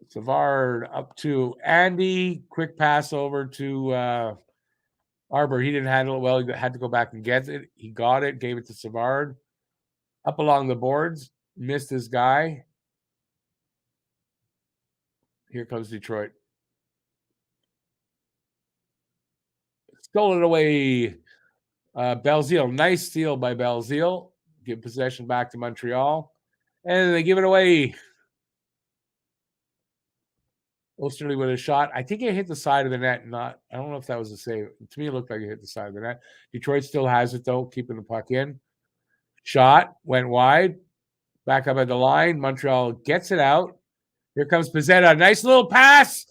Savard up to Andy. Quick pass over to Arbor. He didn't handle it well. He had to go back and get it. He got it, gave it to Savard. Up along the boards. Missed his guy. Here comes Detroit. Stole it away. Belzile, nice steal by Belzile. Give possession back to Montreal. And they give it away. Osterley with a shot. I think it hit the side of the net. I don't know if that was a save. To me, it looked like it hit the side of the net. Detroit still has it, though, keeping the puck in. Shot, went wide. Back up at the line. Montreal gets it out. Here comes Pizzetta. Nice little pass.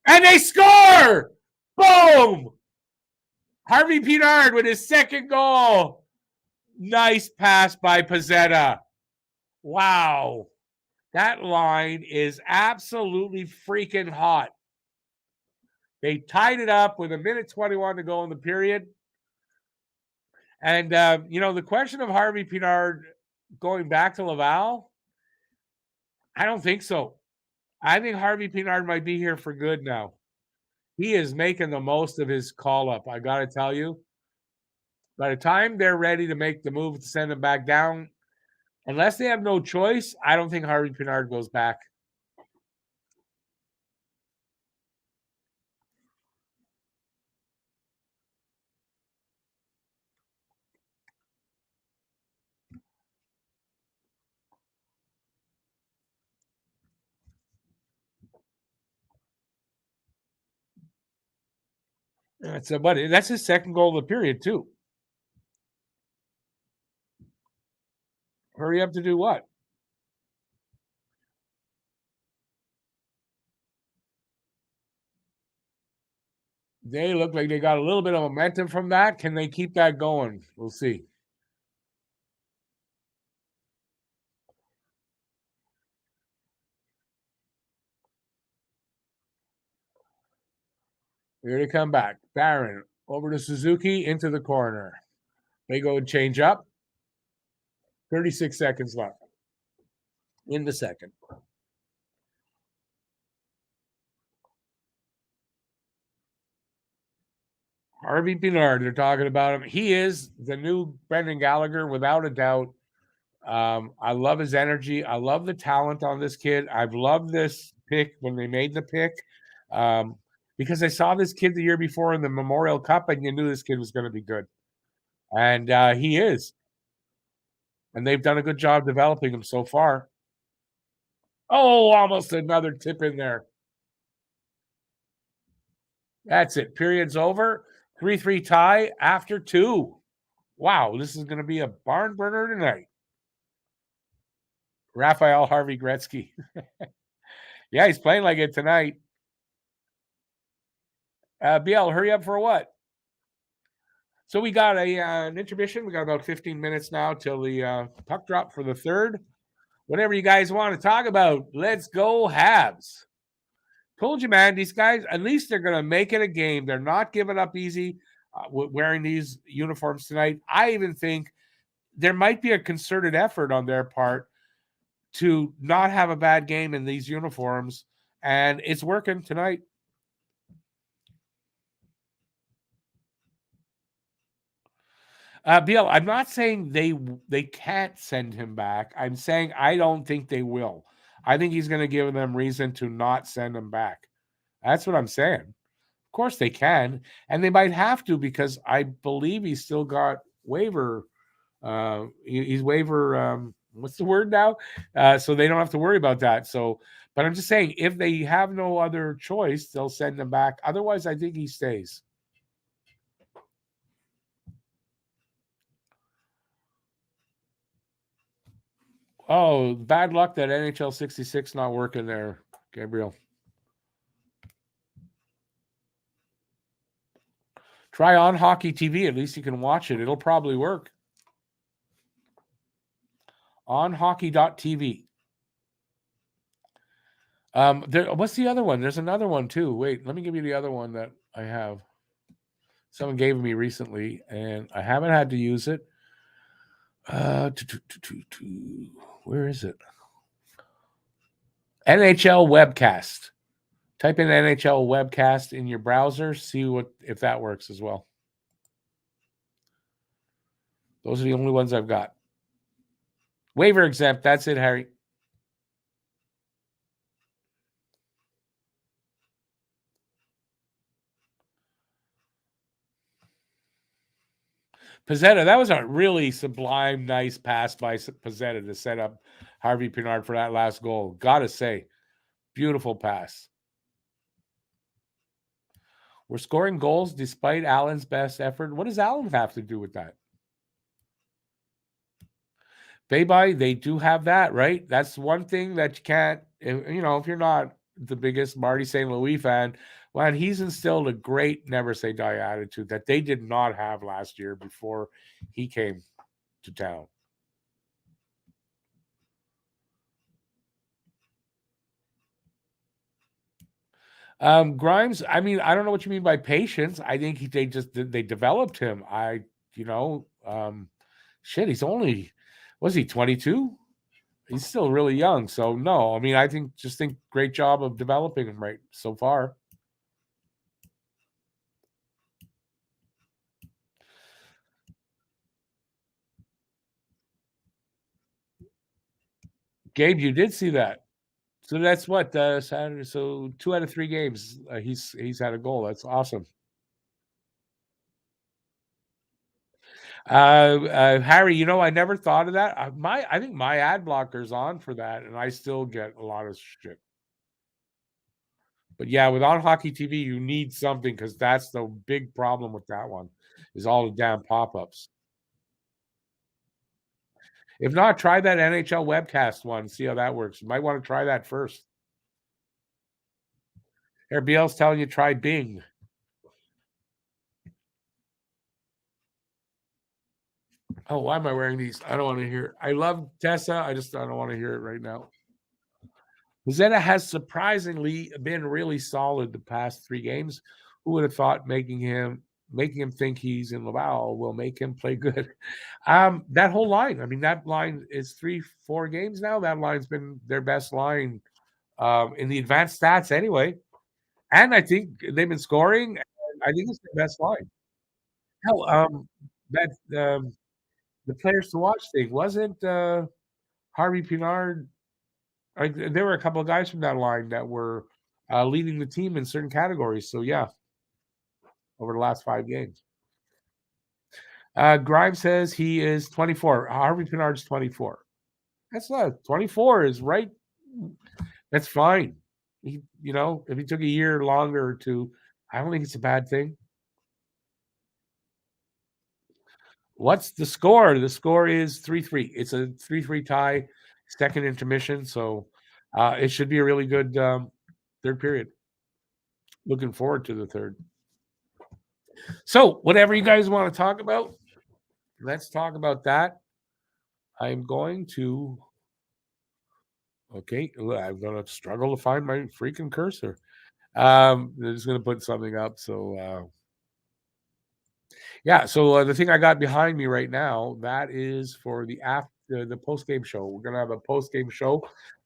And they score! Boom! Harvey Pinard with his second goal. Nice pass by Pizzetta. Wow. That line is absolutely freaking hot. They tied it up with 1:21 to go in the period. And, the question of Harvey Pinard going back to Laval, I don't think so. I think Harvey Pinard might be here for good now. He is making the most of his call-up, I got to tell you. By the time they're ready to make the move to send him back down, unless they have no choice, I don't think Harvey Pinard goes back. That's his second goal of the period, too. Hurry up to do what? They look like they got a little bit of momentum from that. Can they keep that going? We'll see. Here they come back. Barron over to Suzuki into the corner. They go and change up. 36 seconds left in the second. Harvey Pinard, they're talking about him. He is the new Brendan Gallagher, without a doubt. I love his energy. I love the talent on this kid. I've loved this pick when they made the pick because I saw this kid the year before in the Memorial Cup, and you knew this kid was going to be good. And he is. And they've done a good job developing him so far. Oh, almost another tip in there. That's it. Period's over. 3-3 tie after 2. Wow, this is going to be a barn burner tonight. Raphael Harvey Gretzky. Yeah, he's playing like it tonight. BL, hurry up for what? So we got an intermission. We got about 15 minutes now till the puck drop for the third. Whatever you guys want to talk about, let's go Habs. Told you, man, these guys, at least they're going to make it a game. They're not giving up easy wearing these uniforms tonight. I even think there might be a concerted effort on their part to not have a bad game in these uniforms, and it's working tonight. Bill, I'm not saying they can't send him back. I'm saying I don't think they will. I think he's going to give them reason to not send him back. That's what I'm saying. Of course they can, and they might have to because I believe he's still got waiver. He's waiver. What's the word now? So they don't have to worry about that. So, but I'm just saying, if they have no other choice, they'll send him back. Otherwise, I think he stays. Oh, bad luck that NHL 66 not working there, Gabriel. Try on Hockey TV. At least you can watch it. It'll probably work. On hockey.tv. What's the other one? There's another one too. Wait, let me give you the other one that I have. Someone gave me recently, and I haven't had to use it. Where is it? NHL webcast. Type in NHL webcast in your browser. See if that works as well. Those are the only ones I've got. Waiver exempt. That's it, Harry. Pizzetta, that was a really sublime, nice pass by Pizzetta to set up Harvey Pinard for that last goal. Gotta say, beautiful pass. We're scoring goals despite Allen's best effort. What does Allen have to do with that? Bay, they do have that, right? That's one thing that you can't, if you're not the biggest Marty St. Louis fan, well, he's instilled a great never say die attitude that they did not have last year before he came to town. Grimes, I mean, I don't know what you mean by patience. I think they developed him. You know, um, shit, he's only, was he 22? He's still really young. So no, I mean, I think great job of developing him right so far. Gabe, you did see that. So that's what Saturday. So 2 out of 3 games, he's had a goal. That's awesome. Harry, I never thought of that. I think my ad blocker's on for that, and I still get a lot of shit. But yeah, with on hockey TV, you need something because that's the big problem with that one, is all the damn pop-ups. If not, try that NHL webcast one. See how that works. You might want to try that first. Everybody else telling you try Bing. Oh, why am I wearing these? I don't want to hear it. I love Tessa. I don't want to hear it right now. Zeta has surprisingly been really solid the past 3 games. Who would have thought making him think he's in Laval will make him play good? That whole line. I mean, that line is 3-4 games now. That line's been their best line in the advanced stats anyway. And I think they've been scoring. And I think it's the best line. Hell, that the players to watch thing wasn't Harvey Pinard. There were a couple of guys from that line that were leading the team in certain categories. So yeah, over the last 5 games. Grimes says he is 24. Harvey Pinard's 24. That's not 24 is right. That's fine. If he took a year longer or two, I don't think it's a bad thing. What's the score? The score is 3-3. It's a 3-3 tie, second intermission. So it should be a really good third period. Looking forward to the third. So, whatever you guys want to talk about, let's talk about that. I'm going to. Okay, I'm going to struggle to find my freaking cursor. I'm just going to put something up. So, yeah. So the thing I got behind me right now, that is for the post game show. We're gonna have a post game show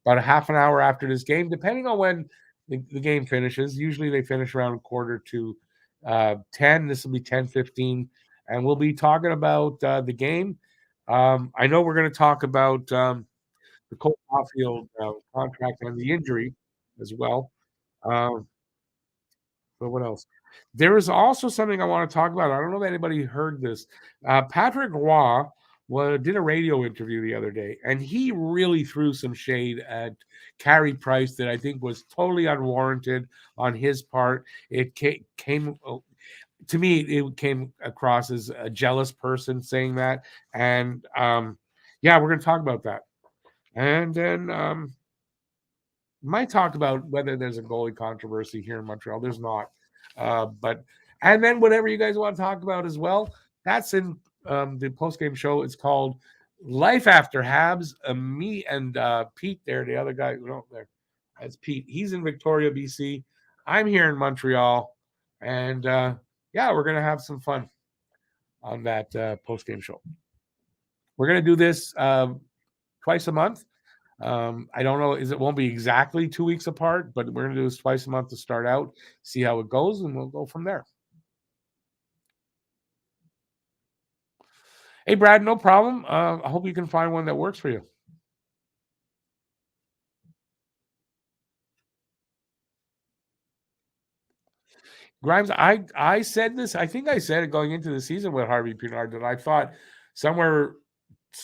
about a half an hour after this game, depending on when the game finishes. Usually they finish around quarter to 10. This will be 10:15, and we'll be talking about the game. I know we're going to talk about the Cole Caulfield contract and the injury as well. Um, but what else? There is also something I want to talk about. I don't know if anybody heard this. Patrick Roy did a radio interview the other day, and he really threw some shade at Carey Price that I think was totally unwarranted on his part. It came to me, it came across as a jealous person saying that. And yeah, we're going to talk about that. And then might talk about whether there's a goalie controversy here in Montreal. There's not. But and then whatever you guys want to talk about as well, that's in the post game show. It's called Life After Habs. Me and Pete there, the other guy. No, there. That's Pete. He's in Victoria, BC. I'm here in Montreal, and yeah, we're gonna have some fun on that post game show. We're gonna do this twice a month. I don't know, it won't be exactly 2 weeks apart, but we're gonna do this twice a month to start out, see how it goes, and we'll go from there. Hey, Brad, no problem. I hope you can find one that works for you. Grimes, I said this. I think I said it going into the season with Harvey Pinard that I thought somewhere,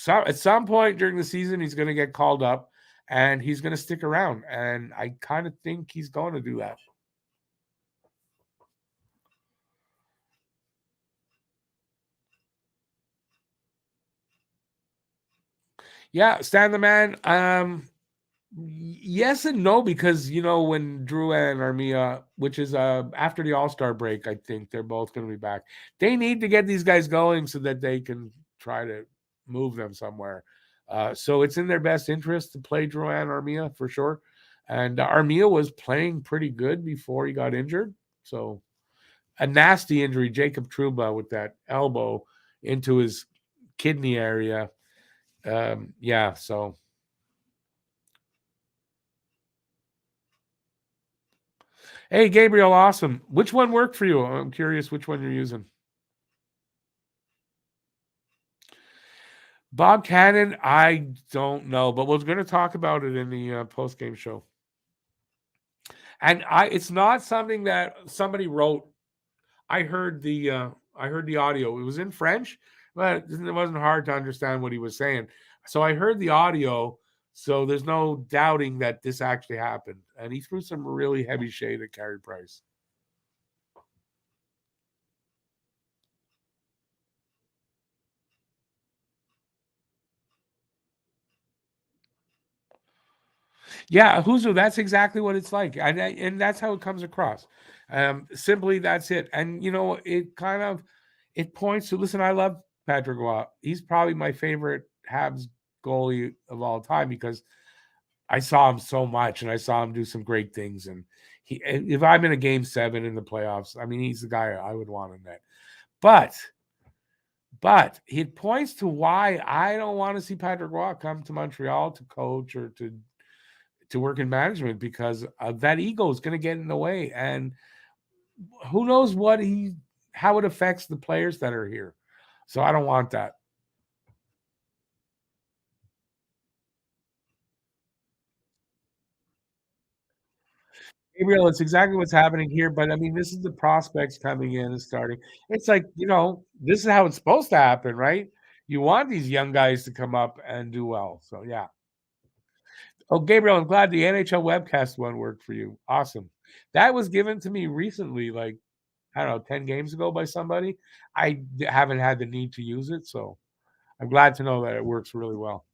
at some point during the season, he's going to get called up and he's going to stick around. And I kind of think he's going to do that. Yeah, Stan the Man. Yes and no, because when Drew and Armia, which is after the All-Star break, I think they're both going to be back. They need to get these guys going so that they can try to move them somewhere. So it's in their best interest to play Drew and Armia for sure. And Armia was playing pretty good before he got injured. So a nasty injury, Jacob Trouba with that elbow into his kidney area. Yeah, so hey, Gabriel, awesome. Which one worked for you? I'm curious which one you're using. Bob Cannon, I don't know, but we're going to talk about it in the post game show. And it's not something that somebody wrote. I heard the audio. It was in French, but it wasn't hard to understand what he was saying. So I heard the audio. So there's no doubting that this actually happened. And he threw some really heavy shade at Carey Price. Yeah, Huzu, that's exactly what it's like. And that's how it comes across. Simply that's it. And it kind of it points to listen, I love Patrick Roy. He's probably my favorite Habs goalie of all time because I saw him so much and I saw him do some great things. And if I'm in a game 7 in the playoffs, I mean he's the guy I would want in that. But it points to why I don't want to see Patrick Roy come to Montreal to coach or to work in management because that ego is going to get in the way, and who knows how it affects the players that are here. So I don't want that. Gabriel, it's exactly what's happening here. But I mean, this is the prospects coming in and starting. It's like, this is how it's supposed to happen, right? You want these young guys to come up and do well. So yeah. Oh, Gabriel, I'm glad the NHL webcast one worked for you. Awesome. That was given to me recently, like I don't know, 10 games ago by somebody. Haven't had the need to use it, so I'm glad to know that it works really well.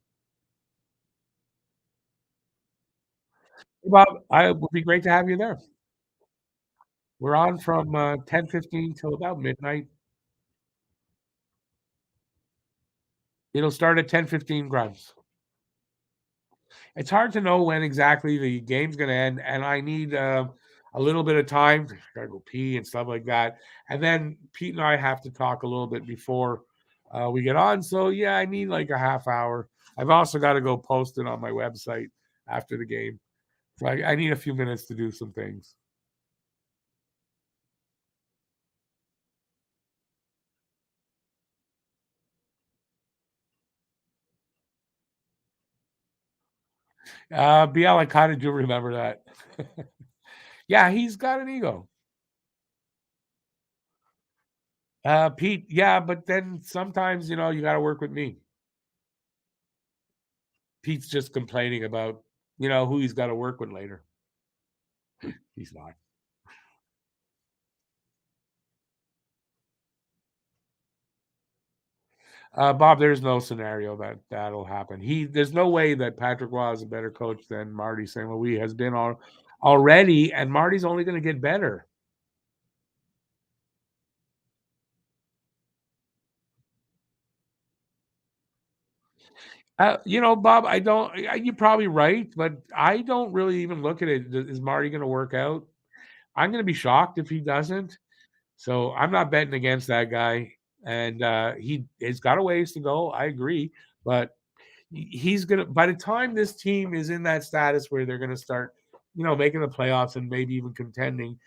Hey, Bob, it would be great to have you there. We're on from 10:15 till about midnight. It'll start at 10:15 Grimes. It's hard to know when exactly the game's going to end, and I need a little bit of time. Gotta go pee and stuff like that, and then Pete and I have to talk a little bit before we get on. So yeah, I need like a half hour. I've also got to go post it on my website after the game. So I need a few minutes to do some things. BL, I kind of do remember that. Yeah, he's got an ego. Pete, yeah, but then sometimes, you got to work with me. Pete's just complaining about, who he's got to work with later. He's not. Bob, there's no scenario that'll happen. There's no way that Patrick Roy is a better coach than Marty St. Louis has been already, and Marty's only going to get better. Bob, I don't. You're probably right, but I don't really even look at it. Is Marty going to work out? I'm going to be shocked if he doesn't. So I'm not betting against that guy. And he's got a ways to go. I agree, but he's gonna. By the time this team is in that status where they're going to start, making the playoffs and maybe even contending,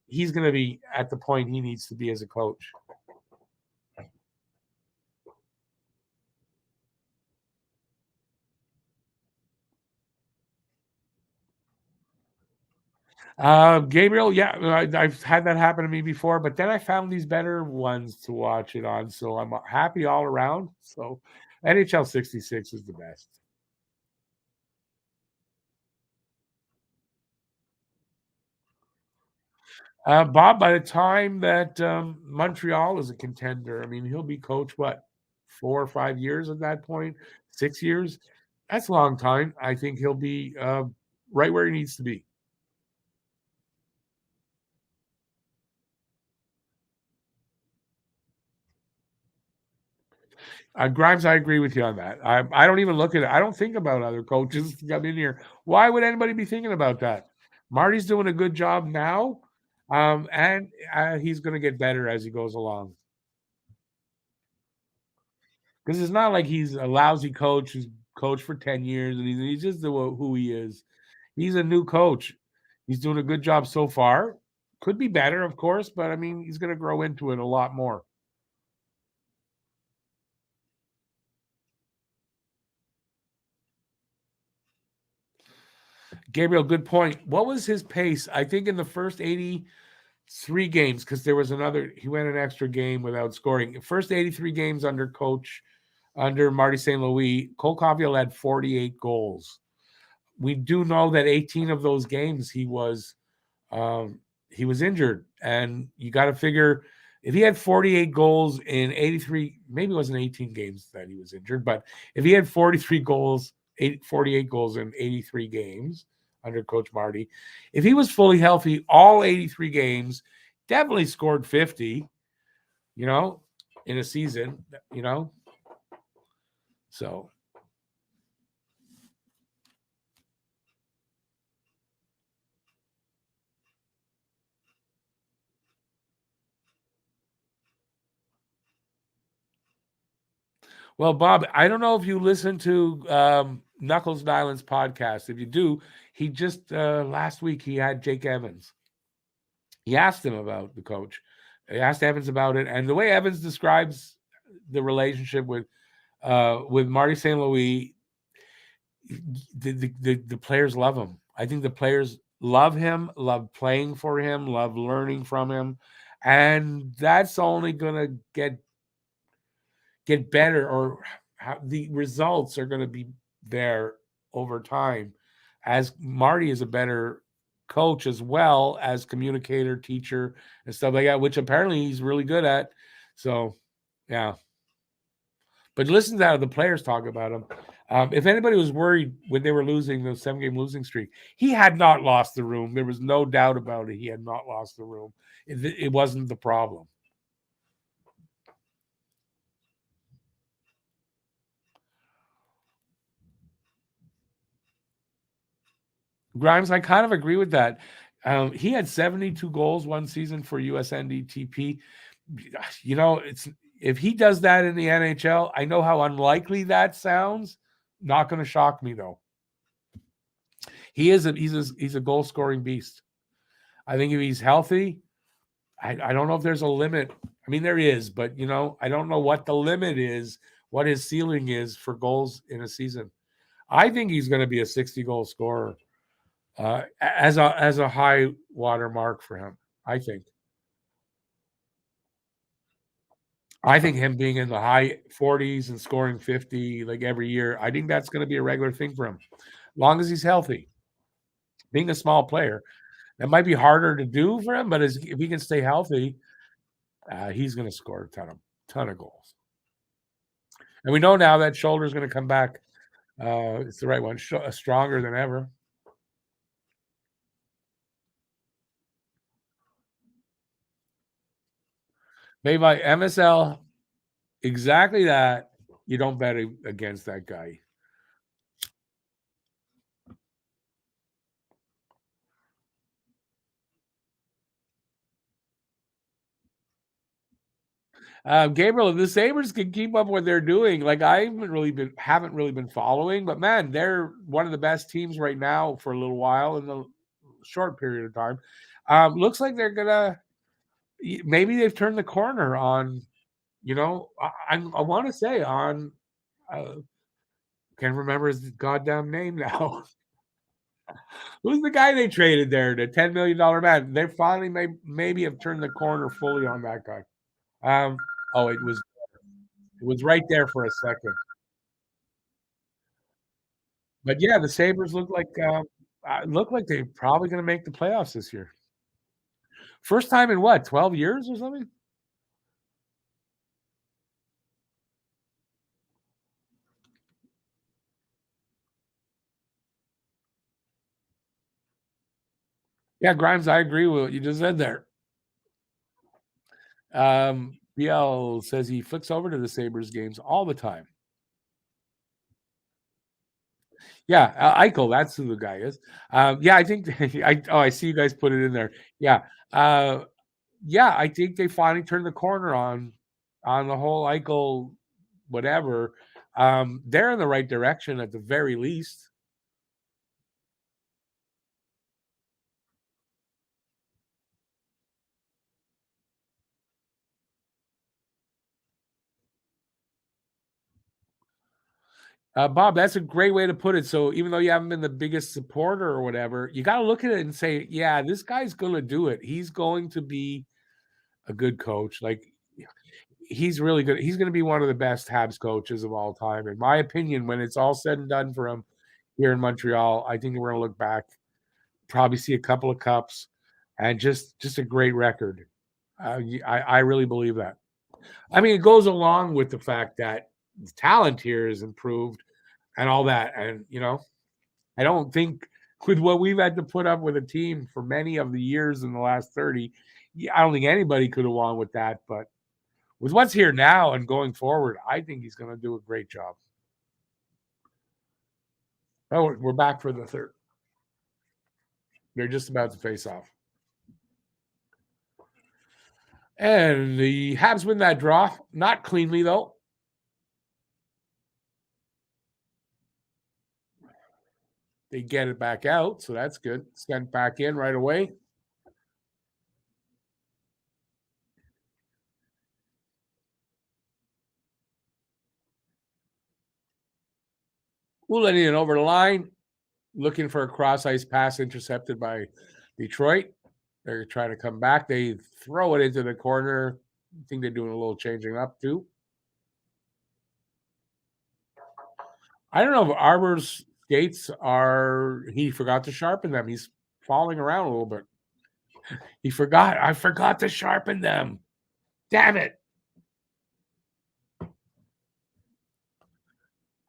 he's going to be at the point he needs to be as a coach. Gabriel, yeah, I've had that happen to me before, but then I found these better ones to watch it on, so I'm happy all around. So NHL 66 is the best. Bob, by the time that Montreal is a contender, I mean, he'll be coach, what, 4 or 5 years at that point, 6 years? That's a long time. I think he'll be right where he needs to be. Grimes, I agree with you on that. I don't even look at it. I don't think about other coaches to come in here. Why would anybody be thinking about that? Marty's doing a good job now, and he's going to get better as he goes along. Because it's not like he's a lousy coach who's coached for 10 years and he's just who he is. He's a new coach. He's doing a good job so far. Could be better, of course, but I mean, he's going to grow into it a lot more. Gabriel, good point. What was his pace? I think in the first 83 games, because there was he went an extra game without scoring. First 83 games under Marty St. Louis, Cole Caulfield had 48 goals. We do know that 18 of those games um, he was injured, and you got to figure if he had 48 goals in 83, maybe it wasn't 18 games that he was injured, but if he had 43 goals, 48 goals in 83 games under Coach Marty, if he was fully healthy all 83 games, definitely scored 50, you know, in a season, you know. So, well, Bob, I don't know if you listen to Knuckles Nyland's podcast. If you do, he just last week he had Jake Evans. He asked him about the coach. He asked Evans about it, and the way Evans describes the relationship with Marty St. Louis, the players love him. I think the players love him, love playing for him, love learning from him, and that's only gonna get better, or how the results are going to be there over time as Marty is a better coach as well as communicator, teacher, and stuff like that, which apparently he's really good at. So, yeah. But listen to how the players talk about him. If anybody was worried when they were losing the 7-game losing streak, he had not lost the room. There was no doubt about it. He had not lost the room. It wasn't the problem. Grimes, I kind of agree with that. He had 72 goals one season for USNDTP. You know, it's if he does that in the NHL, I know how unlikely that sounds. Not going to shock me though. He's a goal scoring beast. I think if he's healthy, I don't know if there's a limit. I mean, there is, but you know, I don't know what the limit is, what his ceiling is for goals in a season. I think he's going to be a 60 goal scorer. As a high water mark for him. I think. I think him being in the high 40s and scoring 50 like every year, I think that's going to be a regular thing for him. Long as he's healthy. Being a small player, that might be harder to do for him, but if he can stay healthy, he's going to score a ton of goals. And we know now that shoulder is going to come back. It's the right one, stronger than ever. Made by MSL, exactly that. You don't bet against that guy. Gabriel, if the Sabres can keep up what they're doing, like I haven't really been following, but man, they're one of the best teams right now for a little while in the short period of time. Looks like they're gonna maybe they've turned the corner on. You know, I want to say on. Can't remember his goddamn name now. Who's the guy they traded there? The $10 million man. They finally maybe have turned the corner fully on that guy. Oh, it was right there for a second. But yeah, the Sabres look like they're probably going to make the playoffs this year. First time in what, 12 years or something? Yeah, Grimes, I agree with what you just said there. BL says he flicks over to the Sabres games all the time. Yeah, Eichel, that's who the guy is. Yeah, I think I see you guys put it in there. Yeah. Uh, yeah, I think they finally turned the corner on the whole Eichel whatever. They're in the right direction at the very least. Bob, that's a great way to put it. So even though you haven't been the biggest supporter or whatever, you got to look at it and say, yeah, this guy's going to do it. He's going to be a good coach. Like he's really good. He's going to be one of the best Habs coaches of all time, in my opinion. When it's all said and done for him here in Montreal, I think we're going to look back, probably see a couple of cups, and just a great record. I really believe that. I mean, it goes along with the fact that the talent here is improved and all that, and I don't think with what we've had to put up with a team for many of the years in the last 30, I don't think anybody could have won with that. But with what's here now and going forward, I think he's going to do a great job. Oh, we're back for the third. They're just about to face off. And the Habs win that draw. Not cleanly, though. They get it back out, so that's good. Sent back in right away. Ulanian over the line, looking for a cross ice pass intercepted by Detroit. They're trying to come back. They throw it into the corner. I think they're doing a little changing up too. I don't know if Arbor's skates are. He forgot to sharpen them. He's falling around a little bit. He forgot. I forgot to sharpen them. Damn it.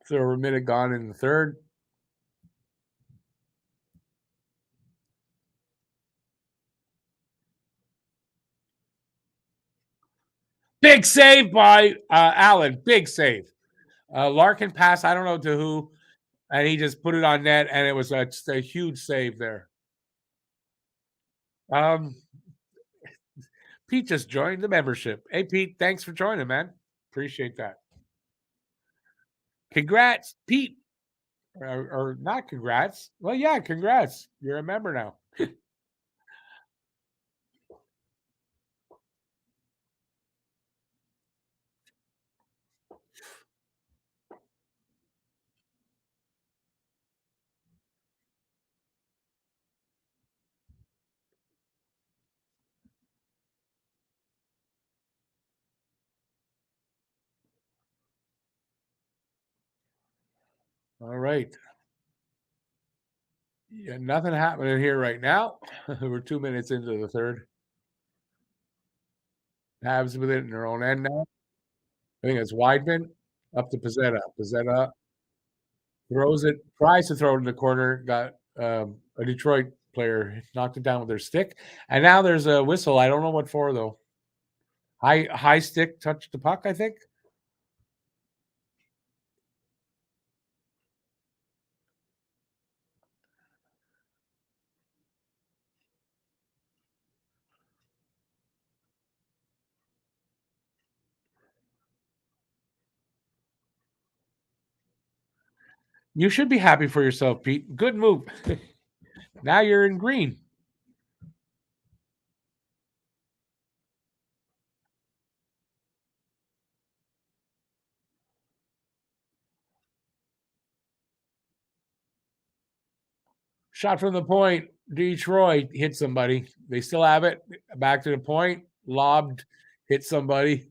So a minute gone in the third. Big save by Allen. Big save. Larkin pass, I don't know to who, and he just put it on net, and it was just a huge save there. Um, Pete just joined the membership. Hey, Pete, thanks for joining, man. Appreciate that. Congrats, Pete. Or not congrats. Well, yeah, congrats. You're a member now. All right. Yeah, nothing happening here right now. We're 2 minutes into the third. Habs with it in their own end now. I think it's Weidman up to Pizzetta. Pizzetta throws it, tries to throw it in the corner, got a Detroit player knocked it down with their stick. And now there's a whistle. I don't know what for, though. High stick touched the puck, I think. You should be happy for yourself, Pete. Good move. Now you're in green. Shot from the point. Detroit hit somebody. They still have it. Back to the point. Lobbed. Hit somebody.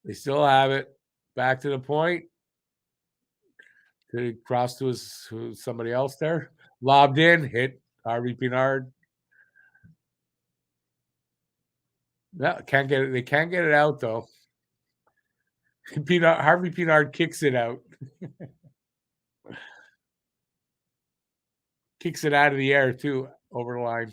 They still have it. Back to the point. Did it cross to somebody else there? Lobbed in. Hit Harvey Pinard. No, can't get it. They can't get it out though. Harvey Pinard kicks it out. Kicks it out of the air too, over the line.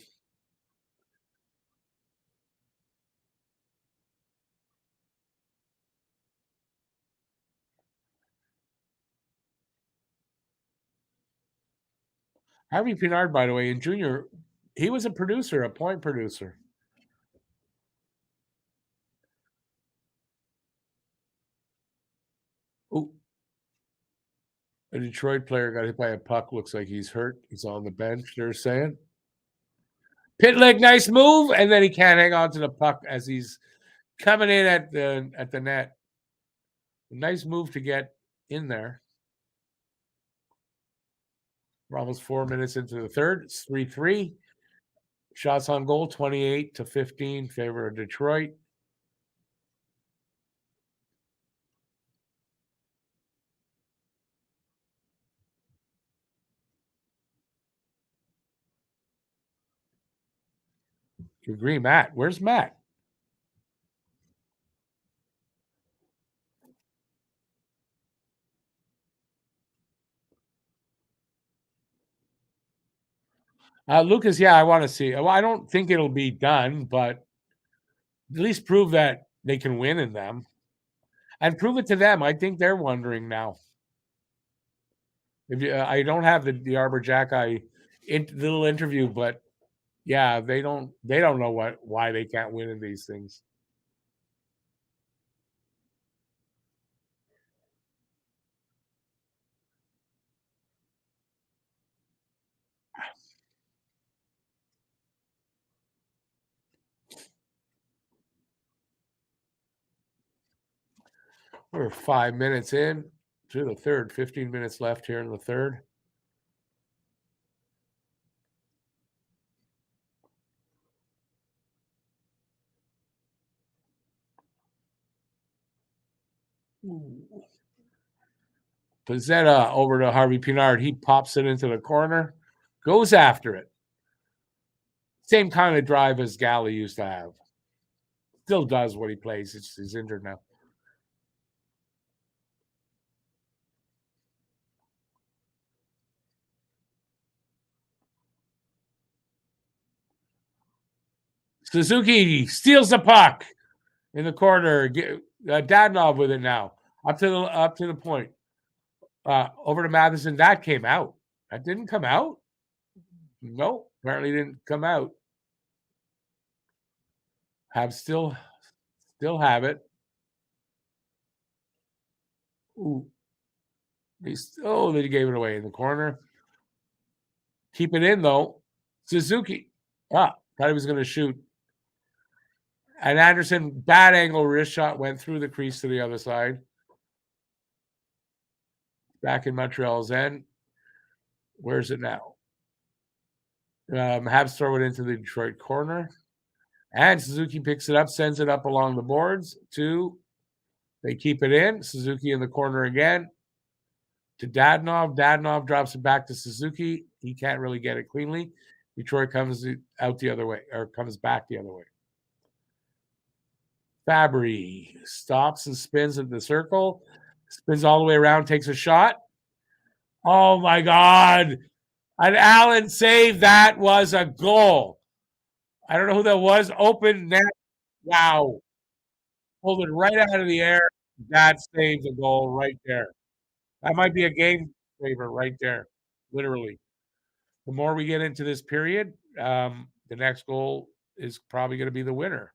Harvey Pinard, by the way, in junior, he was a producer, a point producer. Ooh. A Detroit player got hit by a puck. Looks like he's hurt. He's on the bench, they're saying. Pitlick, nice move, and then he can't hang on to the puck as he's coming in at the net. Nice move to get in there. We're almost 4 minutes into the third. It's 3-3. Shots on goal, 28-15, favor of Detroit. You agree, Matt? Where's Matt? Lucas, yeah, I want to see. Well, I don't think it'll be done, but at least prove that they can win in them. And prove it to them. I think they're wondering now. If you, I don't have the Arbor Jackeye little interview, but yeah, they don't know why they can't win in these things. We're 5 minutes in to the third. 15 minutes left here in the third. Pizzetta over to Harvey Pinard. He pops it into the corner, goes after it. Same kind of drive as Galley used to have. Still does what he plays. He's injured now. Suzuki steals the puck in the corner. Dadonov with it now. Up to the point. Over to Matheson. That came out. That didn't come out. No, apparently didn't come out. Still have it. Ooh. They gave it away in the corner. Keep it in though. Suzuki. Thought he was going to shoot. And Anderson, bad angle wrist shot, went through the crease to the other side. Back in Montreal's end. Where's it now? Habs throw it into the Detroit corner. And Suzuki picks it up, sends it up along the boards. They keep it in. Suzuki in the corner again. To Dadonov. Dadonov drops it back to Suzuki. He can't really get it cleanly. Detroit comes out the other way, or comes back the other way. Fabry stops and spins at the circle. Spins all the way around, takes a shot. Oh, my God. An Allen save. That was a goal. I don't know who that was. Open net. Wow. Pulled it right out of the air. That saves a goal right there. That might be a game saver right there, literally. The more we get into this period, the next goal is probably going to be the winner.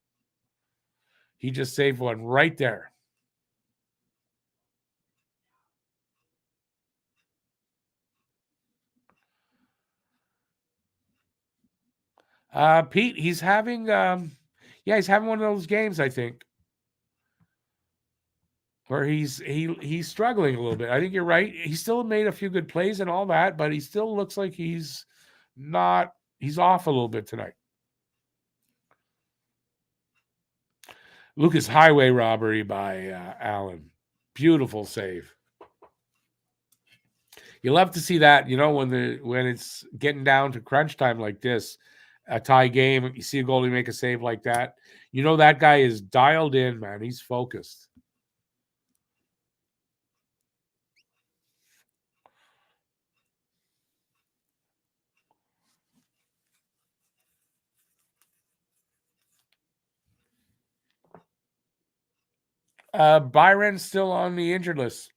He just saved one right there. Pete, he's having he's having one of those games, I think. where he's struggling a little bit. I think you're right. He still made a few good plays and all that, but he still looks like not he's off a little bit tonight. Lucas highway robbery by Allen. Beautiful save. You love to see that, when it's getting down to crunch time like this, a tie game, you see a goalie make a save like that. That guy is dialed in, man. He's focused. Byron's still on the injured list.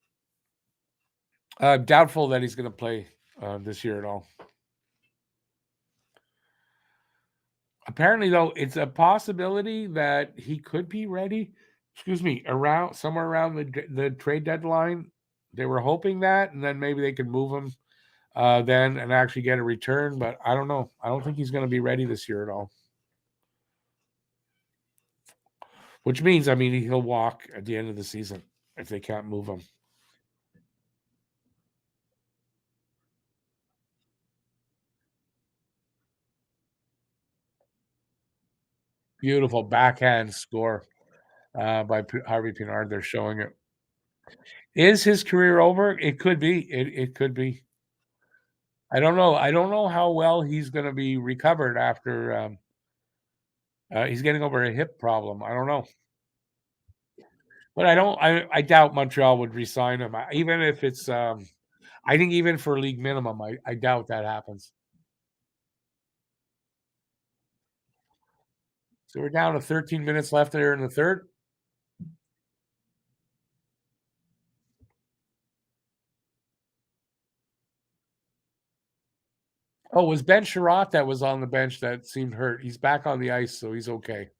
Doubtful that he's going to play this year at all. Apparently, though, it's a possibility that he could be ready. Somewhere around the trade deadline. They were hoping that, and then maybe they could move him then and actually get a return. But I don't know. I don't think he's going to be ready this year at all. Which means, he'll walk at the end of the season if they can't move him. Beautiful backhand score by Harvey Pinard. They're showing it. Is his career over? It could be. It could be. I don't know. I don't know how well he's going to be recovered after he's getting over a hip problem. I don't know. But I doubt Montreal would re-sign him. Even if it's I think even for league minimum, I doubt that happens. So we're down to 13 minutes left there in the third. Oh, it was Ben Sherratt that was on the bench that seemed hurt. He's back on the ice, so he's okay.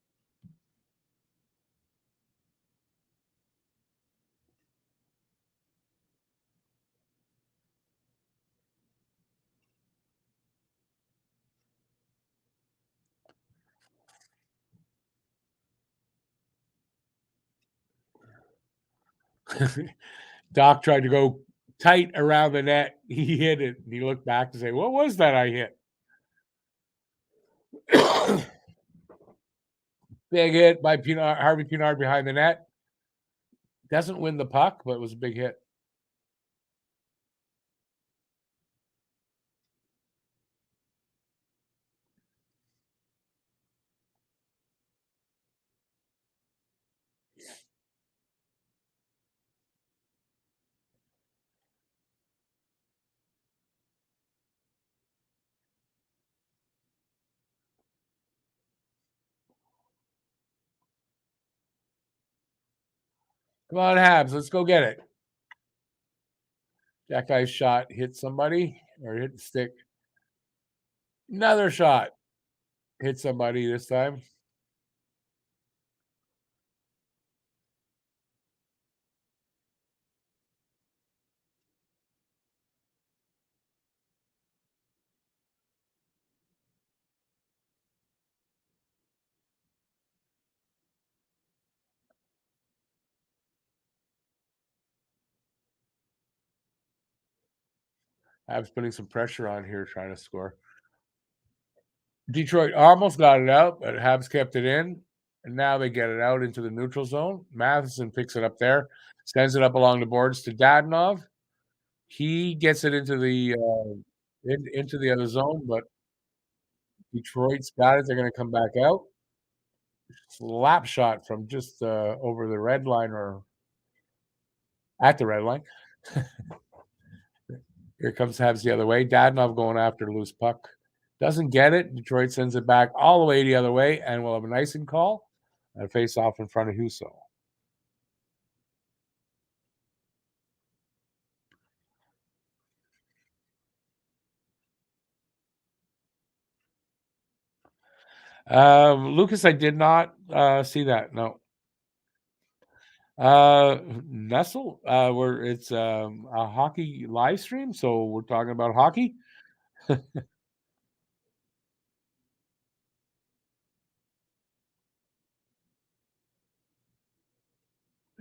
Doc tried to go tight around the net. He hit it, and he looked back to say, "What was that I hit?" Big hit by Harvey Pinard behind the net. Doesn't win the puck, but it was a big hit. Come on, Habs, let's go get it. That guy's shot hit somebody or hit the stick. Another shot hit somebody this time. Habs putting some pressure on here, trying to score. Detroit almost got it out, but Habs kept it in. And now they get it out into the neutral zone. Matheson picks it up there, sends it up along the boards to Dadonov. He gets it into into the other zone, but Detroit's got it. They're going to come back out. Slap shot from just over the red line or at the red line. Here comes Habs the other way. Dadonov going after the loose puck. Doesn't get it. Detroit sends it back all the way the other way, and we'll have a icing call and a face off in front of Husso. Lucas, I did not see that. No. Nestle, where it's a hockey live stream, so we're talking about hockey.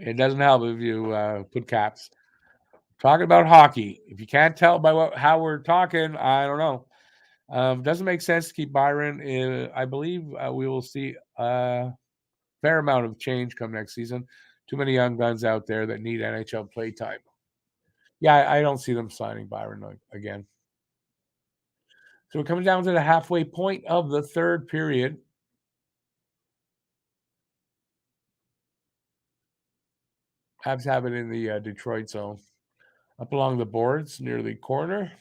It doesn't help if you put caps. Talking about hockey. If you can't tell by how we're talking, I don't know. Doesn't make sense to keep Byron. I believe we will see a fair amount of change come next season. Too many young guns out there that need NHL play time. Yeah, I don't see them signing Byron again. So we're coming down to the halfway point of the third period. Habs have it in the Detroit zone. Up along the boards near the corner.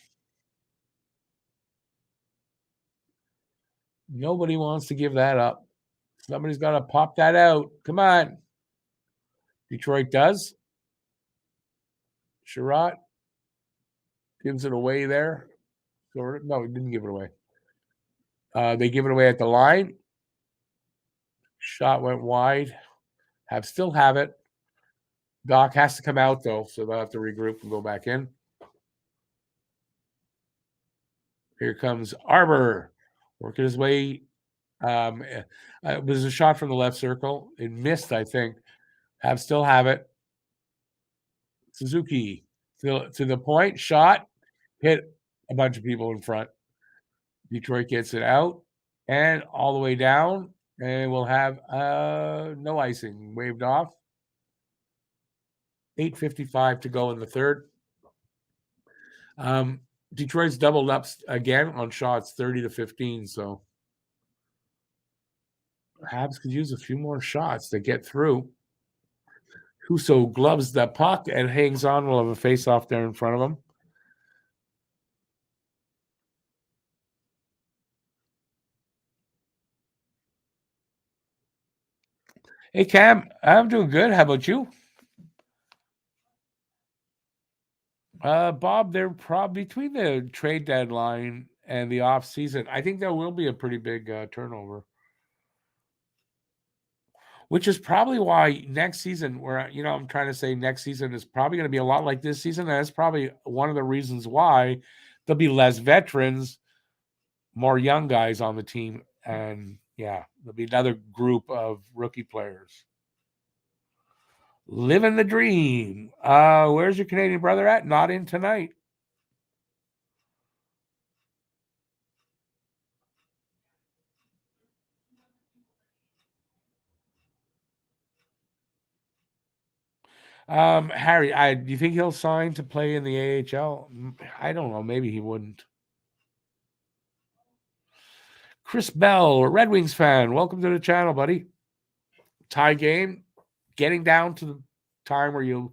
Nobody wants to give that up. Somebody's got to pop that out. Come on. Detroit does. Sherratt gives it away there. No, he didn't give it away. They give it away at the line. Shot went wide. Still have it. Doc has to come out, though, so they'll have to regroup and go back in. Here comes Arbor, working his way. It was a shot from the left circle. It missed, I think. Still have it. Suzuki to the point. Shot. Hit a bunch of people in front. Detroit gets it out and all the way down. And we'll have no icing. Waved off. 8:55 to go in the third. Detroit's doubled up again on shots, 30-15. So Habs could use a few more shots to get through. Husso gloves the puck and hangs on. We'll have a face-off there in front of him. Hey, Cam, I'm doing good. How about you? Bob, they're probably between the trade deadline and the off season. I think there will be a pretty big turnover, which is probably why next season, where I'm trying to say next season is probably going to be a lot like this season. And that's probably one of the reasons why there'll be less veterans, more young guys on the team, and yeah, there'll be another group of rookie players. Living the dream. Where's your Canadian brother at? Not in tonight. Harry, do you think he'll sign to play in the AHL? I don't know. Maybe he wouldn't. Chris Bell, Red Wings fan. Welcome to the channel, buddy. Tie game. Getting down to the time where you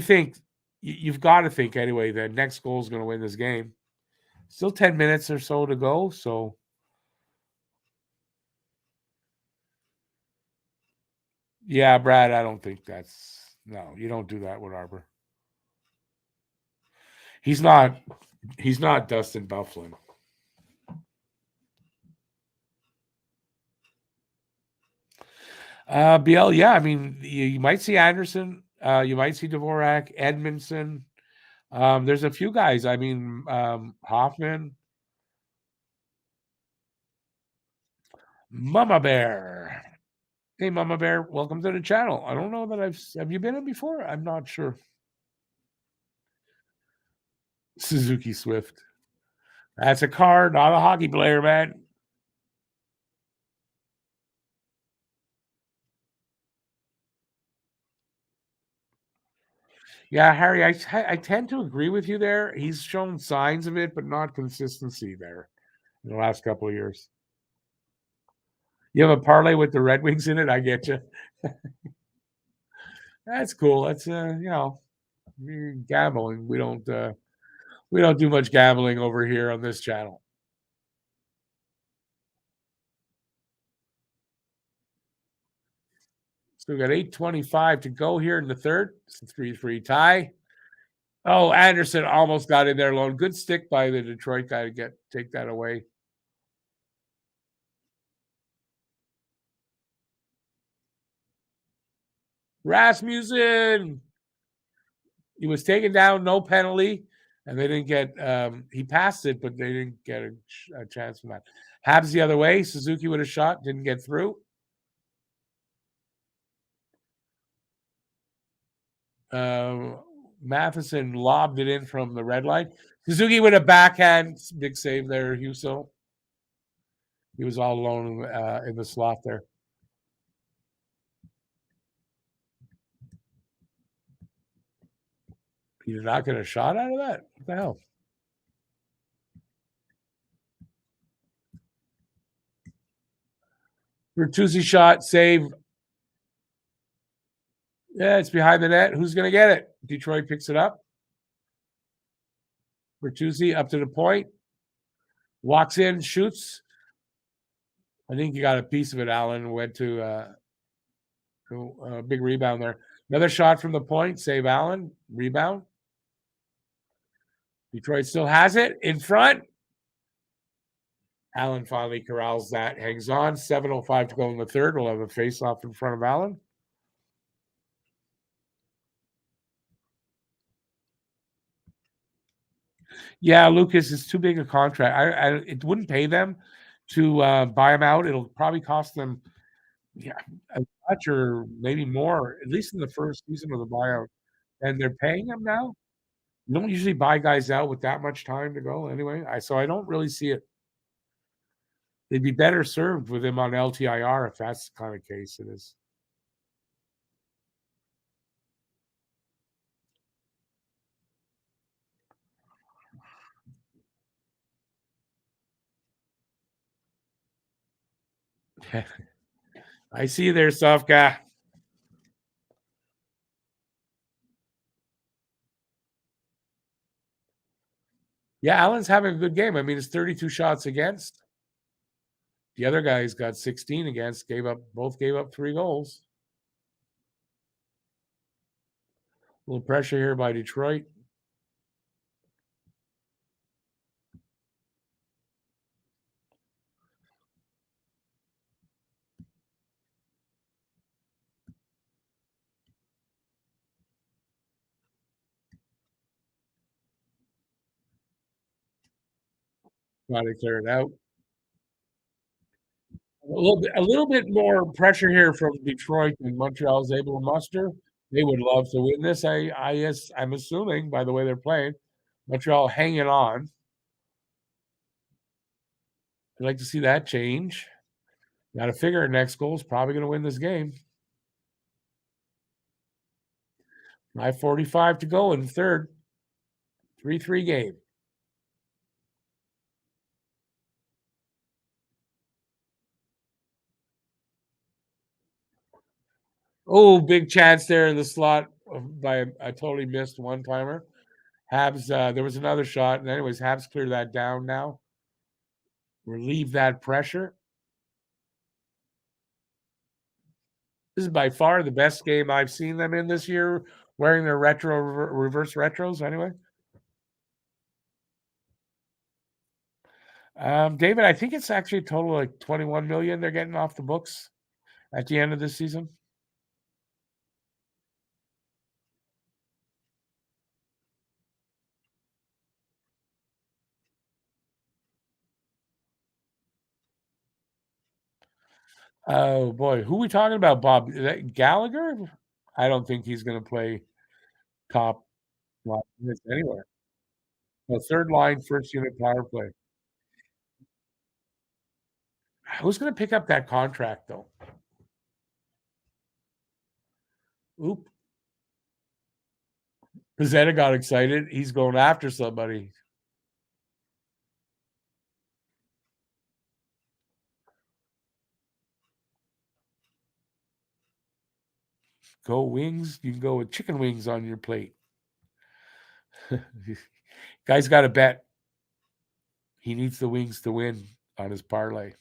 think you've got to think anyway that next goal is going to win this game. Still 10 minutes or so to go. So yeah, Brad, I don't think no, you don't do that with Arbor. He's not Dustin Byfuglien. BL, yeah, I mean, you might see Anderson, you might see Dvorak, Edmondson. There's a few guys. I mean, Hoffman, Mama Bear. Hey, Mama Bear, welcome to the channel. I don't know that have you been in before? I'm not sure. Suzuki Swift. That's a car, not a hockey player, man. Yeah, Harry, I tend to agree with you there. He's shown signs of it, but not consistency there in the last couple of years. You have a parlay with the Red Wings in it? I get you. That's cool. That's gambling. We don't do much gambling over here on this channel. So we got 8:25 to go here in the third. It's a 3-3 tie. Oh, Anderson almost got in there alone. Good stick by the Detroit guy to take that away. Rasmussen. He was taken down, no penalty, and they didn't get. He passed it, but they didn't get a chance from that. Habs the other way. Suzuki with a shot, didn't get through. Matheson lobbed it in from the red line. Suzuki with a backhand, big save there, Huso. He was all alone in the slot there. He did not get a shot out of that? What the hell? Bertuzzi shot, save. Yeah, it's behind the net. Who's going to get it? Detroit picks it up. Bertuzzi up to the point. Walks in, shoots. I think you got a piece of it, Allen. Went to a big rebound there. Another shot from the point. Save Allen. Rebound. Detroit still has it in front. Allen finally corrals that. Hangs on. 7:05 to go in the third. We'll have a face-off in front of Allen. Yeah, Lucas is too big a contract. It wouldn't pay them to buy him out. It'll probably cost them as much or maybe more, at least in the first season of the buyout. And they're paying him now. You don't usually buy guys out with that much time to go anyway. So I don't really see it. They'd be better served with him on LTIR if that's the kind of case it is. I see you there, soft guy. Yeah, Allen's having a good game. I mean, it's 32 shots against. The other guys got 16 against, both gave up 3 goals. A little pressure here by Detroit. Trying to clear it out. A little bit more pressure here from Detroit than Montreal is able to muster. They would love to win this. I'm assuming by the way they're playing, Montreal hanging on. I'd like to see that change. Got to figure next goal is probably going to win this game. 5:45 to go in the third. 3-3 game. Oh, big chance there in the slot by a totally missed one-timer. Habs, there was another shot. And anyways, Habs clear that down now. Relieve that pressure. This is by far the best game I've seen them in this year, wearing their reverse retros anyway. David, I think it's actually a total of like 21 million they're getting off the books at the end of this season. Oh boy, who are we talking about, Bob? Is that Gallagher? I don't think he's going to play top line minutes anywhere. No, third line, first unit power play. Who's going to pick up that contract though? Oop. Pizzetta got excited. He's going after somebody. Go wings. You can go with chicken wings on your plate. Guy's got to bet. He needs the wings to win on his parlay.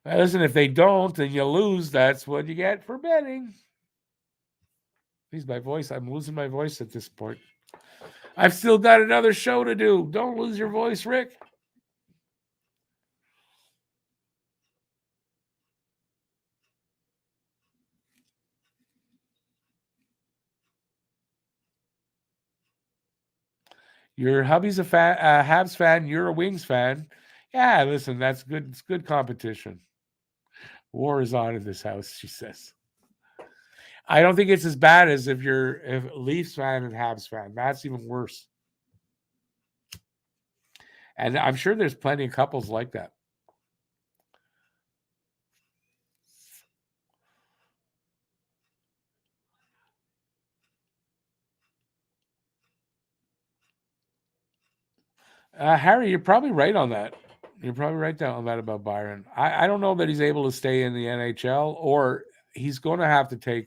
Listen, if they don't and you lose, that's what you get for betting. Please, my voice. I'm losing my voice at this point. I've still got another show to do. Don't lose your voice, Rick. Your hubby's a Habs fan. You're a Wings fan. Yeah, listen, that's good. It's good competition. War is on in this house, she says. I don't think it's as bad as if you're a Leafs fan and Habs fan. That's even worse. And I'm sure there's plenty of couples like that. Harry, you're probably right on that. You're probably right on that about Byron. I don't know that he's able to stay in the NHL, or he's going to have to take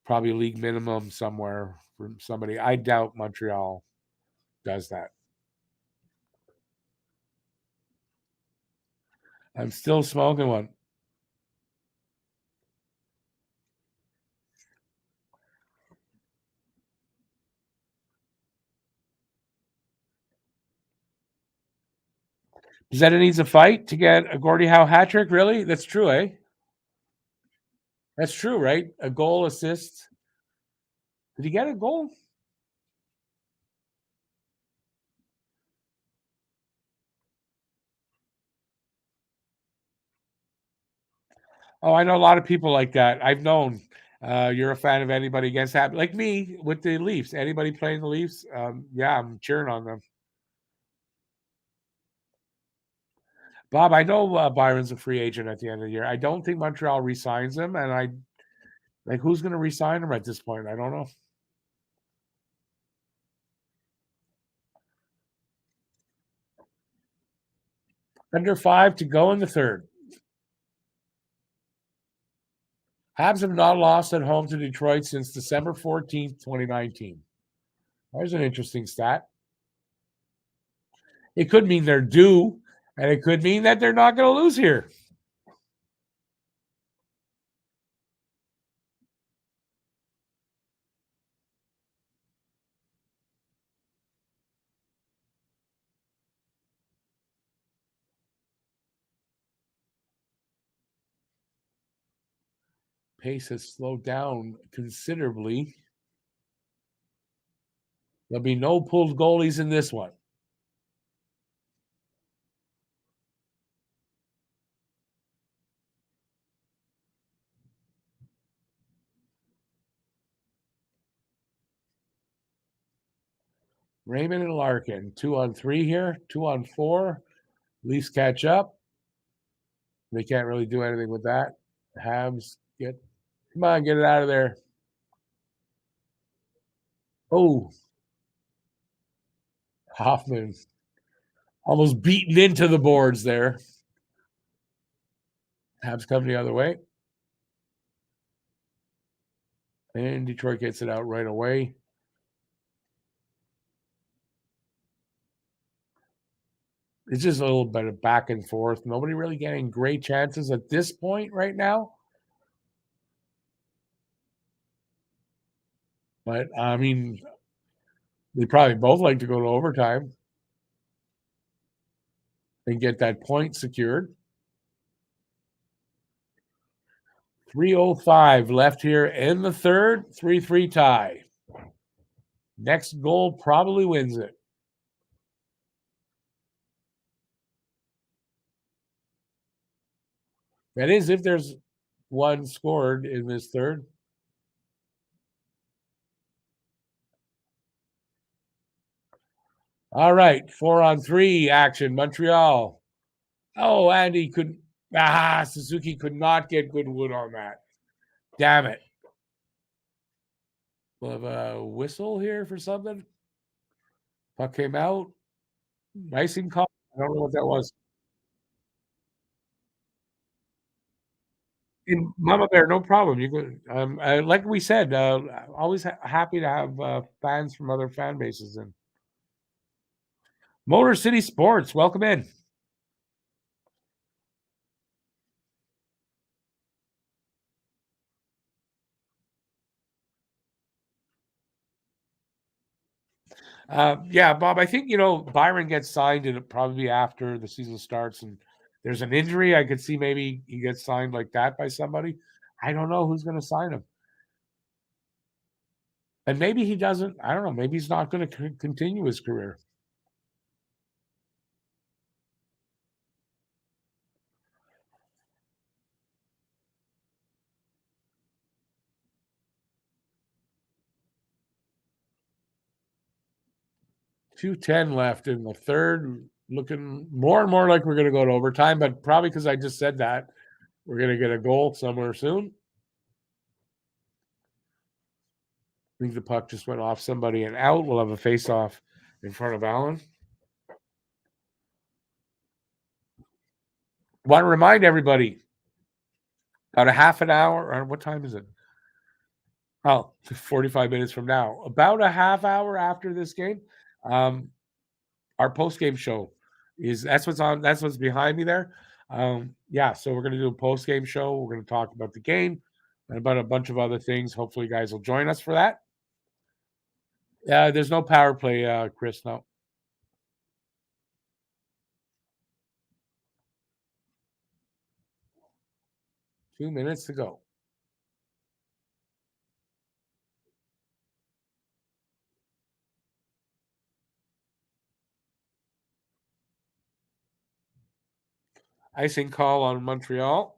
probably a league minimum somewhere from somebody. I doubt Montreal does that. I'm still smoking one. Is that it needs a fight to get a Gordie Howe hat trick? Really? That's true, eh? That's true, right? A goal assist. Did he get a goal? Oh, I know a lot of people like that. I've known you're a fan of anybody against that, like me with the Leafs. Anybody playing the Leafs? Yeah, I'm cheering on them. Bob, I know Byron's a free agent at the end of the year. I don't think Montreal resigns him, and I like who's going to resign him at this point. I don't know. Under 5 to go in the third. Habs have not lost at home to Detroit since December 14th, 2019. There's an interesting stat. It could mean they're due, and it could mean that they're not going to lose here. Pace has slowed down considerably. There'll be no pulled goalies in this one. Raymond and Larkin, 2-on-3 here, 2-on-4. Leafs catch up. They can't really do anything with that. Habs come on, get it out of there. Oh, Hoffman almost beaten into the boards there. Habs come the other way. And Detroit gets it out right away. It's just a little bit of back and forth. Nobody really getting great chances at this point right now. But I mean, they probably both like to go to overtime and get that point secured. 3:05 left here in the third, 3-3 tie. Next goal probably wins it. That is, if there's one scored in this third. All right, 4-on-3 action, Montreal. Oh, Andy could. Suzuki could not get good wood on that. Damn it. We'll have a whistle here for something. Puck came out. Icing call. I don't know what that was. In Mama Bear, no problem. You could, like we said, always happy to have fans from other fan bases in. Motor City Sports, welcome in. Yeah, Bob, I think, Byron gets signed and probably after the season starts and there's an injury. I could see maybe he gets signed like that by somebody. I don't know who's going to sign him. And maybe he doesn't. I don't know. Maybe he's not going to continue his career. 2:10 left in the third. Looking more and more like we're going to go to overtime, but probably because I just said that, we're going to get a goal somewhere soon. I think the puck just went off somebody and out. We'll have a face-off in front of Allen. Want to remind everybody, about a half an hour, or what time is it? Oh, 45 minutes from now. About a half hour after this game, our post-game show that's what's behind me there. So we're going to do a post-game show. We're going to talk about the game and about a bunch of other things. Hopefully you guys will join us for that. There's no power play, Chris. No. Two minutes to go. Icing call on Montreal.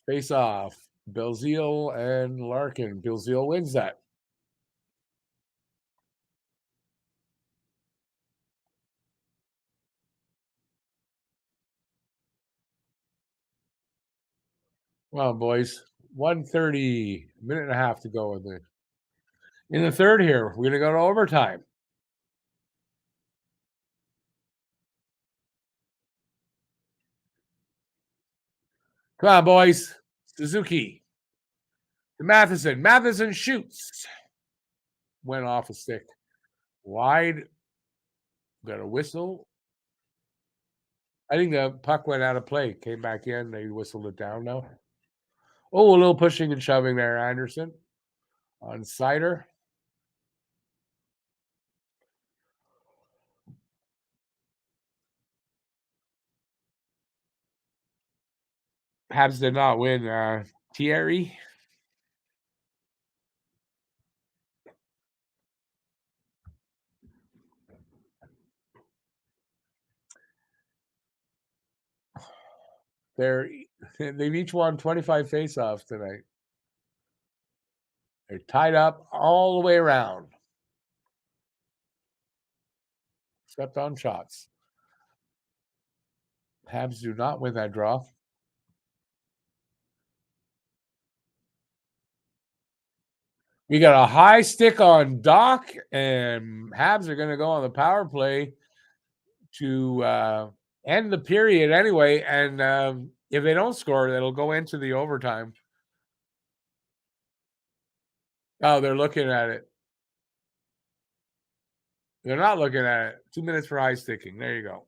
Face off. Belzile and Larkin. Belzile wins that. Well, boys, 1:30, minute and a half to go in the third here. We're going to go to overtime. Come on, boys. Suzuki to Matheson. Matheson shoots. Went off a stick. Wide. Got a whistle. I think the puck went out of play. Came back in. They whistled it down now. Oh, a little pushing and shoving there, Anderson. On Sider. Habs did not win. Thierry. They've each won 25 faceoffs tonight. They're tied up all the way around. Except on shots. Habs do not win that draw. We got a high stick on Doc, and Habs are going to go on the power play to end the period anyway. And if they don't score, it'll go into the overtime. Oh, they're looking at it. They're not looking at it. 2 minutes for high sticking. There you go.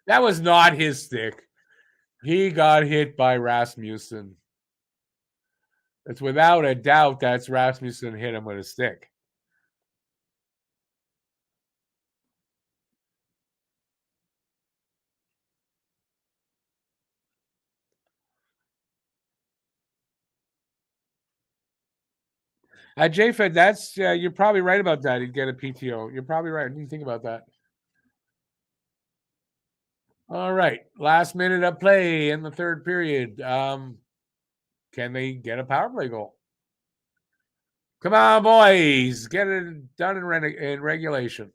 That was not his stick. He got hit by Rasmussen. It's without a doubt that's Rasmussen hit him with a stick. JFed, that's you're probably right about that. He'd get a PTO. You're probably right. I didn't think about that. All right. Last minute of play in the third period. Can they get a power play goal? Come on, boys. Get it done in regulation.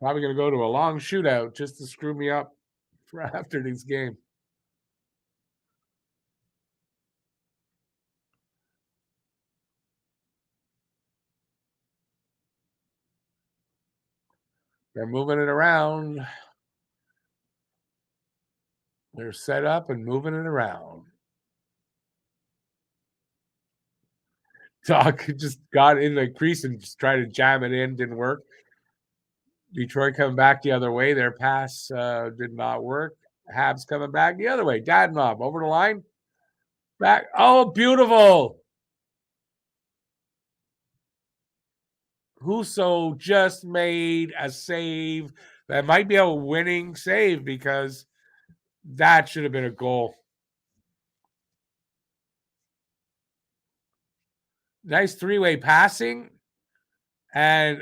Probably going to go to a long shootout just to screw me up for after this game. They're moving it around. They're set up and moving it around. Doc just got in the crease and just tried to jam it in. Didn't work. Detroit coming back the other way. Their pass did not work. Habs coming back the other way. Dadonov over the line. Back. Oh, beautiful. Husso just made a save that might be a winning save because that should have been a goal. Nice three-way passing. And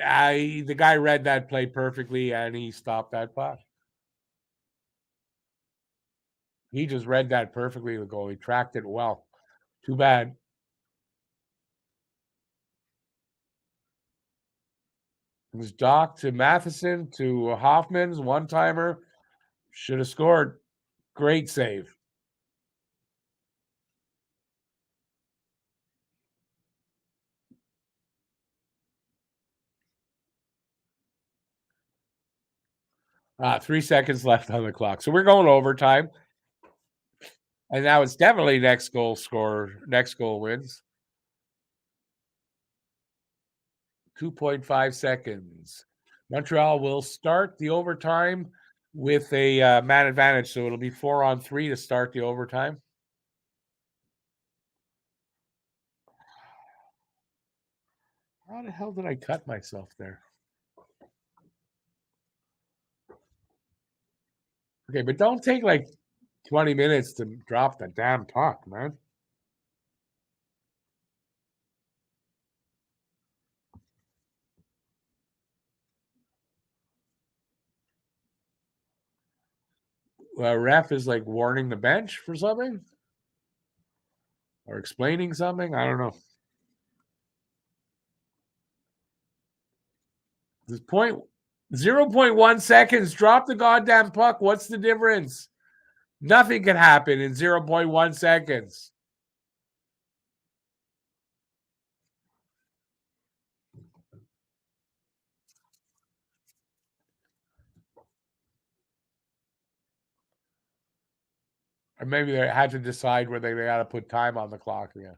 the guy read that play perfectly, and he stopped that puck. He just read that perfectly, the goal. He tracked it well. Too bad. It was Doc to Matheson to Hoffman's one-timer. Should have scored. Great save. Ah, 3 seconds left on the clock. So we're going overtime. And now it's definitely next goal wins. 2.5 seconds. Montreal will start the overtime with a man advantage. So it'll be 4-on-3 to start the overtime. How the hell did I cut myself there? Okay, but don't take like 20 minutes to drop the damn puck, man. Ref is like warning the bench for something or explaining something. I don't know. This point 0.1 seconds. Drop the goddamn puck. What's the difference? Nothing can happen in 0.1 seconds. Or maybe they had to decide where they got to put time on the clock again.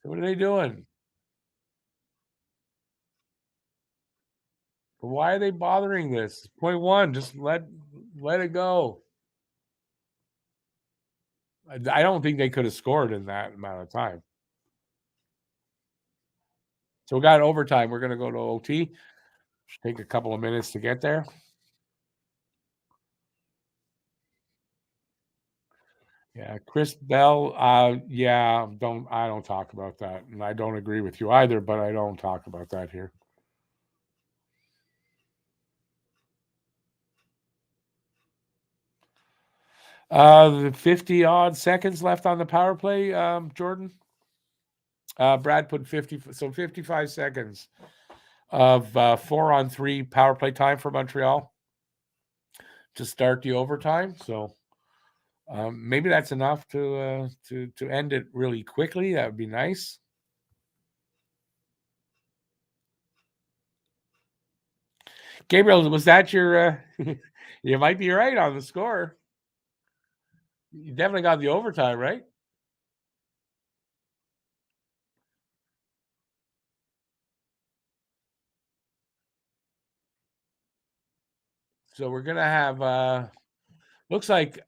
So what are they doing? Why are they bothering this? Point one, just let it go. I don't think they could have scored in that amount of time. So we got overtime. We're going to go to OT. Take a couple of minutes to get there. Yeah, Chris Bell. Yeah, I don't talk about that, and I don't agree with you either. But I don't talk about that here. The 50 odd seconds left on the power play, Jordan. Brad put 50, so 55 seconds of 4-on-3 power play time for Montreal to start the overtime. So maybe that's enough to end it really quickly. That would be nice. Gabriel, was that your? You might be right on the score. You definitely got the overtime right. So we're gonna have looks like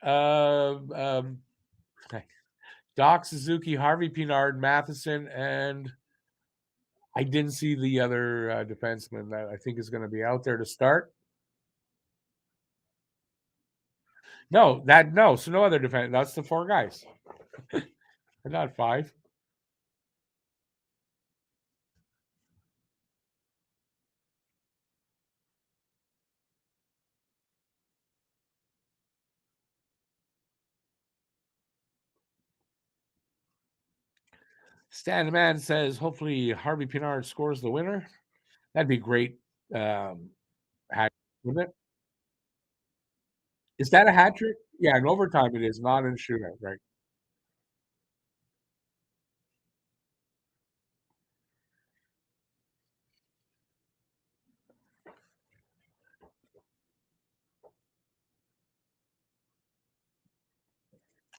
Doc Suzuki, Harvey Pinard, Matheson, and I didn't see the other defenseman that I think is going to be out there to start. No. So no other defense. That's the four guys. Not five. Stan Man says hopefully Harvey Pinard scores the winner. That'd be great. Hat with it. Is that a hat trick? Yeah, in overtime it is, not in shootout, right?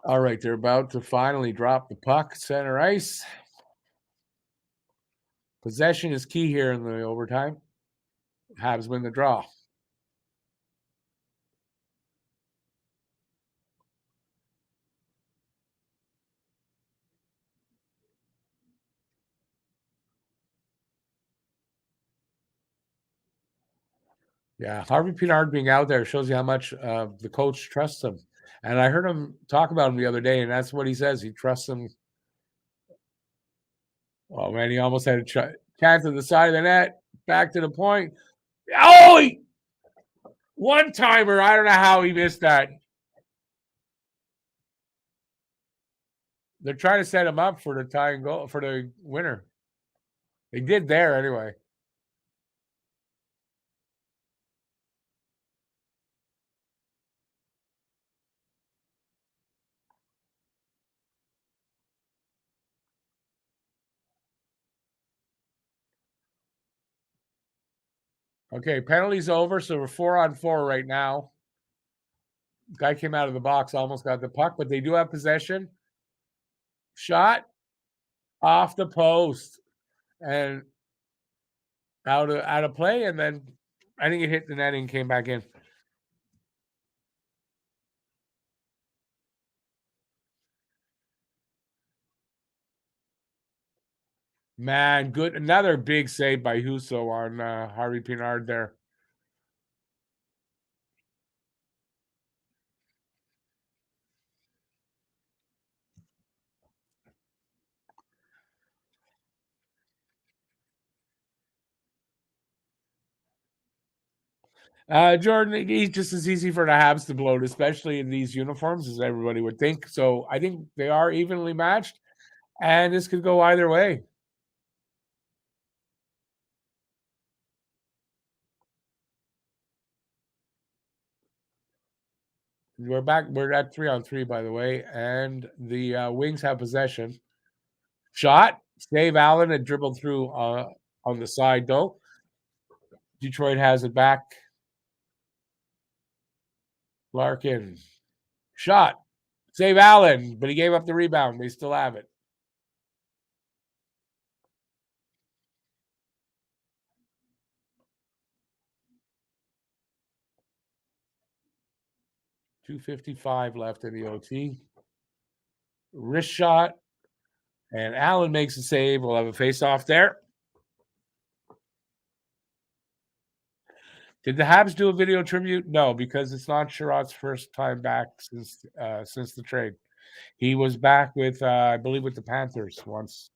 All right, they're about to finally drop the puck, center ice. Possession is key here in the overtime. Habs win the draw. Yeah, Harvey Pinard being out there shows you how much the coach trusts him. And I heard him talk about him the other day, and that's what he says. He trusts him. Oh, man, he almost had a chance at the side of the net. Back to the point. Oh, one-timer. I don't know how he missed that. They're trying to set him up for the tying goal, for the winner. They did there anyway. Okay, penalty's over, so we're 4-on-4 right now. Guy came out of the box, almost got the puck, but they do have possession. Shot off the post and out of play, and then I think it hit the netting and came back in. Man, good. Another big save by Husso on Harvey Pinard there. Jordan, he's just as easy for the Habs to bloat, especially in these uniforms, as everybody would think. So I think they are evenly matched, and this could go either way. We're back. We're at 3-on-3, by the way, and the Wings have possession. Shot. Save Allen and dribbled through on the side, though. Detroit has it back. Larkin. Shot. Save Allen, but he gave up the rebound. They still have it. .255 left in the OT. Wrist shot. And Allen makes a save. We'll have a face-off there. Did the Habs do a video tribute? No, because it's not Sherrod's first time back since the trade. He was back with, I believe, with the Panthers once.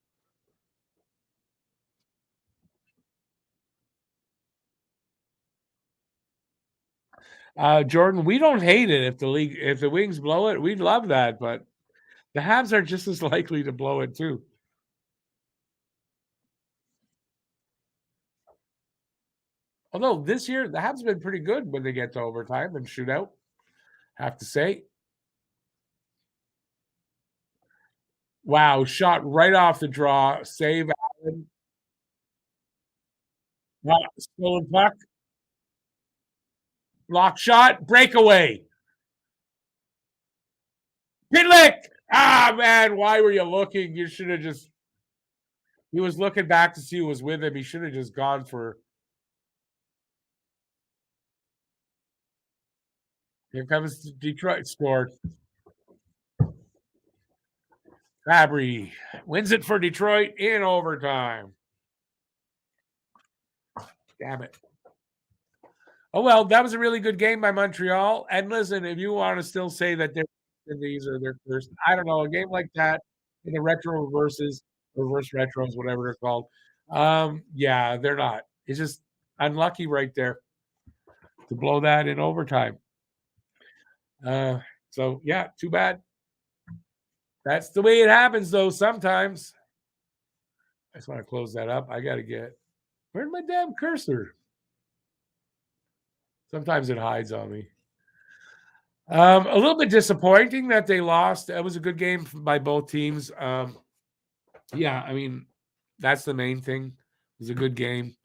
Jordan, we don't hate it if the Wings blow it. We'd love that, but the Habs are just as likely to blow it too. Although this year the Habs have been pretty good when they get to overtime and shootout, have to say. Wow, shot right off the draw. Save Allen. Stolen puck. Block shot. Breakaway. Pitlick. Ah, man, why were you looking? You should have just. He was looking back to see who was with him. He should have just gone for. Here comes Detroit. Scored. Fabry wins it for Detroit in overtime. Damn it. Oh, well, that was a really good game by Montreal. And listen, if you want to still say that these are their first, I don't know, a game like that in the retro reverses, reverse retros, whatever they're called. Yeah, they're not. It's just unlucky right there to blow that in overtime. So, yeah, too bad. That's the way it happens, though, sometimes. I just want to close that up. I got to get. Where's my damn cursor? Sometimes it hides on me. A little bit disappointing that they lost. It was a good game by both teams. Yeah, I mean, that's the main thing. It was a good game.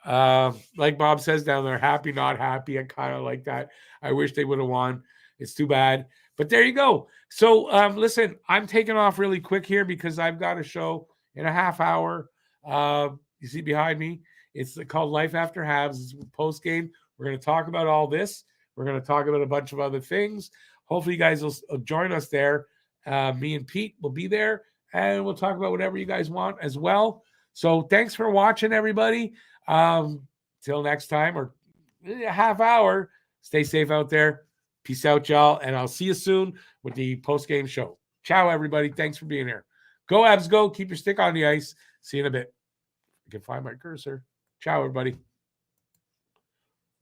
Like Bob says down there, happy, not happy. I kind of like that. I wish they would have won. It's too bad. But there you go. So, listen, I'm taking off really quick here because I've got a show in a half hour. you see behind me. It's called Life After Habs. It's post game. We're going to talk about all this. We're going to talk about a bunch of other things. Hopefully, you guys will join us there. Me and Pete will be there, and we'll talk about whatever you guys want as well. So thanks for watching, everybody. Till next time, or a half hour. Stay safe out there. Peace out, y'all, and I'll see you soon with the post-game show. Ciao, everybody. Thanks for being here. Go, Habs, go. Keep your stick on the ice. See you in a bit. I can find my cursor. Ciao, everybody.